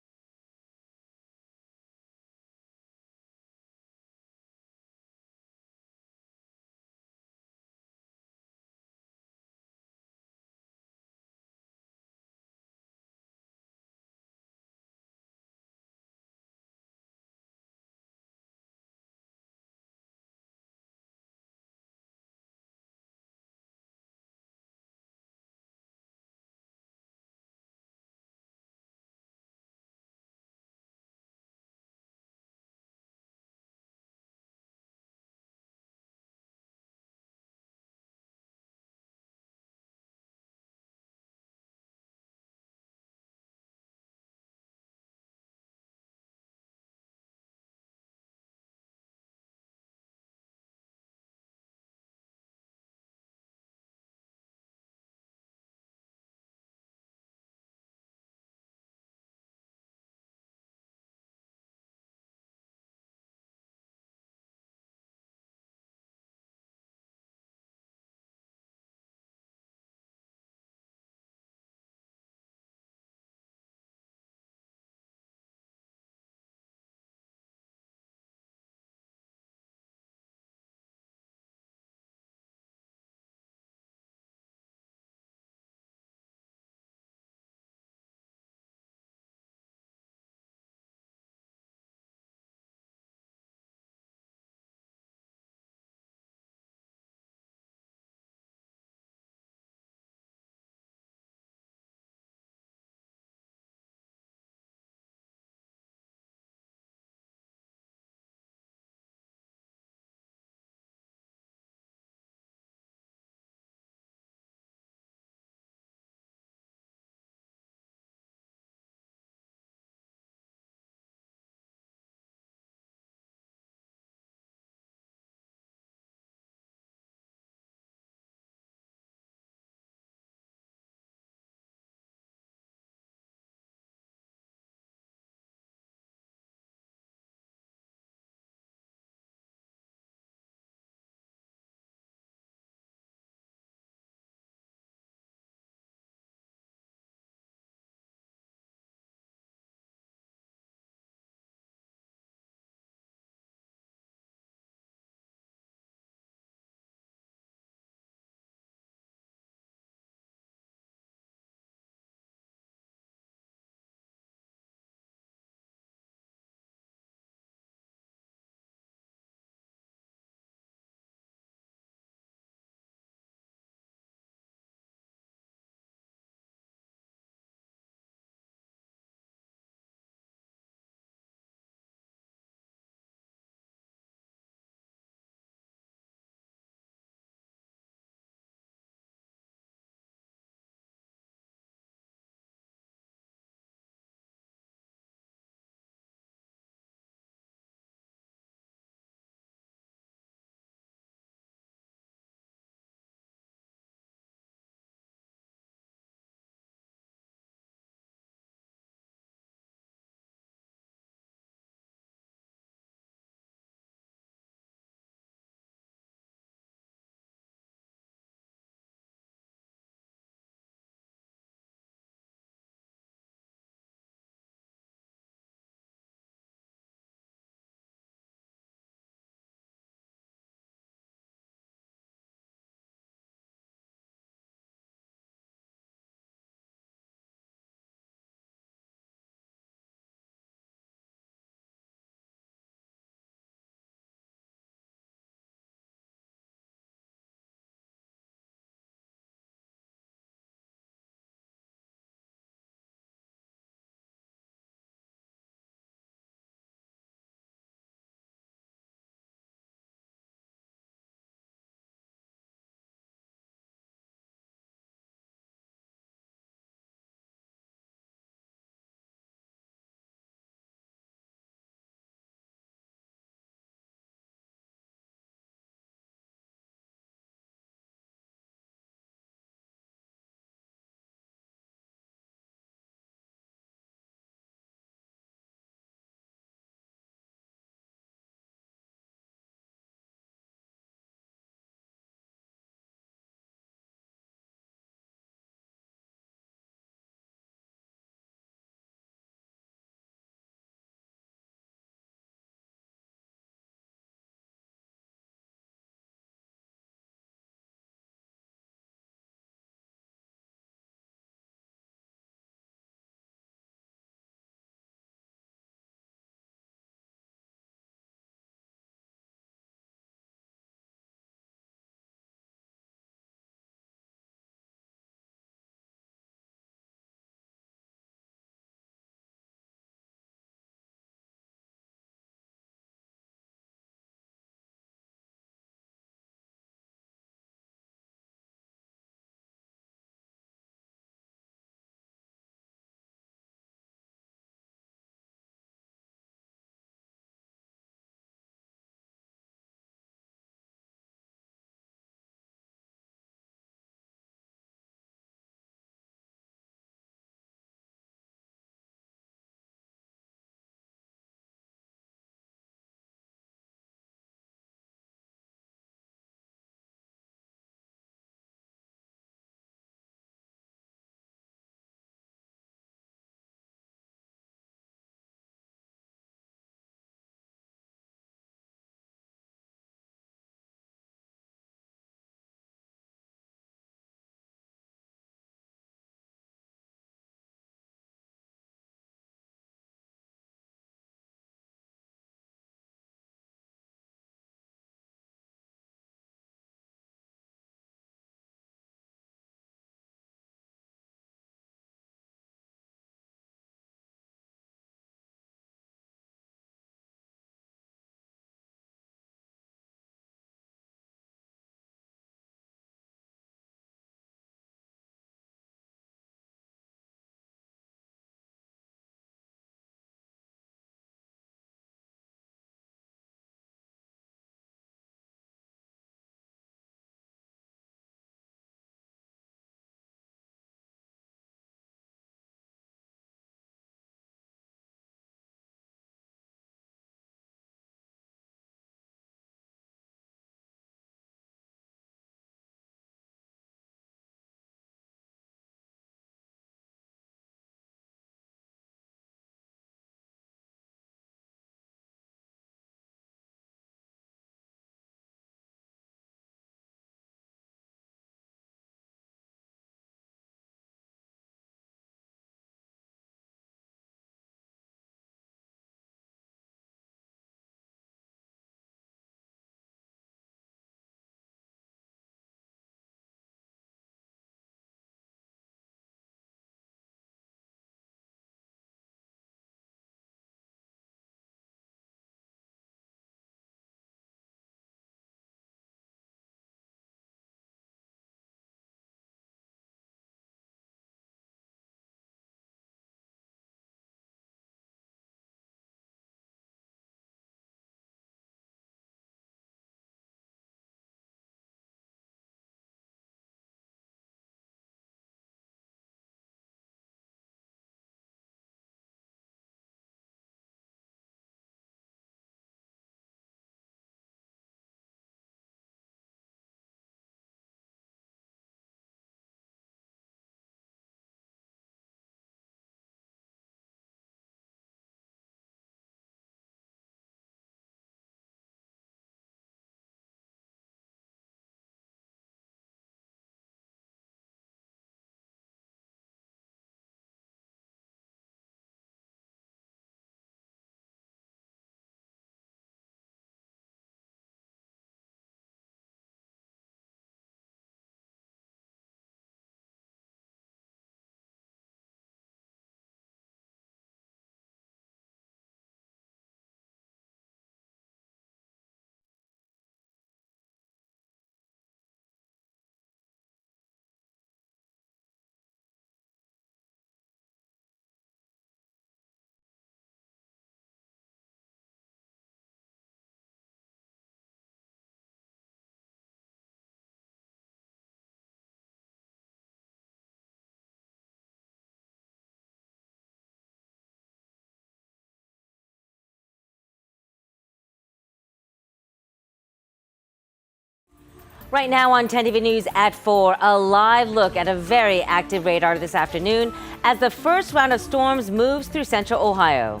Right now on 10 TV News at 4, a live look at a very active radar this afternoon as the first round of storms moves through central Ohio.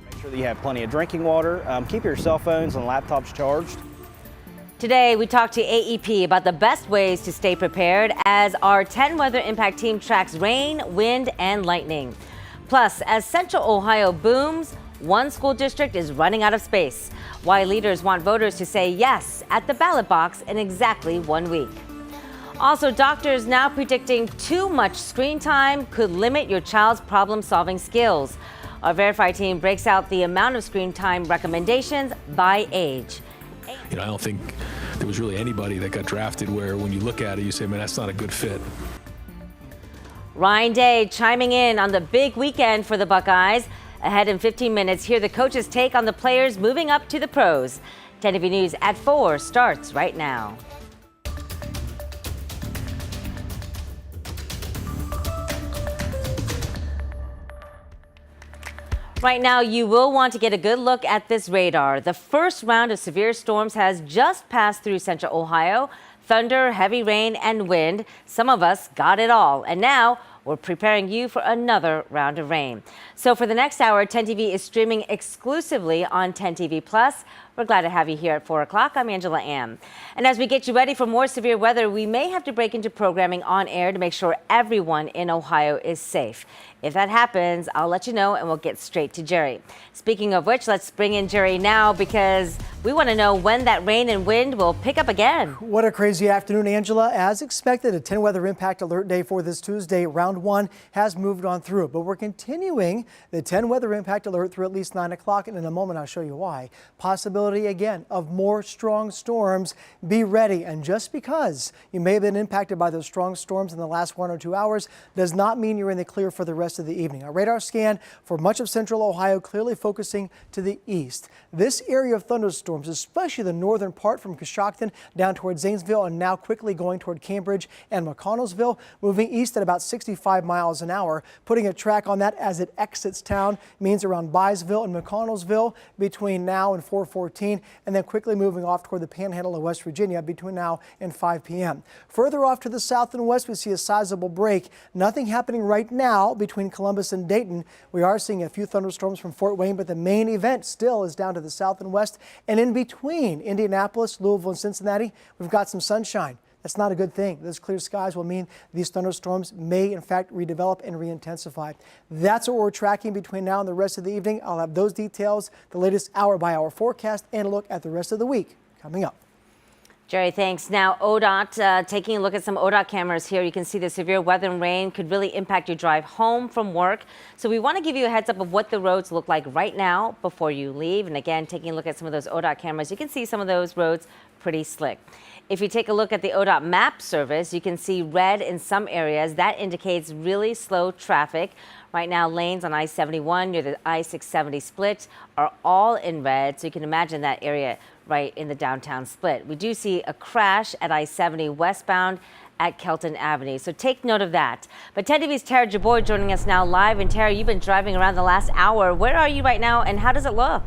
Make sure that you have plenty of drinking water. Keep your cell phones and laptops charged. Today, we talked to AEP about the best ways to stay prepared as our 10 Weather Impact team tracks rain, wind, and lightning. Plus, as central Ohio booms, one school district is running out of space. Why leaders want voters to say yes at the ballot box in exactly 1 week. Also, doctors now predicting too much screen time could limit your child's problem-solving skills. Our Verify team breaks out the amount of screen time recommendations by age. I don't think there was really anybody that got drafted where when you look at it, you say, man, that's not a good fit. Ryan Day chiming in on the big weekend for the Buckeyes. Ahead in 15 minutes, hear the coach's take on the players moving up to the pros. 10 TV News at 4 starts right now. Right now, you will want to get a good look at this radar. The first round of severe storms has just passed through central Ohio. Thunder, heavy rain, and wind. Some of us got it all. And now we're preparing you for another round of rain. So for the next hour, 10 TV is streaming exclusively on 10 TV Plus. We're glad to have you here at 4 o'clock. I'm Angela Am. And as we get you ready for more severe weather, we may have to break into programming on air to make sure everyone in Ohio is safe. If that happens, I'll let you know and we'll get straight to Jerry. Speaking of which, let's bring in Jerry now because we want to know when that rain and wind will pick up again. What a crazy afternoon, Angela. As expected, a 10 weather impact alert day for this Tuesday. Round 1 has moved on through, but we're continuing the 10 weather impact alert through at least 9 o'clock. And in a moment, I'll show you why. Possibility again of more strong storms. Be ready. And just because you may have been impacted by those strong storms in the last 1 or 2 hours does not mean you're in the clear for the rest of the evening. A radar scan for much of central Ohio clearly focusing to the east. This area of thunderstorms, especially the northern part from Coshocton down toward Zanesville and now quickly going toward Cambridge and McConnellsville, moving east at about 65 miles an hour. Putting a track on that as it exits town means around Byesville and McConnellsville between now and 4:14, and then quickly moving off toward the panhandle of West Virginia between now and 5 p.m. Further off to the south and west, we see a sizable break. Nothing happening right now between Columbus and Dayton. We are seeing a few thunderstorms from Fort Wayne, but the main event still is down to the south and west. And in between Indianapolis, Louisville, and Cincinnati, we've got some sunshine. That's not a good thing. Those clear skies will mean these thunderstorms may, in fact, redevelop and reintensify. That's what we're tracking between now and the rest of the evening. I'll have those details, the latest hour-by-hour forecast, and a look at the rest of the week coming up. Jerry, thanks. Now, ODOT, taking a look at some ODOT cameras here, you can see the severe weather and rain could really impact your drive home from work. So we want to give you a heads up of what the roads look like right now before you leave. And again, taking a look at some of those ODOT cameras, you can see some of those roads pretty slick. If you take a look at the ODOT map service, you can see red in some areas. That indicates really slow traffic. Right now, lanes on I-71 near the I-670 split are all in red, so you can imagine that area right in the downtown split. We do see a crash at I-70 westbound at Kelton Avenue, so take note of that. But 10 TV's Tara Jabbour joining us now live. And Tara, you've been driving around the last hour. Where are you right now, and how does it look?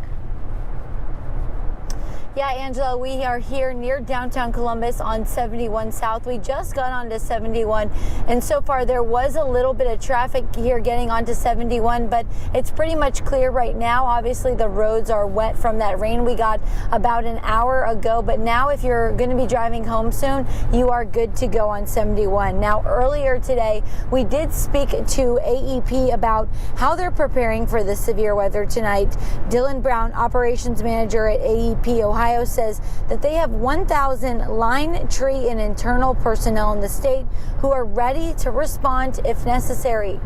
Yeah, Angela, we are here near downtown Columbus on 71 South. We just got onto 71, and so far there was a little bit of traffic here getting onto 71, but it's pretty much clear right now. Obviously, the roads are wet from that rain we got about an hour ago, but now if you're going to be driving home soon, you are good to go on 71. Now, earlier today, we did speak to AEP about how they're preparing for the severe weather tonight. Dylan Brown, operations manager at AEP Ohio, says that they have 1,000 line, tree, and internal personnel in the state who are ready to respond if necessary.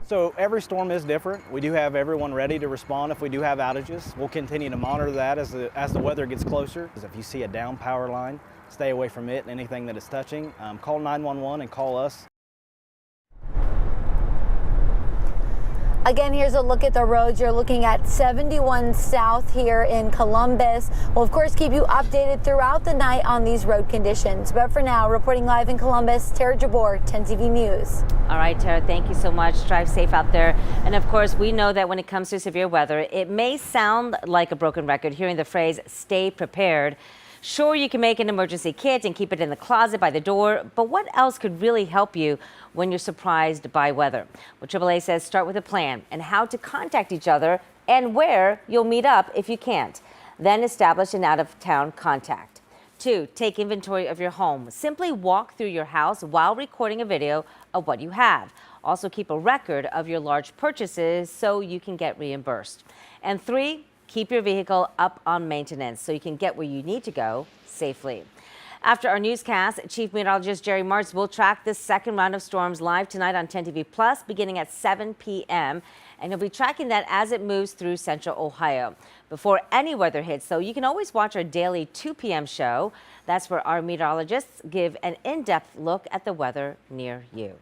So every storm is different. We do have everyone ready to respond if we do have outages. We'll continue to monitor that as the weather gets closer. If you see a down power line, stay away from it and anything that it's touching. Call 911 and call us. Again, here's a look at the roads. You're looking at 71 South here in Columbus. We'll, of course, keep you updated throughout the night on these road conditions. But for now, reporting live in Columbus, Tara Jabbour, 10 TV News. All right, Tara, thank you so much. Drive safe out there. And of course, we know that when it comes to severe weather, it may sound like a broken record hearing the phrase stay prepared. Sure, you can make an emergency kit and keep it in the closet by the door, but what else could really help you when you're surprised by weather? Well, AAA says start with a plan and how to contact each other and where you'll meet up if you can't. Then establish an out-of-town contact. 2, take inventory of your home. Simply walk through your house while recording a video of what you have. Also keep a record of your large purchases so you can get reimbursed. And 3, keep your vehicle up on maintenance so you can get where you need to go safely. After our newscast, Chief Meteorologist Jerry Martz will track this second round of storms live tonight on 10 TV Plus beginning at 7 p.m. And he'll be tracking that as it moves through central Ohio. Before any weather hits, though, you can always watch our daily 2 p.m. show. That's where our meteorologists give an in-depth look at the weather near you.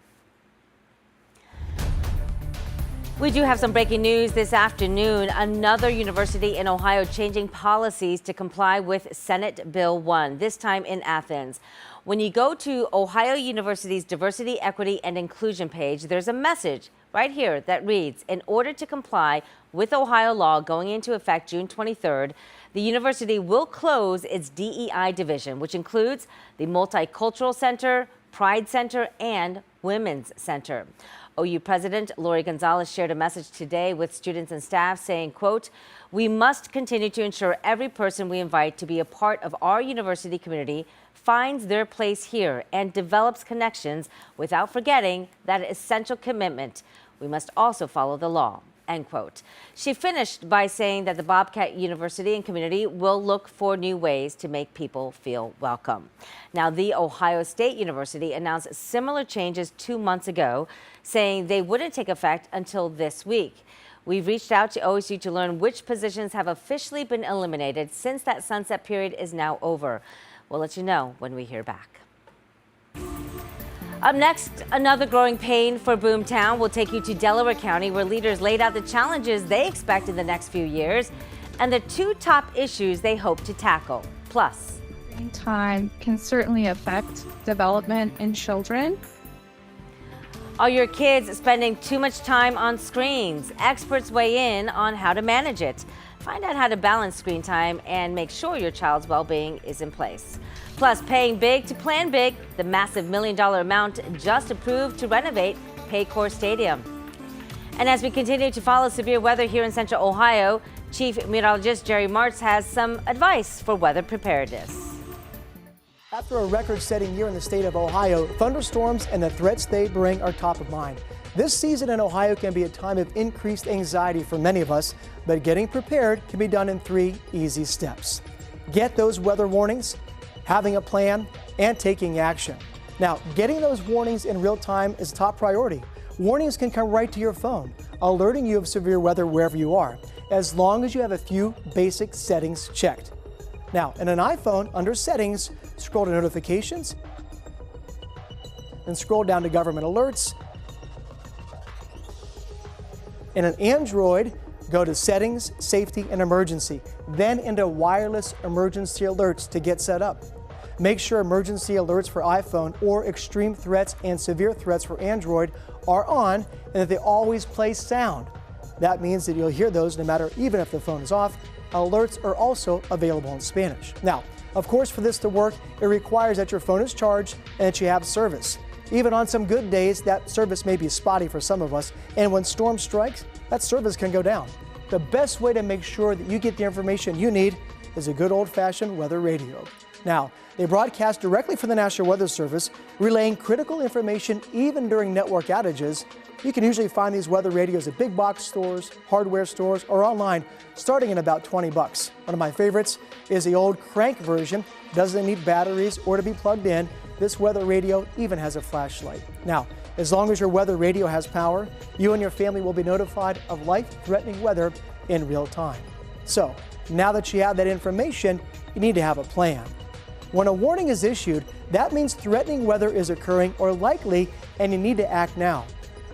We do have some breaking news this afternoon. Another university in Ohio changing policies to comply with Senate Bill 1, this time in Athens. When you go to Ohio University's Diversity, Equity, and Inclusion page, there's a message right here that reads, in order to comply with Ohio law going into effect June 23rd, the university will close its DEI division, which includes the Multicultural Center, Pride Center, and Women's Center. OU President Lori Gonzalez shared a message today with students and staff saying, quote, we must continue to ensure every person we invite to be a part of our university community finds their place here and develops connections without forgetting that essential commitment. We must also follow the law, end quote. She finished by saying that the Bobcat University and community will look for new ways to make people feel welcome. Now, the Ohio State University announced similar changes 2 months ago, saying they wouldn't take effect until this week. We've reached out to OSU to learn which positions have officially been eliminated since that sunset period is now over. We'll let you know when we hear back. Up next, another growing pain for Boomtown. We'll take you to Delaware County, where leaders laid out the challenges they expect in the next few years and the 2 top issues they hope to tackle. Plus, Screen time can certainly affect development in children. are your kids spending too much time on screens? Experts weigh in on how to manage it. Find out how to balance screen time and make sure your child's well-being is in place. Plus, paying big to plan big, the massive $1 million amount just approved to renovate Paycor Stadium. And as we continue to follow severe weather here in central Ohio, Chief Meteorologist Jerry Martz has some advice for weather preparedness. After a record-setting year in the state of Ohio, thunderstorms and the threats they bring are top of mind. This season in Ohio can be a time of increased anxiety for many of us, but getting prepared can be done in 3 easy steps. Get those weather warnings, having a plan, and taking action. Now, getting those warnings in real time is a top priority. Warnings can come right to your phone, alerting you of severe weather wherever you are, as long as you have a few basic settings checked. Now, in an iPhone, under Settings, scroll to Notifications, then scroll down to Government Alerts. In an Android, go to Settings, Safety, and Emergency, then into Wireless Emergency Alerts to get set up. Make sure emergency alerts for iPhone or extreme threats and severe threats for Android are on and that they always play sound. That means that you'll hear those no matter, even if the phone is off. Alerts are also available in Spanish. Now, of course, for this to work, it requires that your phone is charged and that you have service. Even on some good days, that service may be spotty for some of us, and when storm strikes, that service can go down. The best way to make sure that you get the information you need is a good old-fashioned weather radio. Now, they broadcast directly from the National Weather Service, relaying critical information even during network outages. You can usually find these weather radios at big box stores, hardware stores, or online, starting at about $20. One of my favorites is the old crank version. Doesn't need batteries or to be plugged in. This weather radio even has a flashlight. Now, as long as your weather radio has power, you and your family will be notified of life-threatening weather in real time. So, now that you have that information, you need to have a plan. When a warning is issued, that means threatening weather is occurring or likely, and you need to act now.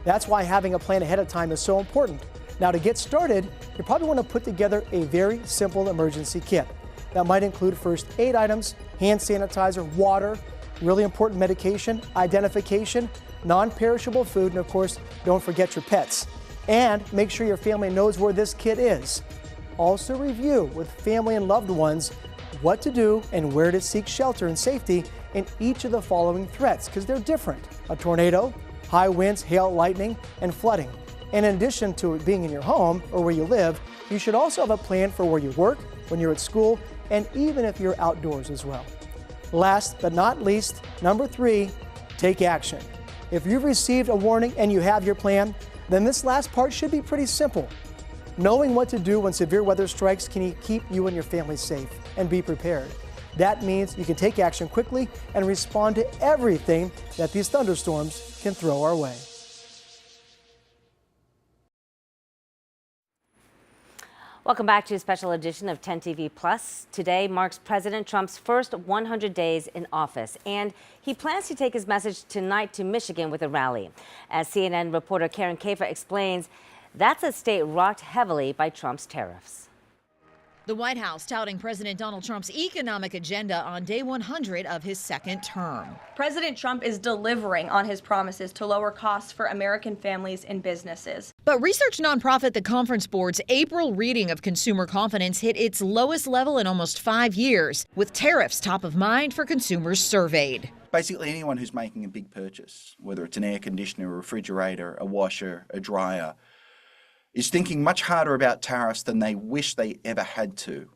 That's why having a plan ahead of time is so important. Now, to get started, you probably want to put together a very simple emergency kit. That might include first aid items, hand sanitizer, water, really important medication, identification, non-perishable food, and of course, don't forget your pets. And make sure your family knows where this kit is. Also review with family and loved ones what to do and where to seek shelter and safety in each of the following threats, because they're different: a tornado, high winds, hail, lightning, and flooding. And in addition to being in your home or where you live, you should also have a plan for where you work, when you're at school, and even if you're outdoors as well. Last but not least, number 3, take action. If you've received a warning and you have your plan, then this last part should be pretty simple. Knowing what to do when severe weather strikes can keep you and your family safe and be prepared. That means you can take action quickly and respond to everything that these thunderstorms can throw our way. Welcome back to a special edition of 10 TV Plus. Today marks President Trump's first 100 days in office, and he plans to take his message tonight to Michigan with a rally. As CNN reporter Karen Caifa explains, that's a state rocked heavily by Trump's tariffs. The White House touting President Donald Trump's economic agenda on day 100 of his second term. President Trump is delivering on his promises to lower costs for American families and businesses. But research nonprofit The Conference Board's April reading of consumer confidence hit its lowest level in almost 5 years, with tariffs top of mind for consumers surveyed. Basically, anyone who's making a big purchase, whether it's an air conditioner, a refrigerator, a washer, a dryer, is thinking much harder about tariffs than they wish they ever had to,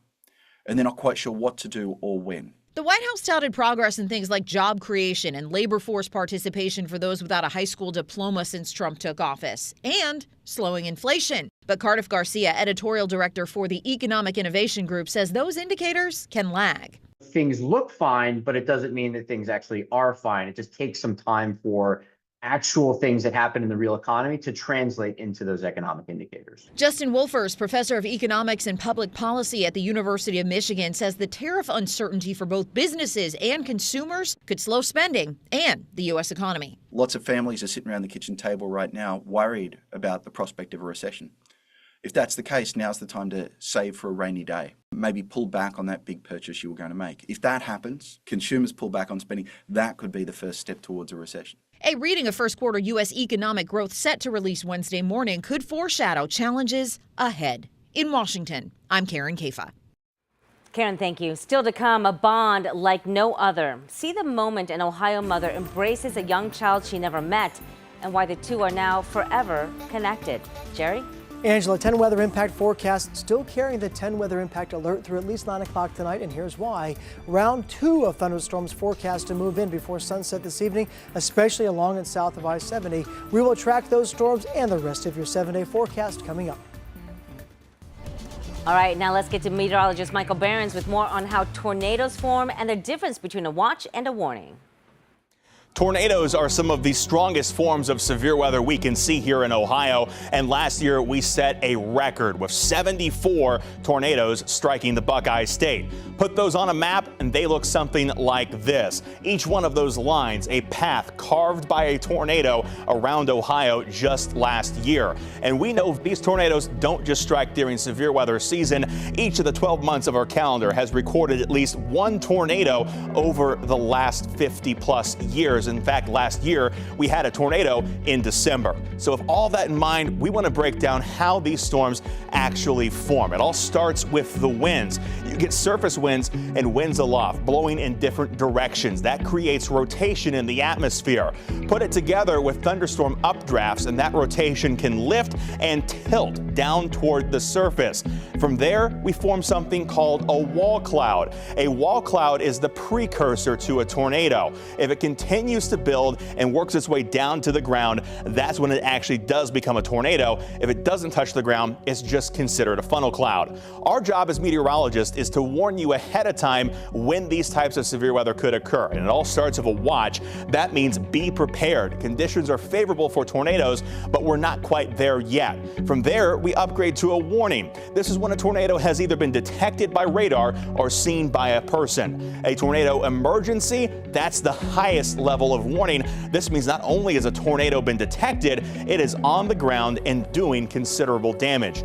and they're not quite sure what to do or when. The White House touted progress in things like job creation and labor force participation for those without a high school diploma since Trump took office, and slowing inflation. But Cardiff Garcia, editorial director for the Economic Innovation Group, says those indicators can lag. Things look fine, but it doesn't mean that things actually are fine. It just takes some time for actual things that happen in the real economy to translate into those economic indicators. Justin Wolfers, professor of economics and public policy at the University of Michigan, says the tariff uncertainty for both businesses and consumers could slow spending and the U.S. economy. Lots of families are sitting around the kitchen table right now worried about the prospect of a recession. If that's the case, now's the time to save for a rainy day. Maybe pull back on that big purchase you were going to make. If that happens, consumers pull back on spending, that could be the first step towards a recession. A reading of first quarter U.S. economic growth set to release Wednesday morning could foreshadow challenges ahead. In Washington, I'm Karen Caifa. Karen, thank you. Still to come, a bond like no other. See the moment an Ohio mother embraces a young child she never met and why the two are now forever connected. Jerry? Angela, 10 weather impact forecast still carrying the 10 weather impact alert through at least 9 o'clock tonight, and here's why. Round 2 of thunderstorms forecast to move in before sunset this evening, especially along and south of I-70. We will track those storms and the rest of your 7-day forecast coming up. All right, now let's get to meteorologist Michael Behrens with more on how tornadoes form and the difference between a watch and a warning. Tornadoes are some of the strongest forms of severe weather we can see here in Ohio, and last year we set a record with 74 tornadoes striking the Buckeye State. Put those on a map and they look something like this. Each one of those lines a path carved by a tornado around Ohio just last year. And we know these tornadoes don't just strike during severe weather season. Each of the 12 months of our calendar has recorded at least one tornado over the last 50 plus years. In fact, last year we had a tornado in December. So with all that in mind, we want to break down how these storms actually form. It all starts with the winds. You get surface winds and winds aloft blowing in different directions. That creates rotation in the atmosphere. Put it together with thunderstorm updrafts and that rotation can lift and tilt down toward the surface. From there, we form something called a wall cloud. A wall cloud is the precursor to a tornado. If it continues to build and works its way down to the ground, that's when it actually does become a tornado. If it doesn't touch the ground, it's just considered a funnel cloud. Our job as meteorologists is to warn you ahead of time when these types of severe weather could occur. And it all starts with a watch. That means be prepared. Conditions are favorable for tornadoes, but we're not quite there yet. From there, we upgrade to a warning. This is when a tornado has either been detected by radar or seen by a person. A tornado emergency, that's the highest level of warning. This means not only has a tornado been detected, it is on the ground and doing considerable damage.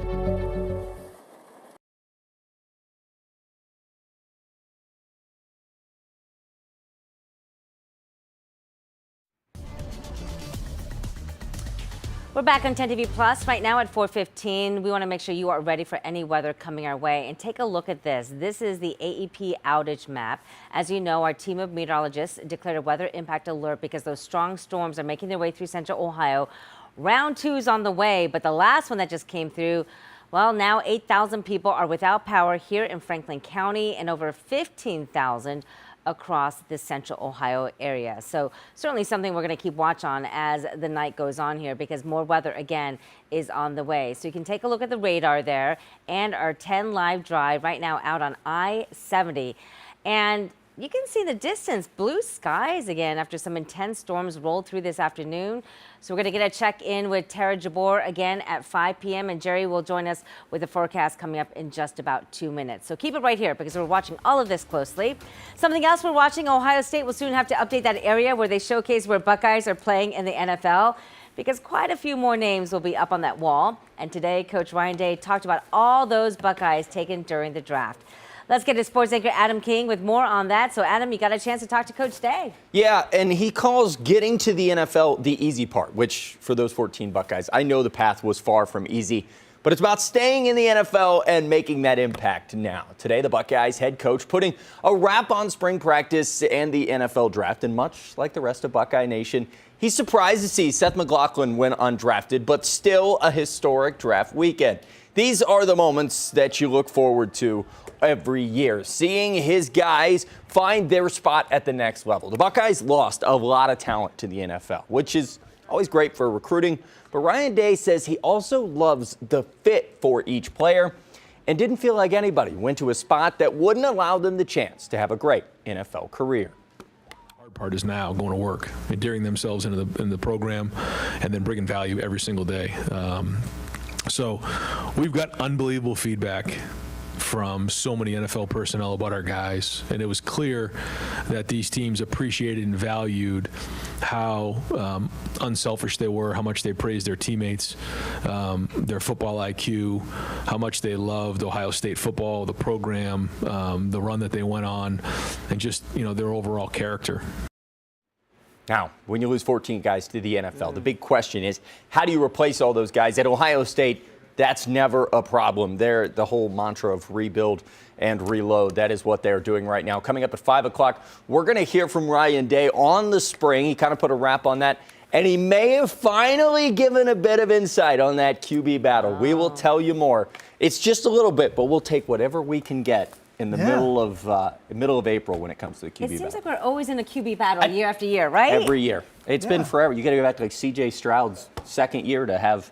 We're back on 10 TV Plus right now at 4:15. We want to make sure you are ready for any weather coming our way. And take a look at this. This is the AEP outage map. As you know, our team of meteorologists declared a weather impact alert because those strong storms are making their way through central Ohio. Round 2 is on the way, but the last one that just came through, well, now 8,000 people are without power here in Franklin County and over 15,000 across the central Ohio area. So certainly something we're going to keep watch on as the night goes on here, because more weather again is on the way. So you can take a look at the radar there and our 10 live drive right now out on I-70. And you can see the distance, blue skies again after some intense storms rolled through this afternoon. So we're going to get a check in with Tara Jabor again at 5 p.m. and Jerry will join us with the forecast coming up in just about 2 minutes. So keep it right here because we're watching all of this closely. Something else we're watching, Ohio State will soon have to update that area where they showcase where Buckeyes are playing in the NFL, because quite a few more names will be up on that wall. And today, Coach Ryan Day talked about all those Buckeyes taken during the draft. Let's get to sports anchor Adam King with more on that. So, Adam, you got a chance to talk to Coach Day. Yeah, and he calls getting to the NFL the easy part, which for those 14 Buckeyes, I know the path was far from easy, but it's about staying in the NFL and making that impact now. Today, the Buckeyes head coach putting a wrap on spring practice and the NFL draft, and much like the rest of Buckeye Nation, he's surprised to see Seth McLaughlin went undrafted, but still a historic draft weekend. These are the moments that you look forward to every year, seeing his guys find their spot at the next level. The Buckeyes lost a lot of talent to the NFL, which is always great for recruiting, but Ryan Day says he also loves the fit for each player and didn't feel like anybody went to a spot that wouldn't allow them the chance to have a great NFL career. Hard part is now going to work, adhering themselves into the program and then bringing value every single day. So we've got unbelievable feedback from so many NFL personnel about our guys, and it was clear that these teams appreciated and valued how unselfish they were, how much they praised their teammates, their football IQ, how much they loved Ohio State football, the program, the run that they went on, and just, you know, their overall character. Now, when you lose 14 guys to the NFL, the big question is, how do you replace all those guys? At Ohio State, that's never a problem. They're the whole mantra of rebuild and reload. That is what they're doing right now. Coming up at 5 o'clock, we're going to hear from Ryan Day on the spring. He kind of put a wrap on that, and he may have finally given a bit of insight on that QB battle. We will tell you more. It's just a little bit, but we'll take whatever we can get in the middle of April when it comes to the QB battle. It seems like we're always in a QB battle year after year, right? Every year. It's been forever. You got to go back to like C.J. Stroud's second year to have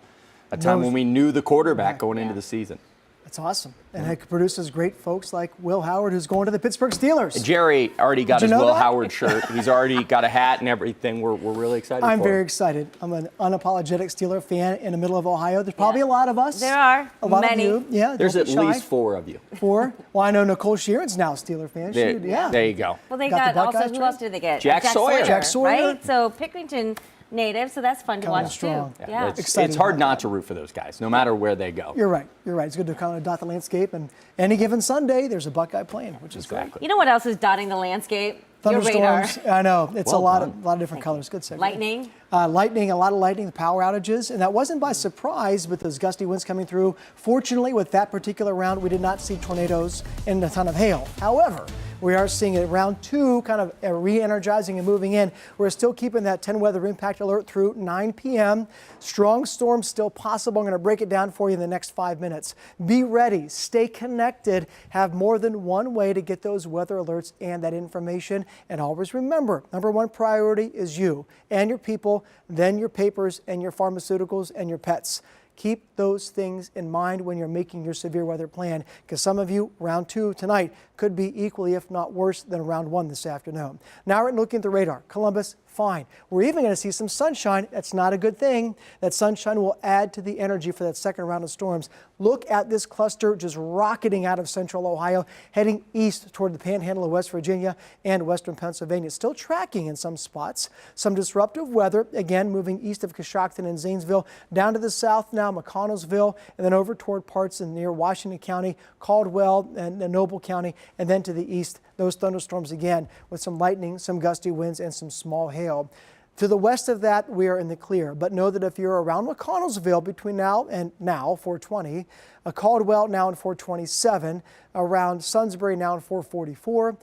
a time when we knew the quarterback going into the season. That's awesome. And it produces great folks like Will Howard, who's going to the Pittsburgh Steelers. Jerry already got his Will that? Howard shirt. He's already got a hat and everything. We're really excited I'm for very him. excited. I'm an unapologetic Steeler fan in the middle of Ohio. There's probably a lot of us. There are. A lot Many. of you. Yeah, There's don't at be shy. least 4 of you. 4? Well, I know Nicole Sheeran's now a Steeler fan. There you go. Well, they Got the got also, Buckeyes who train? else did they get? Jack Sawyer. Jack Sawyer. Right? So Pickerington native, so that's fun to Coming watch strong. too. Yeah. It's hard not to root for those guys, no matter where they go. You're right. You're right. It's good to kind of dot the landscape. And any given Sunday, there's a Buckeye playing, which is great. You know what else is dotting the landscape? Your radar. Thunderstorms. I know. It's Well a lot done. of different colors. Good segue. Lightning. Lightning, a lot of lightning, power outages, and that wasn't by surprise with those gusty winds coming through. Fortunately, with that particular round, we did not see tornadoes and a ton of hail. However, we are seeing it round 2 kind of re-energizing and moving in. We're still keeping that 10 weather impact alert through 9 p.m. Strong storms still possible. I'm going to break it down for you in the next 5 minutes. Be ready, stay connected, have more than one way to get those weather alerts and that information. And always remember, number 1 priority is you and your people, then your papers and your pharmaceuticals and your pets. Keep those things in mind when you're making your severe weather plan, because some of you, round 2 tonight, could be equally, if not worse, than round 1 this afternoon. Now we're looking at the radar. Columbus, fine. We're even going to see some sunshine. That's not a good thing. That sunshine will add to the energy for that second round of storms. Look at this cluster just rocketing out of central Ohio, heading east toward the panhandle of West Virginia and western Pennsylvania. Still tracking in some spots. Some disruptive weather, again, moving east of Coshocton and Zanesville, down to the south now, McConnellsville, and then over toward parts in near Washington County, Caldwell and Noble County, and then to the east, those thunderstorms again with some lightning, some gusty winds, and some small hail. To the west of that, we are in the clear, but know that if you're around McConnellsville between now, 420, Caldwell now in 427, around Sunbury now in 444,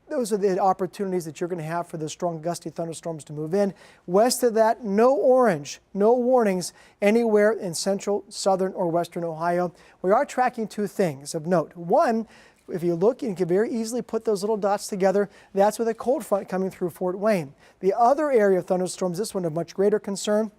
those are the opportunities that you're going to have for the strong gusty thunderstorms to move in. West of that, no orange, no warnings anywhere in central, southern, or western Ohio. We are tracking two things of note. One, if you look, you can very easily put those little dots together. That's with a cold front coming through Fort Wayne. The other area of thunderstorms, this one of much greater concern,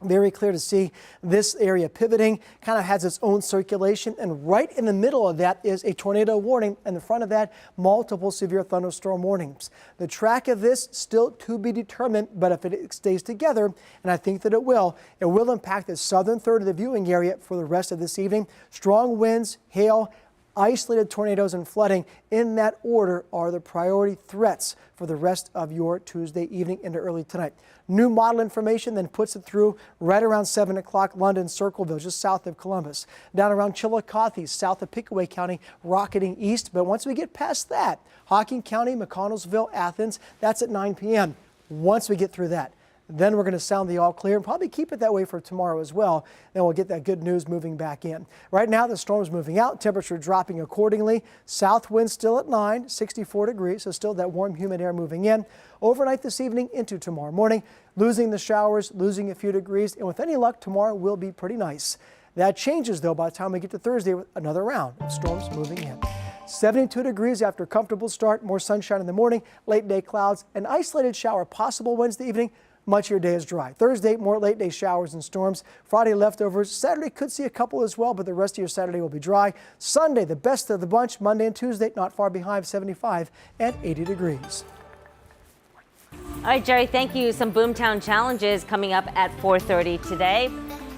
very clear to see this area pivoting, kind of has its own circulation, and right in the middle of that is a tornado warning, and in front of that, multiple severe thunderstorm warnings. The track of this still to be determined, but if it stays together, and I think that it will impact the southern third of the viewing area for the rest of this evening. Strong winds, hail, isolated tornadoes and flooding, in that order, are the priority threats for the rest of your Tuesday evening into early tonight. New model information then puts it through right around 7 o'clock, London, Circleville, just south of Columbus. Down around Chillicothe, south of Pickaway County, rocketing east. But once we get past that, Hocking County, McConnellsville, Athens, that's at 9 p.m. Once we get through that, then we're going to sound the all clear and probably keep it that way for tomorrow as well. Then we'll get that good news moving back in. Right now, the storm's moving out, temperature dropping accordingly. South wind still at 9, 64 degrees, so still that warm, humid air moving in. Overnight this evening into tomorrow morning, losing the showers, losing a few degrees, and with any luck, tomorrow will be pretty nice. That changes, though, by the time we get to Thursday with another round of storms moving in. 72 degrees after a comfortable start, more sunshine in the morning, late day clouds, an isolated shower possible Wednesday evening. Much of your day is dry. Thursday, more late day showers and storms. Friday, leftovers. Saturday could see a couple as well, but the rest of your Saturday will be dry. Sunday, the best of the bunch. Monday and Tuesday, not far behind, 75 and 80 degrees. All right, Jerry, thank you. Some Boomtown challenges coming up at 4:30 today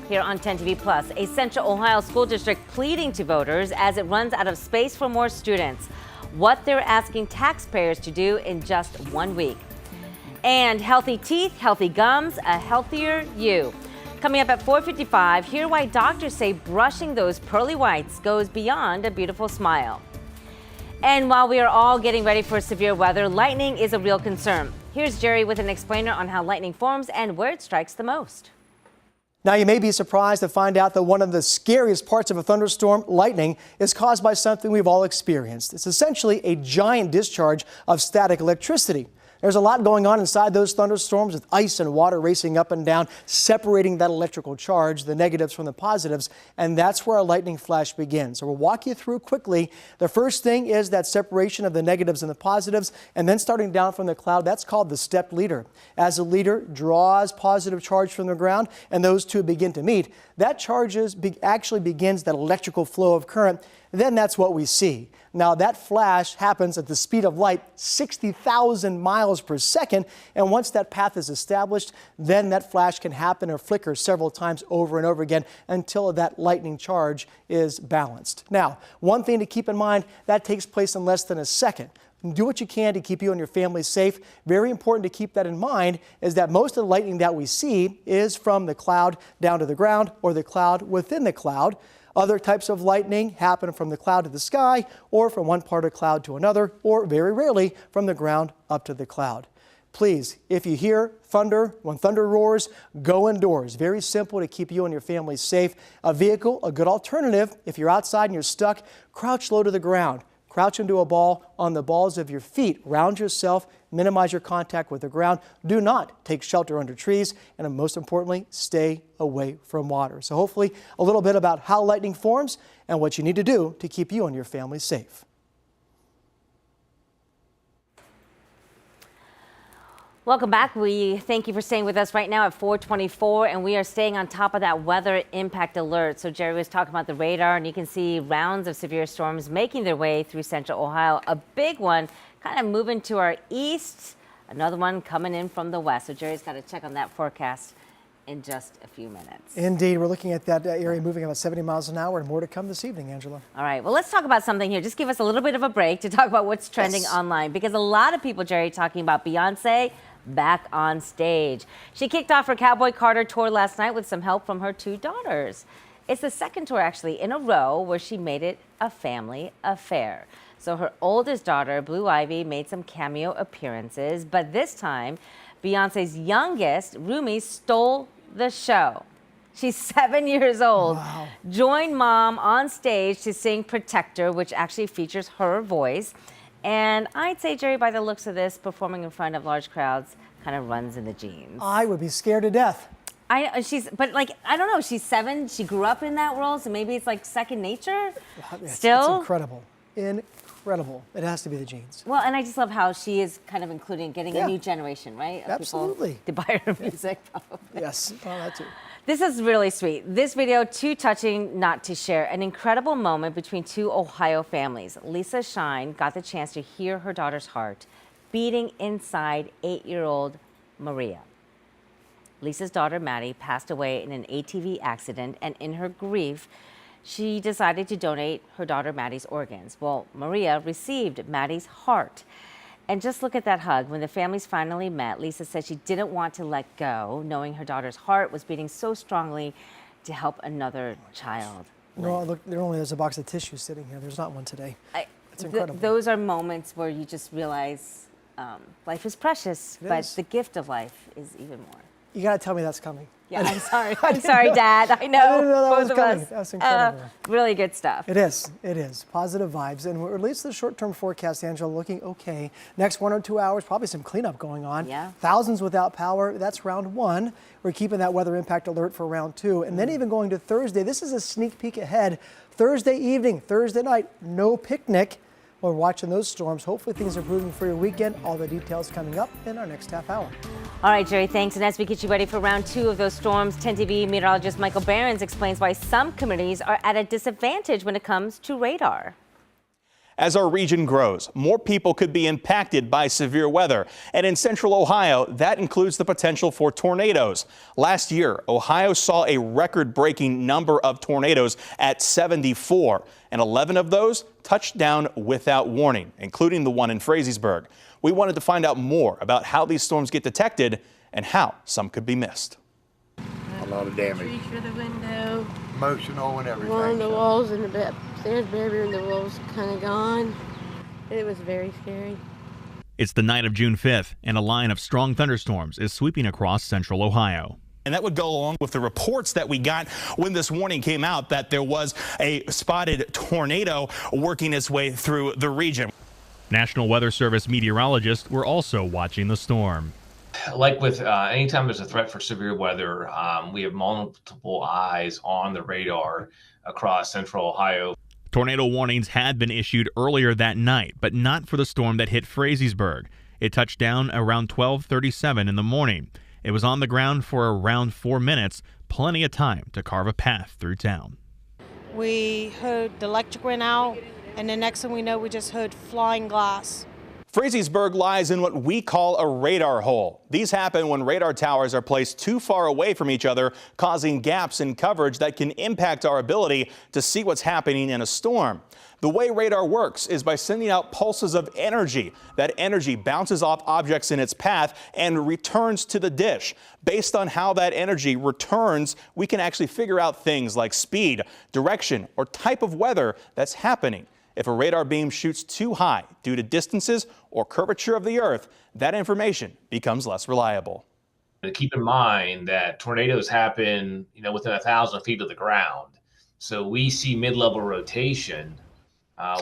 here on 10 TV Plus. A Central Ohio school district pleading to voters as it runs out of space for more students. What they're asking taxpayers to do in just 1 week. And healthy teeth, healthy gums, a healthier you. Coming up at 4:55, hear why doctors say brushing those pearly whites goes beyond a beautiful smile. And while we are all getting ready for severe weather, lightning is a real concern. Here's Jerry with an explainer on how lightning forms and where it strikes the most. Now, you may be surprised to find out that one of the scariest parts of a thunderstorm, lightning, is caused by something we've all experienced. It's essentially a giant discharge of static electricity. There's a lot going on inside those thunderstorms with ice and water racing up and down, separating that electrical charge, the negatives from the positives, and that's where a lightning flash begins. So we'll walk you through quickly. The first thing is that separation of the negatives and the positives, and then starting down from the cloud, that's called the stepped leader. As the leader draws positive charge from the ground and those two begin to meet, that charge actually begins that electrical flow of current. Then that's what we see. Now that flash happens at the speed of light, 60,000 miles per second, and once that path is established, then that flash can happen or flicker several times over and over again until that lightning charge is balanced. Now, one thing to keep in mind, that takes place in less than a second. Do what you can to keep you and your family safe. Very important to keep that in mind is that most of the lightning that we see is from the cloud down to the ground or the cloud within the cloud. Other types of lightning happen from the cloud to the sky or from one part of the cloud to another, or very rarely from the ground up to the cloud. Please, if you hear thunder, when thunder roars, go indoors. Very simple to keep you and your family safe. A vehicle, a good alternative. If you're outside and you're stuck, crouch low to the ground. Crouch into a ball on the balls of your feet. Round yourself. Minimize your contact with the ground. Do not take shelter under trees. And most importantly, stay away from water. So hopefully a little bit about how lightning forms and what you need to do to keep you and your family safe. Welcome back. We thank you for staying with us right now at 4:24, and we are staying on top of that weather impact alert. So Jerry was talking about the radar, and you can see rounds of severe storms making their way through central Ohio. A big one kind of moving to our east, another one coming in from the west. So Jerry's got to check on that forecast in just a few minutes. Indeed, we're looking at that area moving about 70 miles an hour, and more to come this evening, Angela. All right, well, let's talk about something here. Just give us a little bit of a break to talk about what's trending online, because a lot of people, Jerry, talking about Beyonce back on stage. She kicked off her Cowboy Carter tour last night with some help from her two daughters. It's the second tour actually in a row where she made it a family affair. So her oldest daughter, Blue Ivy, made some cameo appearances, but this time Beyonce's youngest, Rumi, stole the show. She's 7 years old. Wow. Joined mom on stage to sing Protector, which actually features her voice. And I'd say, Jerry, by the looks of this, performing in front of large crowds kind of runs in the genes. I would be scared to death. I don't know. She's 7. She grew up in that world, so maybe it's like second nature. Still, it's incredible. Incredible. It has to be the genes. Well, and I just love how she is kind of getting a new generation, right? Of Absolutely. people to buy her music, probably. Yes, well, that too. This is really sweet. This video, too touching not to share. An incredible moment between two Ohio families. Lisa Shine got the chance to hear her daughter's heart beating inside 8-year-old Maria. Lisa's daughter, Maddie, passed away in an ATV accident, and in her grief, she decided to donate her daughter Maddie's organs. Well, Maria received Maddie's heart. And just look at that hug. When the families finally met, Lisa said she didn't want to let go, knowing her daughter's heart was beating so strongly to help another child. No, look, there's a box of tissues sitting here. There's not one today. It's incredible. Those are moments where you just realize life is precious, but the gift of life is even more. You got to tell me that's coming. Yeah, I'm sorry. I'm sorry, Dad. I know. I didn't know that both was of coming. us. That's incredible. Really good stuff. It is. It is. Positive vibes. And at least the short-term forecast, Angela, looking okay. Next 1 or 2 hours, probably some cleanup going on. Yeah. Thousands without power. That's round 1. We're keeping that weather impact alert for round 2. And then even going to Thursday, this is a sneak peek ahead. Thursday evening, Thursday night, no picnic. We're watching those storms. Hopefully things are improving for your weekend. All the details coming up in our next half hour. All right, Jerry, thanks. And as we get you ready for round 2 of those storms, 10 TV meteorologist Michael Behrens explains why some communities are at a disadvantage when it comes to radar. As our region grows, more people could be impacted by severe weather. And in central Ohio, that includes the potential for tornadoes. Last year, Ohio saw a record-breaking number of tornadoes at 74, and 11 of those touched down without warning, including the one in Frazeysburg. We wanted to find out more about how these storms get detected and how some could be missed. A lot of damage. Trees through the window. Emotional and everything. One of the walls in the upstairs bedroom, the walls kind of gone. It was very scary. It's the night of June 5th, and a line of strong thunderstorms is sweeping across central Ohio. And that would go along with the reports that we got when this warning came out that there was a spotted tornado working its way through the region. National Weather Service meteorologists were also watching the storm. Like with anytime there's a threat for severe weather, we have multiple eyes on the radar across central Ohio. Tornado warnings had been issued earlier that night, but not for the storm that hit Frazeysburg. It touched down around 12:37 in the morning. It was on the ground for around 4 minutes, plenty of time to carve a path through town. We heard the electric went out, and the next thing we know, we just heard flying glass. Frazeysburg lies in what we call a radar hole. These happen when radar towers are placed too far away from each other, causing gaps in coverage that can impact our ability to see what's happening in a storm. The way radar works is by sending out pulses of energy. That energy bounces off objects in its path and returns to the dish. Based on how that energy returns, we can actually figure out things like speed, direction, or type of weather that's happening. If a radar beam shoots too high due to distances or curvature of the earth, that information becomes less reliable. Keep in mind that tornadoes happen, within 1,000 feet of the ground. So we see mid-level rotation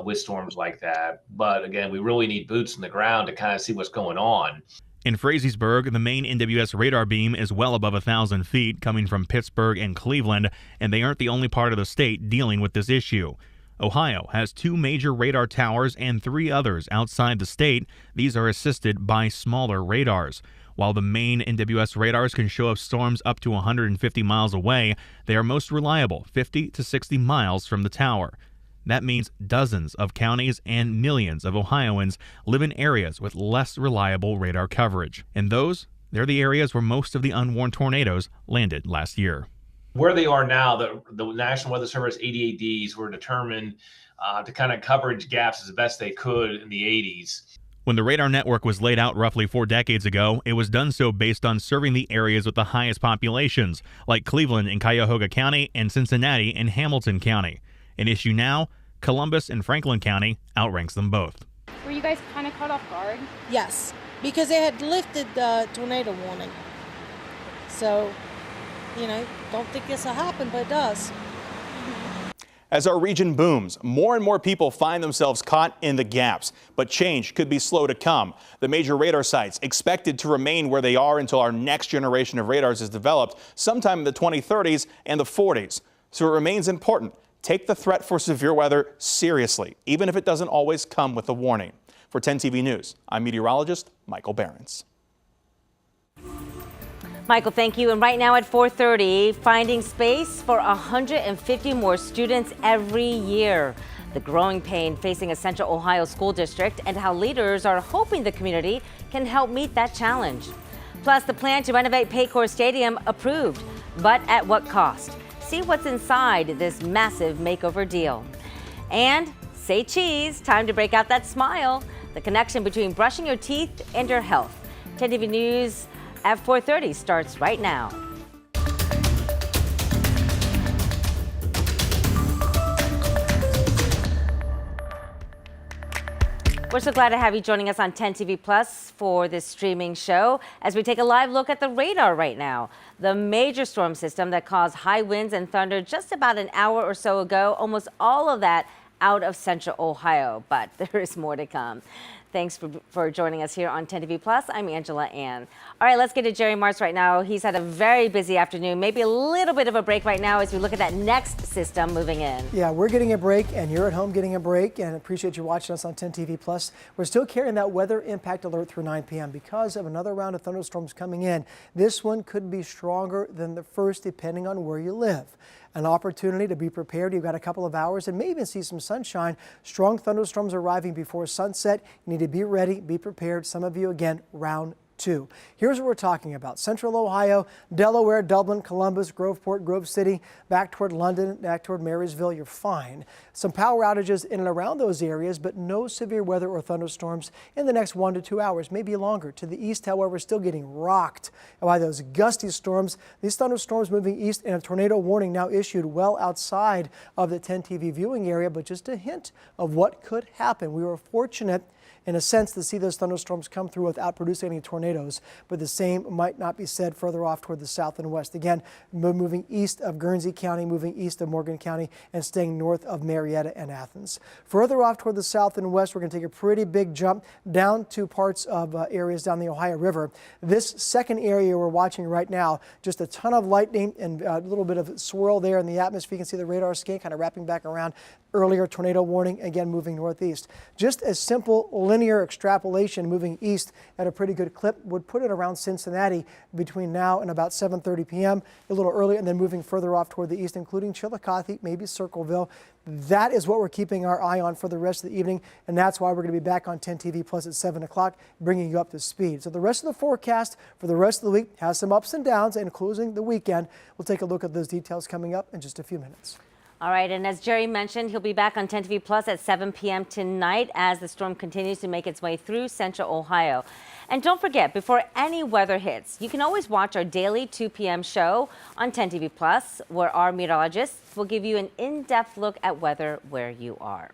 with storms like that. But again, we really need boots in the ground to kind of see what's going on. In Frazeysburg, the main NWS radar beam is well above 1,000 feet, coming from Pittsburgh and Cleveland, and they aren't the only part of the state dealing with this issue. Ohio has 2 major radar towers and 3 others outside the state. These are assisted by smaller radars. While the main NWS radars can show up storms up to 150 miles away, they are most reliable 50 to 60 miles from the tower. That means dozens of counties and millions of Ohioans live in areas with less reliable radar coverage. And they're the areas where most of the unwarned tornadoes landed last year. Where they are now, the National Weather Service 80ADs were determined to kind of coverage gaps as best they could in the 80s. When the radar network was laid out roughly 4 decades ago, it was done so based on serving the areas with the highest populations, like Cleveland and Cuyahoga County and Cincinnati and Hamilton County. An issue now, Columbus and Franklin County outranks them both. Were you guys kind of caught off guard? Yes. because they had lifted the tornado warning. So, don't think this will happen, but it does. As our region booms, more and more people find themselves caught in the gaps, but change could be slow to come. The major radar sites expected to remain where they are until our next generation of radars is developed sometime in the 2030s and the 40s. So it remains important. Take the threat for severe weather seriously, even if it doesn't always come with a warning. For 10 TV News, I'm meteorologist Michael Behrens. Michael, thank you. And right now at 4:30, finding space for 150 more students every year. The growing pain facing a Central Ohio school district and how leaders are hoping the community can help meet that challenge. Plus, the plan to renovate Paycor Stadium approved, but at what cost? See what's inside this massive makeover deal. And say cheese, time to break out that smile. The connection between brushing your teeth and your health. 10 TV News at 4:30 starts right now. We're so glad to have you joining us on 10 TV Plus for this streaming show as we take a live look at the radar right now. The major storm system that caused high winds and thunder just about an hour or so ago, almost all of that out of Central Ohio, but there is more to come. Thanks for joining us here on 10 TV Plus. I'm Angela Ann. All right, let's get to Jerry Martz right now. He's had a very busy afternoon, maybe a little bit of a break right now as we look at that next system moving in. Yeah, we're getting a break and you're at home getting a break, and appreciate you watching us on 10 TV Plus. We're still carrying that weather impact alert through 9 p.m. because of another round of thunderstorms coming in. This one could be stronger than the first depending on where you live. An opportunity to be prepared. You've got a couple of hours and maybe even see some sunshine. Strong thunderstorms arriving before sunset. You need to be ready, be prepared. Some of you, again, round 2. Here's what we're talking about. Central Ohio, Delaware, Dublin, Columbus, Groveport, Grove City, back toward London, back toward Marysville, you're fine. Some power outages in and around those areas, but no severe weather or thunderstorms in the next 1 to 2 hours, maybe longer. To the east, however, still getting rocked by those gusty storms. These thunderstorms moving east, and a tornado warning now issued well outside of the 10 TV viewing area, but just a hint of what could happen. We were fortunate in a sense to see those thunderstorms come through without producing any tornadoes, but the same might not be said further off toward the south and west. Again, moving east of Guernsey County, moving east of Morgan County, and staying north of Marietta and Athens. Further off toward the south and west, we're going to take a pretty big jump down to parts of areas down the Ohio River. This second area we're watching right now, just a ton of lightning and a little bit of swirl there in the atmosphere. You can see the radar scan kind of wrapping back around. Earlier tornado warning, again moving northeast. Just a simple linear extrapolation moving east at a pretty good clip would put it around Cincinnati between now and about 7:30 p.m. a little earlier, and then moving further off toward the east, including Chillicothe, maybe Circleville. That is what we're keeping our eye on for the rest of the evening, and that's why we're going to be back on 10 TV Plus at 7 o'clock, bringing you up to speed. So the rest of the forecast for the rest of the week has some ups and downs, and closing the weekend. We'll take a look at those details coming up in just a few minutes. All right, and as Jerry mentioned, he'll be back on 10 TV Plus at 7 p.m. tonight as the storm continues to make its way through Central Ohio. And don't forget, before any weather hits, you can always watch our daily 2 p.m. show on 10 TV Plus, where our meteorologists will give you an in-depth look at weather where you are.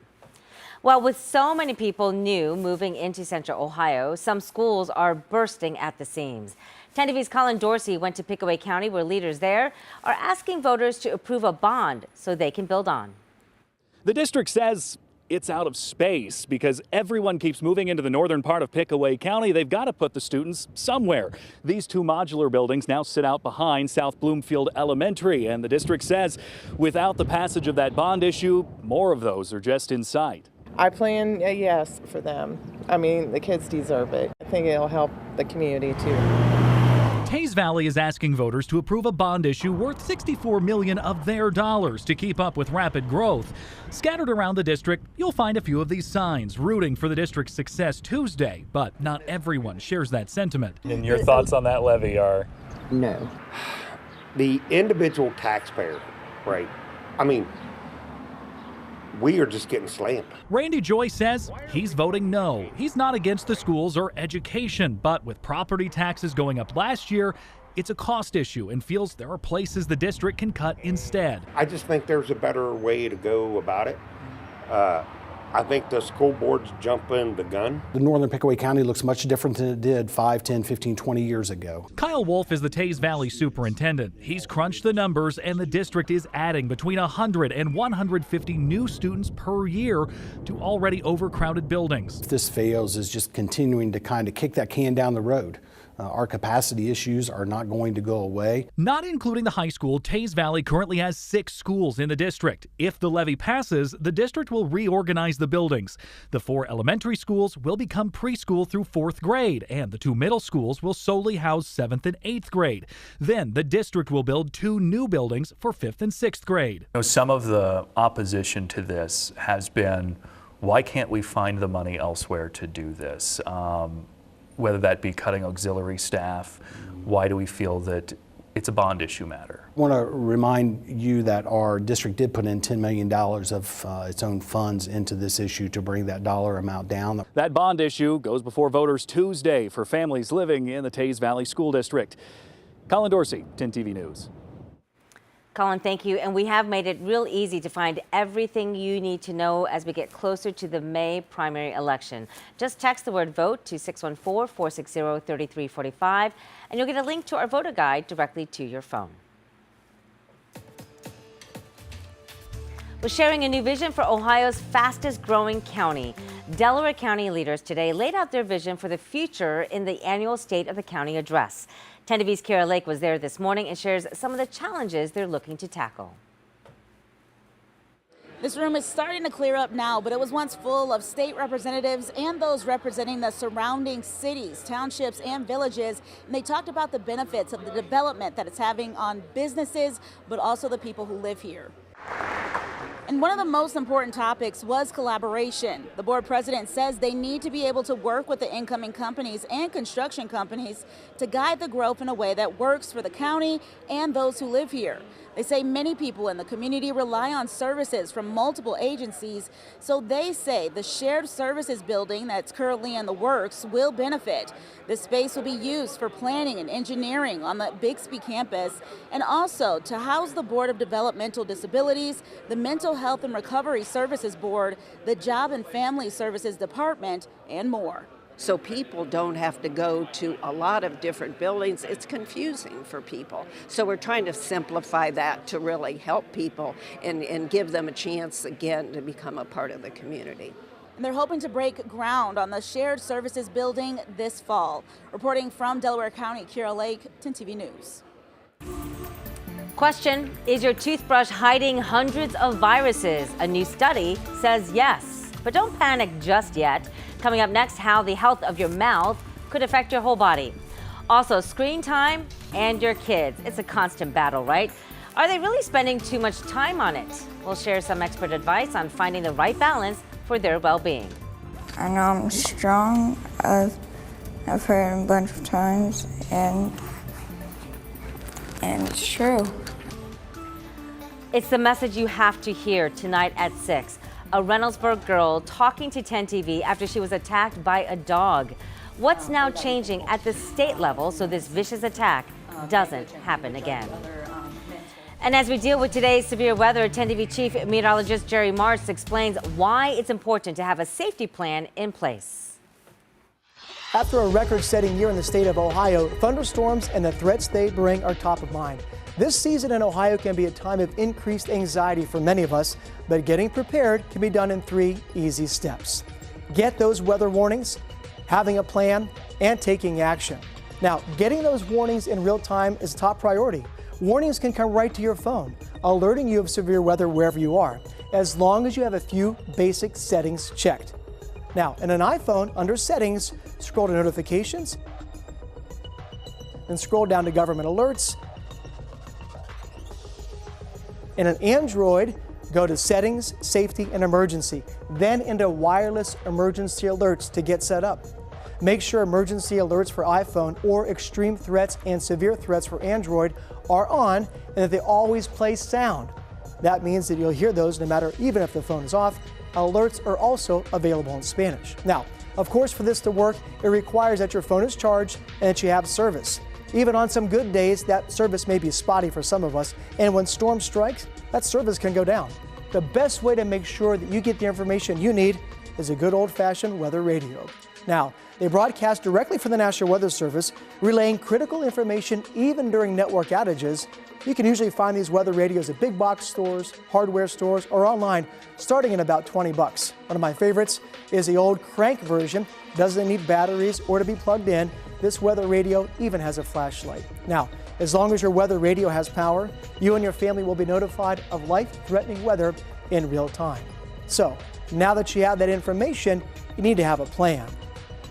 Well, with so many people new moving into Central Ohio, some schools are bursting at the seams. 10 TV's Colin Dorsey went to Pickaway County, where leaders there are asking voters to approve a bond so they can build on. The district says it's out of space because everyone keeps moving into the northern part of Pickaway County. They've got to put the students somewhere. These 2 modular buildings now sit out behind South Bloomfield Elementary, and the district says without the passage of that bond issue, more of those are just in sight. I plan a yes for them. I mean, the kids deserve it. I think it'll help the community too. Hayes Valley is asking voters to approve a bond issue worth $64 million of their dollars to keep up with rapid growth. Scattered around the district, you'll find a few of these signs rooting for the district's success Tuesday, but not everyone shares that sentiment. And your thoughts on that levy are? No. The individual taxpayer, right? I mean, we are just getting slammed. Randy Joy says he's voting no. He's not against the schools or education, but with property taxes going up last year, it's a cost issue and feels there are places the district can cut instead. I just think there's a better way to go about it. I think the school board's jumping the gun. The northern Pickaway County looks much different than it did 5, 10, 15, 20 years ago. Kyle Wolf is the Tays Valley superintendent. He's crunched the numbers, and the district is adding between 100 and 150 new students per year to already overcrowded buildings. If this fails, is just continuing to kind of kick that can down the road. Our capacity issues are not going to go away. Not including the high school, Tays Valley currently has 6 schools in the district. If the levy passes, the district will reorganize the buildings. The 4 elementary schools will become preschool through 4th grade, and the 2 middle schools will solely house 7th and 8th grade. Then the district will build 2 new buildings for 5th and 6th grade. Some of the opposition to this has been, why can't we find the money elsewhere to do this? Whether that be cutting auxiliary staff, why do we feel that it's a bond issue matter? I want to remind you that our district did put in $10 million of its own funds into this issue to bring that dollar amount down. That bond issue goes before voters Tuesday for families living in the Tays Valley School District. Colin Dorsey, 10 TV News. Colin, thank you. And we have made it real easy to find everything you need to know as we get closer to the May primary election. Just text the word VOTE to 614-460-3345, and you'll get a link to our voter guide directly to your phone. We're sharing a new vision for Ohio's fastest growing county. Delaware County leaders today laid out their vision for the future in the annual State of the County address. 10 TV's Kara Lake was there this morning and shares some of the challenges they're looking to tackle. This room is starting to clear up now, but it was once full of state representatives and those representing the surrounding cities, townships, and villages. And they talked about the benefits of the development that it's having on businesses, but also the people who live here. And one of the most important topics was collaboration. The board president says they need to be able to work with the incoming companies and construction companies to guide the growth in a way that works for the county and those who live here. They say many people in the community rely on services from multiple agencies, so they say the shared services building that's currently in the works will benefit. This space will be used for planning and engineering on the Bixby campus, and also to house the Board of Developmental Disabilities, the Mental Health and Recovery Services Board, the Job and Family Services Department, and more. So people don't have to go to a lot of different buildings. It's confusing for people. So we're trying to simplify that to really help people and give them a chance again to become a part of the community. And they're hoping to break ground on the shared services building this fall. Reporting from Delaware County, Kara Lake, 10 TV News. Question, is your toothbrush hiding hundreds of viruses? A new study says yes. But don't panic just yet. Coming up next, how the health of your mouth could affect your whole body. Also, screen time and your kids. It's a constant battle, right? Are they really spending too much time on it? We'll share some expert advice on finding the right balance for their well-being. I know I'm strong. I've heard it a bunch of times, and it's true. It's the message you have to hear tonight at 6. A Reynoldsburg girl talking to 10 TV after she was attacked by a dog. What's now changing at the state level so this vicious attack doesn't happen again? And as we deal with today's severe weather, 10 TV Chief Meteorologist Jerry Martz explains why it's important to have a safety plan in place. After a record-setting year in the state of Ohio, thunderstorms and the threats they bring are top of mind. This season in Ohio can be a time of increased anxiety for many of us, but getting prepared can be done in 3 easy steps. Get those weather warnings, having a plan, and taking action. Now, getting those warnings in real time is a top priority. Warnings can come right to your phone, alerting you of severe weather wherever you are, as long as you have a few basic settings checked. Now, in an iPhone, under Settings, scroll to Notifications, then scroll down to Government Alerts. In an Android, go to Settings, Safety, and Emergency, then into Wireless Emergency Alerts to get set up. Make sure emergency alerts for iPhone or extreme threats and severe threats for Android are on and that they always play sound. That means that you'll hear those no matter even if the phone is off. Alerts are also available in Spanish. Now, of course, for this to work, it requires that your phone is charged and that you have service. Even on some good days, that service may be spotty for some of us, and when storm strikes, that service can go down. the best way to make sure that you get the information you need is a good old-fashioned weather radio. Now, they broadcast directly from the National Weather Service, relaying critical information even during network outages. You can usually find these weather radios at big box stores, hardware stores, or online, starting at about $20. One of my favorites is the old crank version. Doesn't need batteries or to be plugged in. This weather radio even has a flashlight. Now, as long as your weather radio has power, you and your family will be notified of life-threatening weather in real time. So, now that you have that information, you need to have a plan.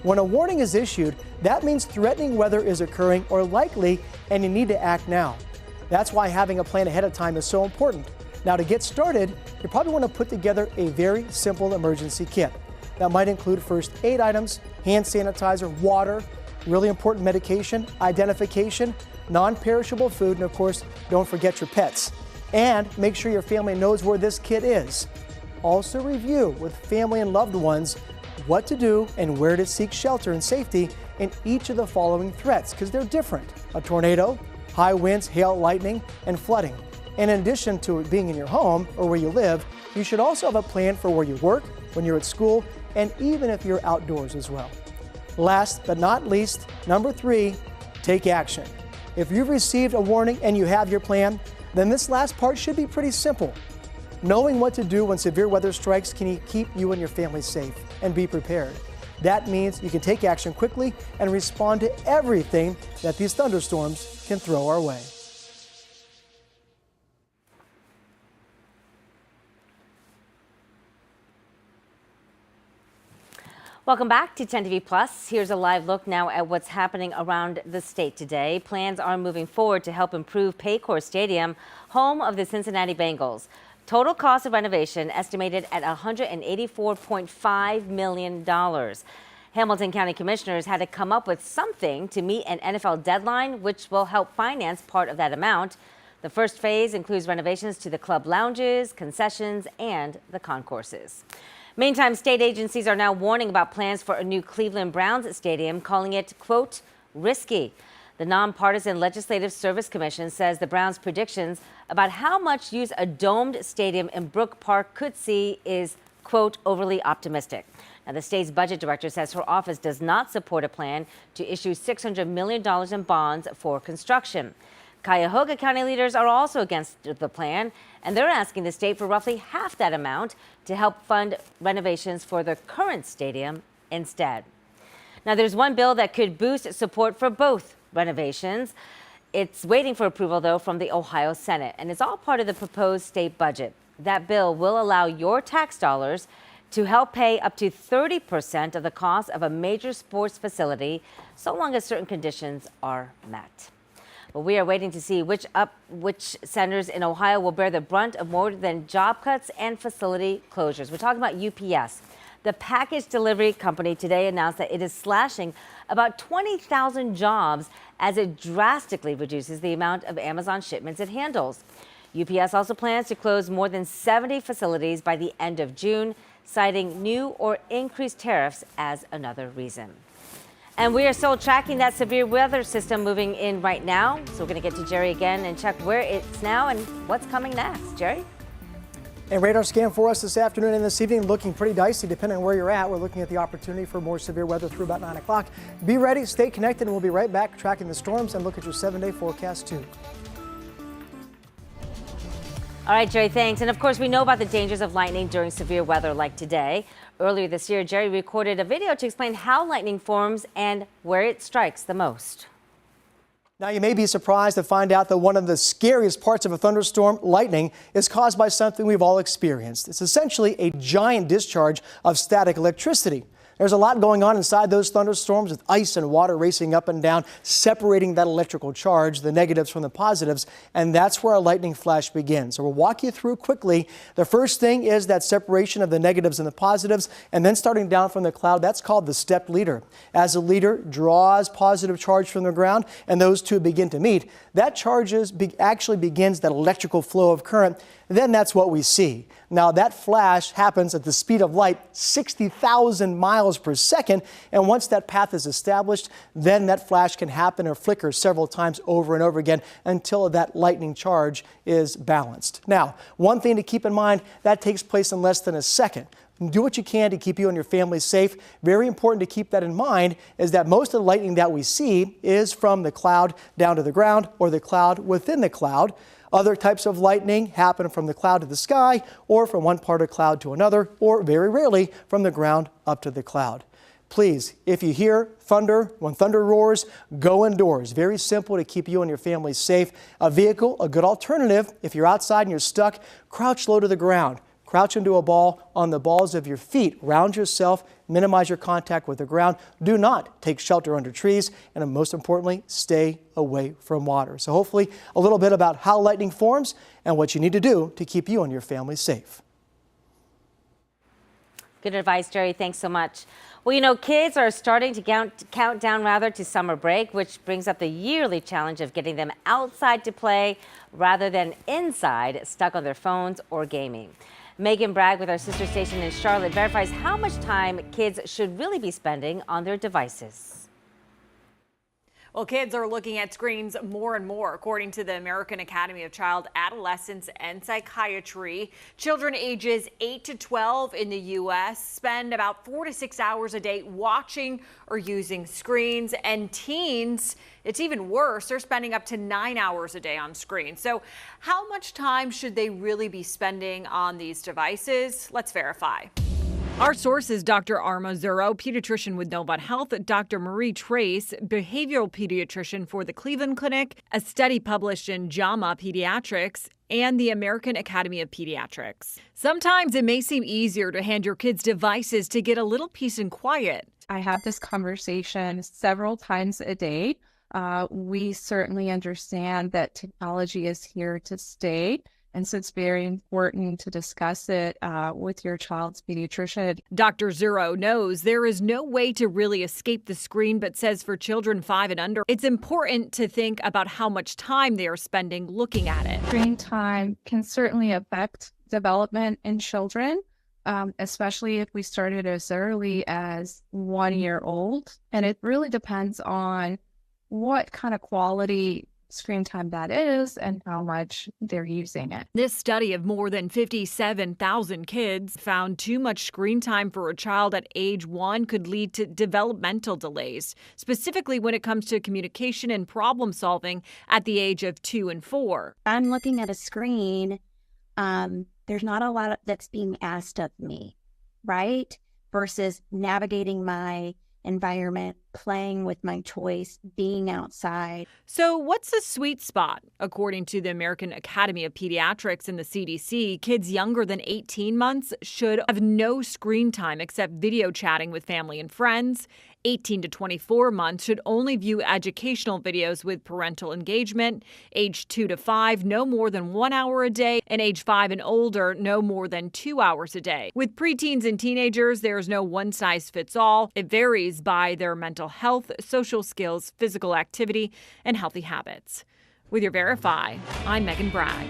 When a warning is issued, that means threatening weather is occurring or likely, and you need to act now. That's why having a plan ahead of time is so important. Now, to get started, you probably want to put together a very simple emergency kit. That might include first aid items, hand sanitizer, water, really important medication, identification, non-perishable food, and of course, don't forget your pets. And make sure your family knows where this kit is. Also review with family and loved ones what to do and where to seek shelter and safety in each of the following threats, because they're different: a tornado, high winds, hail, lightning, and flooding. And in addition to being in your home or where you live, you should also have a plan for where you work, when you're at school, and even if you're outdoors as well. Last but not least, number 3, take action. If you've received a warning and you have your plan, then this last part should be pretty simple. Knowing what to do when severe weather strikes can keep you and your family safe and be prepared. That means you can take action quickly and respond to everything that these thunderstorms can throw our way. Welcome back to 10 TV Plus. Here's a live look now at what's happening around the state today. Plans are moving forward to help improve Paycor Stadium, home of the Cincinnati Bengals. Total cost of renovation estimated at $184.5 million. Hamilton County Commissioners had to come up with something to meet an NFL deadline, which will help finance part of that amount. The first phase includes renovations to the club lounges, concessions, and the concourses. Meantime, state agencies are now warning about plans for a new Cleveland Browns stadium, calling it, quote, risky. The Nonpartisan Legislative Service Commission says the Browns' predictions about how much use a domed stadium in Brook Park could see is, quote, overly optimistic. Now, the state's budget director says her office does not support a plan to issue $600 million in bonds for construction. Cuyahoga County leaders are also against the plan, and they're asking the state for roughly half that amount to help fund renovations for the current stadium instead. Now, there's one bill that could boost support for both renovations. It's waiting for approval, though, from the Ohio Senate, and it's all part of the proposed state budget. That bill will allow your tax dollars to help pay up to 30% of the cost of a major sports facility, so long as certain conditions are met. But we are waiting to see which centers in Ohio will bear the brunt of more than job cuts and facility closures. We're talking about UPS. The package delivery company today announced that it is slashing about 20,000 jobs as it drastically reduces the amount of Amazon shipments it handles. UPS also plans to close more than 70 facilities by the end of June, citing new or increased tariffs as another reason. And we are still tracking that severe weather system moving in right now. So we're going to get to Jerry again and check where it's now and what's coming next. Jerry? And radar scan for us this afternoon and this evening looking pretty dicey depending on where you're at. We're looking at the opportunity for more severe weather through about 9 o'clock. Be ready, stay connected, and we'll be right back tracking the storms and look at your 7-day forecast too. All right, Jerry, thanks. And of course, we know about the dangers of lightning during severe weather like today. Earlier this year, Jerry recorded a video to explain how lightning forms and where it strikes the most. Now, you may be surprised to find out that one of the scariest parts of a thunderstorm, lightning, is caused by something we've all experienced. It's essentially a giant discharge of static electricity. There's a lot going on inside those thunderstorms with ice and water racing up and down, separating that electrical charge, the negatives from the positives, and that's where a lightning flash begins. So we'll walk you through quickly. The first thing is that separation of the negatives and the positives, and then starting down from the cloud, that's called the stepped leader. As the leader draws positive charge from the ground and those two begin to meet, that charge actually begins that electrical flow of current. Then that's what we see. Now, that flash happens at the speed of light, 60,000 miles miles per second. And once that path is established, then that flash can happen or flicker several times over and over again until that lightning charge is balanced. Now, one thing to keep in mind, that takes place in less than a second. Do what you can to keep you and your family safe. Very important to keep that in mind is that most of the lightning that we see is from the cloud down to the ground or the cloud within the cloud. Other types of lightning happen from the cloud to the sky or from one part of the cloud to another, or very rarely from the ground up to the cloud. Please, if you hear thunder, when thunder roars, go indoors. Very simple to keep you and your family safe. A vehicle, a good alternative. If you're outside and you're stuck, crouch low to the ground. Crouch into a ball on the balls of your feet. Round yourself. Minimize your contact with the ground. Do not take shelter under trees. And most importantly, stay away from water. So hopefully a little bit about how lightning forms and what you need to do to keep you and your family safe. Good advice, Jerry. Thanks so much. Well, you know, kids are starting to count down to summer break, which brings up the yearly challenge of getting them outside to play rather than inside, stuck on their phones or gaming. Megan Bragg with our sister station in Charlotte verifies how much time kids should really be spending on their devices. Well, kids are looking at screens more and more, according to the American Academy of Child, Adolescence and Psychiatry. Children ages 8 to 12 in the U.S. spend about 4 to 6 hours a day watching or using screens, and teens, it's even worse. They're spending up to 9 hours a day on screens. So how much time should they really be spending on these devices? Let's verify. Our source is Dr. Arma Zuro, pediatrician with Novant Health, Dr. Marie Trace, behavioral pediatrician for the Cleveland Clinic, a study published in JAMA Pediatrics, and the American Academy of Pediatrics. Sometimes it may seem easier to hand your kids devices to get a little peace and quiet. I have this conversation several times a day. We certainly understand that technology is here to stay. And so it's very important to discuss it with your child's pediatrician. Dr. Zuro knows there is no way to really escape the screen, but says for children 5 and under, it's important to think about how much time they are spending looking at it. Screen time can certainly affect development in children, especially if we started as early as 1 year old. And it really depends on what kind of quality screen time that is and how much they're using it. This study of more than 57,000 kids found too much screen time for a child at age 1 could lead to developmental delays, specifically when it comes to communication and problem solving at the age of 2 and 4. I'm looking at a screen. There's not a lot that's being asked of me, right? Versus navigating my environment, playing with my toys, being outside. So what's the sweet spot? According to the American Academy of Pediatrics and the CDC, kids younger than 18 months should have no screen time except video chatting with family and friends. 18 to 24 months should only view educational videos with parental engagement. Age 2 to 5, no more than 1 hour a day. And age 5 and older, no more than 2 hours a day. With preteens and teenagers, there is no one size fits all. It varies by their mental health, social skills, physical activity, and healthy habits. With your Verify, I'm Megan Bragg.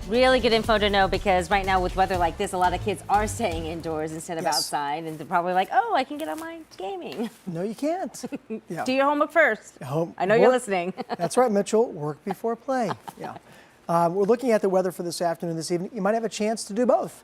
Really good info to know, because right now with weather like this, a lot of kids are staying indoors instead of outside, and they're probably like, oh, I can get on my gaming. No, you can't. Yeah. Do your homework first. I know you're listening. That's right, Mitchell. Work before play. Yeah. We're looking at the weather for this afternoon, this evening. You might have a chance to do both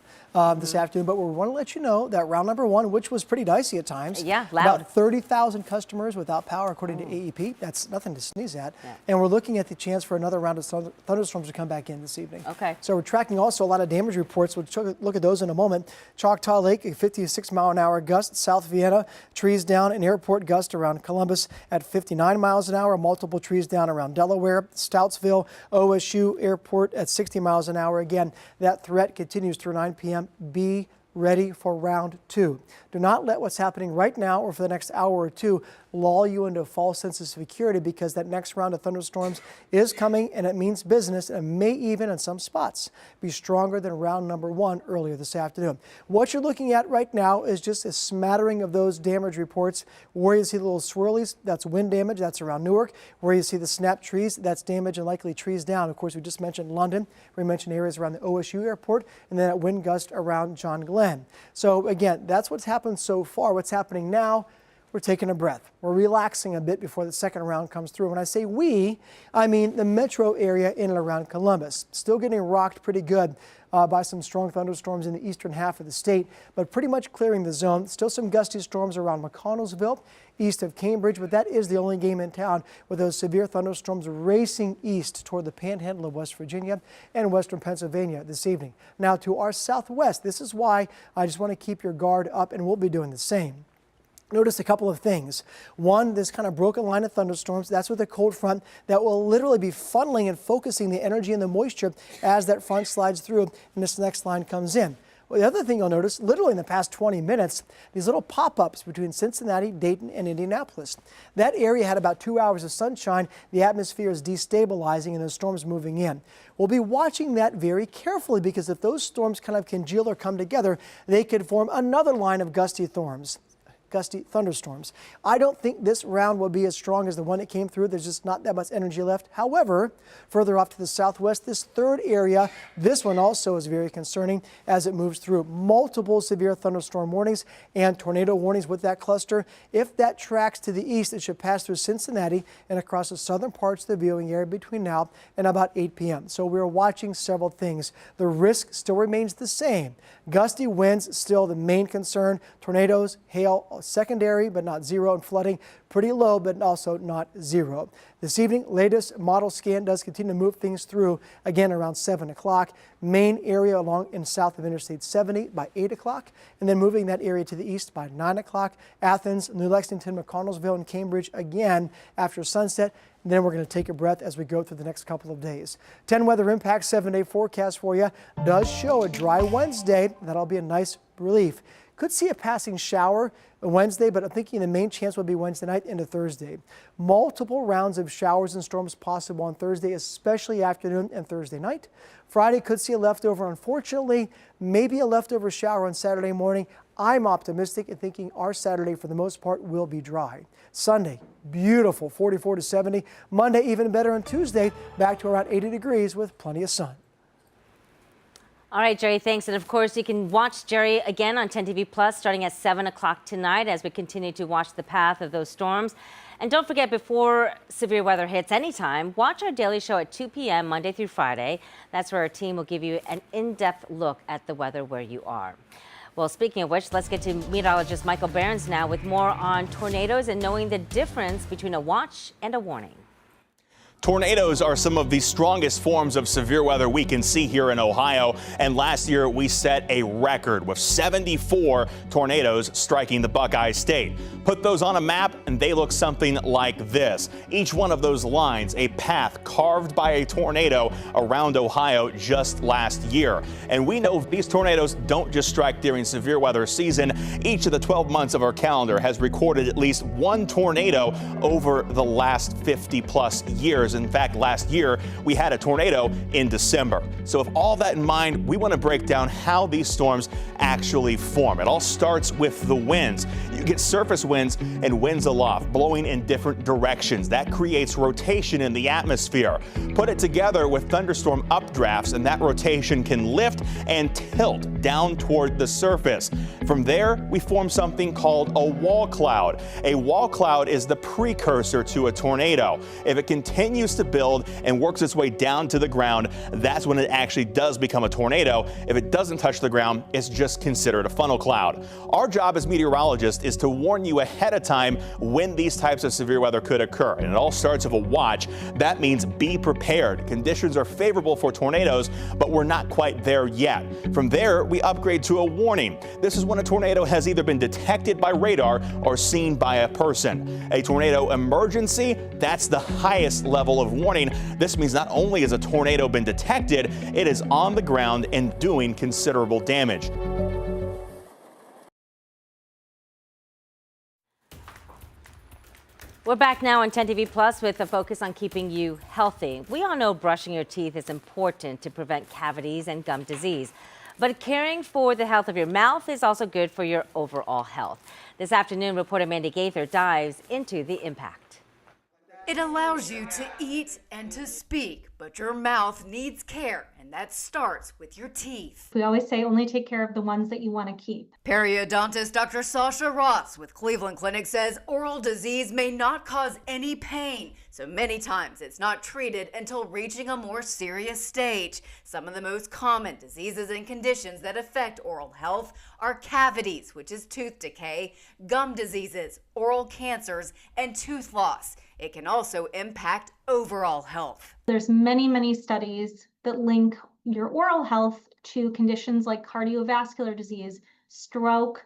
this afternoon, but we want to let you know that round number 1, which was pretty dicey at times. Yeah, loud. About 30,000 customers without power, according to AEP. That's nothing to sneeze at. Yeah. And we're looking at the chance for another round of thunderstorms to come back in this evening. Okay. So we're tracking also a lot of damage reports. We'll look at those in a moment. Choctaw Lake, a 56-mile-an-hour gust. South Vienna, trees down. An airport gust around Columbus at 59 miles an hour. Multiple trees down around Delaware. Stoutsville, OSU Airport at 60 miles an hour. Again, that threat continues through 9 p.m. Be ready for round 2. Do not let what's happening right now or for the next hour or two lull you into a false sense of security, because that next round of thunderstorms is coming, and it means business, and may even in some spots be stronger than round number 1 earlier this afternoon. What you're looking at right now is just a smattering of those damage reports. Where you see the little swirlies, that's wind damage, that's around Newark. Where you see the snap trees, that's damage and likely trees down. Of course, we just mentioned London. We mentioned areas around the OSU airport, and then that wind gust around John Glenn. So again, that's what's happened so far. What's happening now, we're taking a breath. We're relaxing a bit before the second round comes through. When I say we, I mean the metro area in and around Columbus. Still getting rocked pretty good by some strong thunderstorms in the eastern half of the state, but pretty much clearing the zone. Still some gusty storms around McConnellsville, east of Cambridge, but that is the only game in town with those severe thunderstorms racing east toward the panhandle of West Virginia and western Pennsylvania this evening. Now to our southwest, this is why I just want to keep your guard up, and we'll be doing the same. Notice a couple of things. One, this kind of broken line of thunderstorms. That's with a cold front that will literally be funneling and focusing the energy and the moisture as that front slides through and this next line comes in. Well, the other thing you'll notice, literally in the past 20 minutes, these little pop-ups between Cincinnati, Dayton, and Indianapolis. That area had about 2 hours of sunshine. The atmosphere is destabilizing and the storms moving in. We'll be watching that very carefully, because if those storms kind of congeal or come together, they could form another line of gusty thunderstorms. I don't think this round will be as strong as the one that came through. There's just not that much energy left. However, further off to the southwest, this third area, this one also is very concerning as it moves through. Multiple severe thunderstorm warnings and tornado warnings with that cluster. If that tracks to the east, it should pass through Cincinnati and across the southern parts of the viewing area between now and about 8 p.m. So we're watching several things. The risk still remains the same. Gusty winds still the main concern. Tornadoes, hail, secondary but not zero, and flooding pretty low but also not zero. This evening, latest model scan does continue to move things through again around 7 o'clock. Main area along in south of Interstate 70 by 8 o'clock, and then moving that area to the east by 9 o'clock. Athens, New Lexington, McConnellsville, and Cambridge again after sunset. And then we're going to take a breath as we go through the next couple of days. 10 weather impact 7-day forecast for you does show a dry Wednesday. That'll be a nice relief. Could see a passing shower Wednesday, but I'm thinking the main chance will be Wednesday night into Thursday. Multiple rounds of showers and storms possible on Thursday, especially afternoon and Thursday night. Friday could see a leftover, unfortunately, maybe a leftover shower on Saturday morning. I'm optimistic and thinking our Saturday, for the most part, will be dry. Sunday, beautiful, 44 to 70. Monday, even better, and Tuesday, back to around 80 degrees with plenty of sun. All right, Jerry, thanks. And of course, you can watch Jerry again on 10 TV Plus starting at 7 o'clock tonight as we continue to watch the path of those storms. And don't forget, before severe weather hits anytime, watch our daily show at 2 p.m. Monday through Friday. That's where our team will give you an in-depth look at the weather where you are. Well, speaking of which, let's get to meteorologist Michael Behrens now with more on tornadoes and knowing the difference between a watch and a warning. Tornadoes are some of the strongest forms of severe weather we can see here in Ohio. And last year, we set a record with 74 tornadoes striking the Buckeye State. Put those on a map, and they look something like this. Each one of those lines, a path carved by a tornado around Ohio just last year. And we know these tornadoes don't just strike during severe weather season. Each of the 12 months of our calendar has recorded at least one tornado over the last 50-plus years. In fact, last year, we had a tornado in December. So with all that in mind, we want to break down how these storms actually form. It all starts with the winds. You get surface winds and winds aloft, blowing in different directions. That creates rotation in the atmosphere. Put it together with thunderstorm updrafts, and that rotation can lift and tilt down toward the surface. From there, we form something called a wall cloud. A wall cloud is the precursor to a tornado. If it continues to build and works its way down to the ground, that's when it actually does become a tornado. If it doesn't touch the ground, it's just considered a funnel cloud. Our job as meteorologists is to warn you ahead of time when these types of severe weather could occur. And it all starts with a watch. That means be prepared. Conditions are favorable for tornadoes, but we're not quite there yet. From there, we upgrade to a warning. This is when a tornado has either been detected by radar or seen by a person. A tornado emergency, that's the highest level of warning. This means not only has a tornado been detected, it is on the ground and doing considerable damage. We're back now on 10 TV Plus with a focus on keeping you healthy. We all know brushing your teeth is important to prevent cavities and gum disease. But caring for the health of your mouth is also good for your overall health. This afternoon, reporter Mandy Gaither dives into the impact. It allows you to eat and to speak, but your mouth needs care, and that starts with your teeth. We always say only take care of the ones that you want to keep. Periodontist Dr. Sasha Ross with Cleveland Clinic says oral disease may not cause any pain, so many times it's not treated until reaching a more serious stage. Some of the most common diseases and conditions that affect oral health are cavities, which is tooth decay, gum diseases, oral cancers, and tooth loss. It can also impact overall health. There's many studies that link your oral health to conditions like cardiovascular disease, stroke,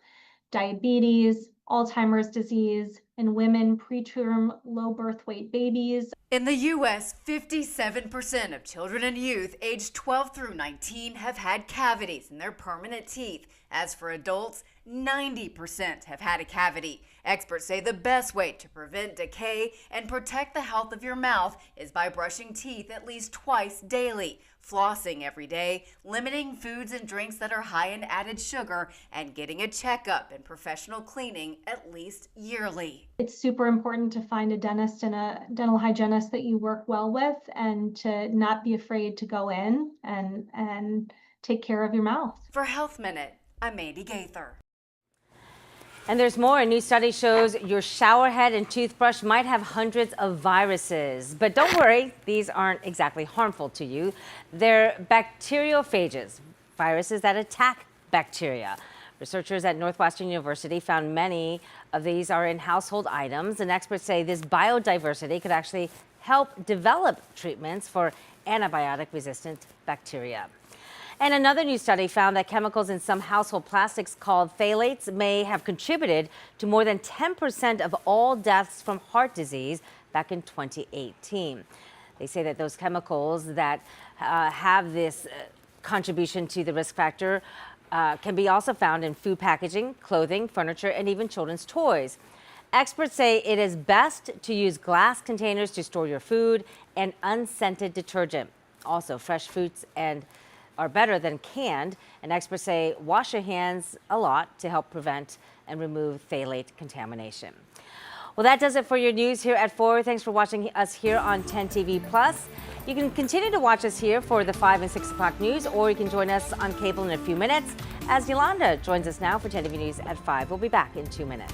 diabetes, Alzheimer's disease, in women, preterm low birth weight babies. In the U.S., 57% of children and youth aged 12 through 19 have had cavities in their permanent teeth. As for adults, 90% have had a cavity. Experts say the best way to prevent decay and protect the health of your mouth is by brushing teeth at least twice daily, flossing every day, limiting foods and drinks that are high in added sugar, and getting a checkup and professional cleaning at least yearly. It's super important to find a dentist and a dental hygienist that you work well with, and to not be afraid to go in and take care of your mouth. For Health Minute, I'm Mandy Gaither. And there's more. A new study shows your shower head and toothbrush might have hundreds of viruses. But don't worry, these aren't exactly harmful to you. They're bacteriophages, viruses that attack bacteria. Researchers at Northwestern University found many of these are in household items, and experts say this biodiversity could actually help develop treatments for antibiotic-resistant bacteria. And another new study found that chemicals in some household plastics called phthalates may have contributed to more than 10% of all deaths from heart disease back in 2018. They say that those chemicals that have this contribution to the risk factor can be also found in food packaging, clothing, furniture, and even children's toys. Experts say it is best to use glass containers to store your food and unscented detergent. Also, fresh fruits are better than canned, and experts say wash your hands a lot to help prevent and remove phthalate contamination. Well, that does it for your news here at 4. Thanks for watching us here on 10 TV Plus. You can continue to watch us here for the 5 and 6 o'clock news, or you can join us on cable in a few minutes as Yolanda joins us now for 10 TV News at 5. We'll be back in 2 minutes.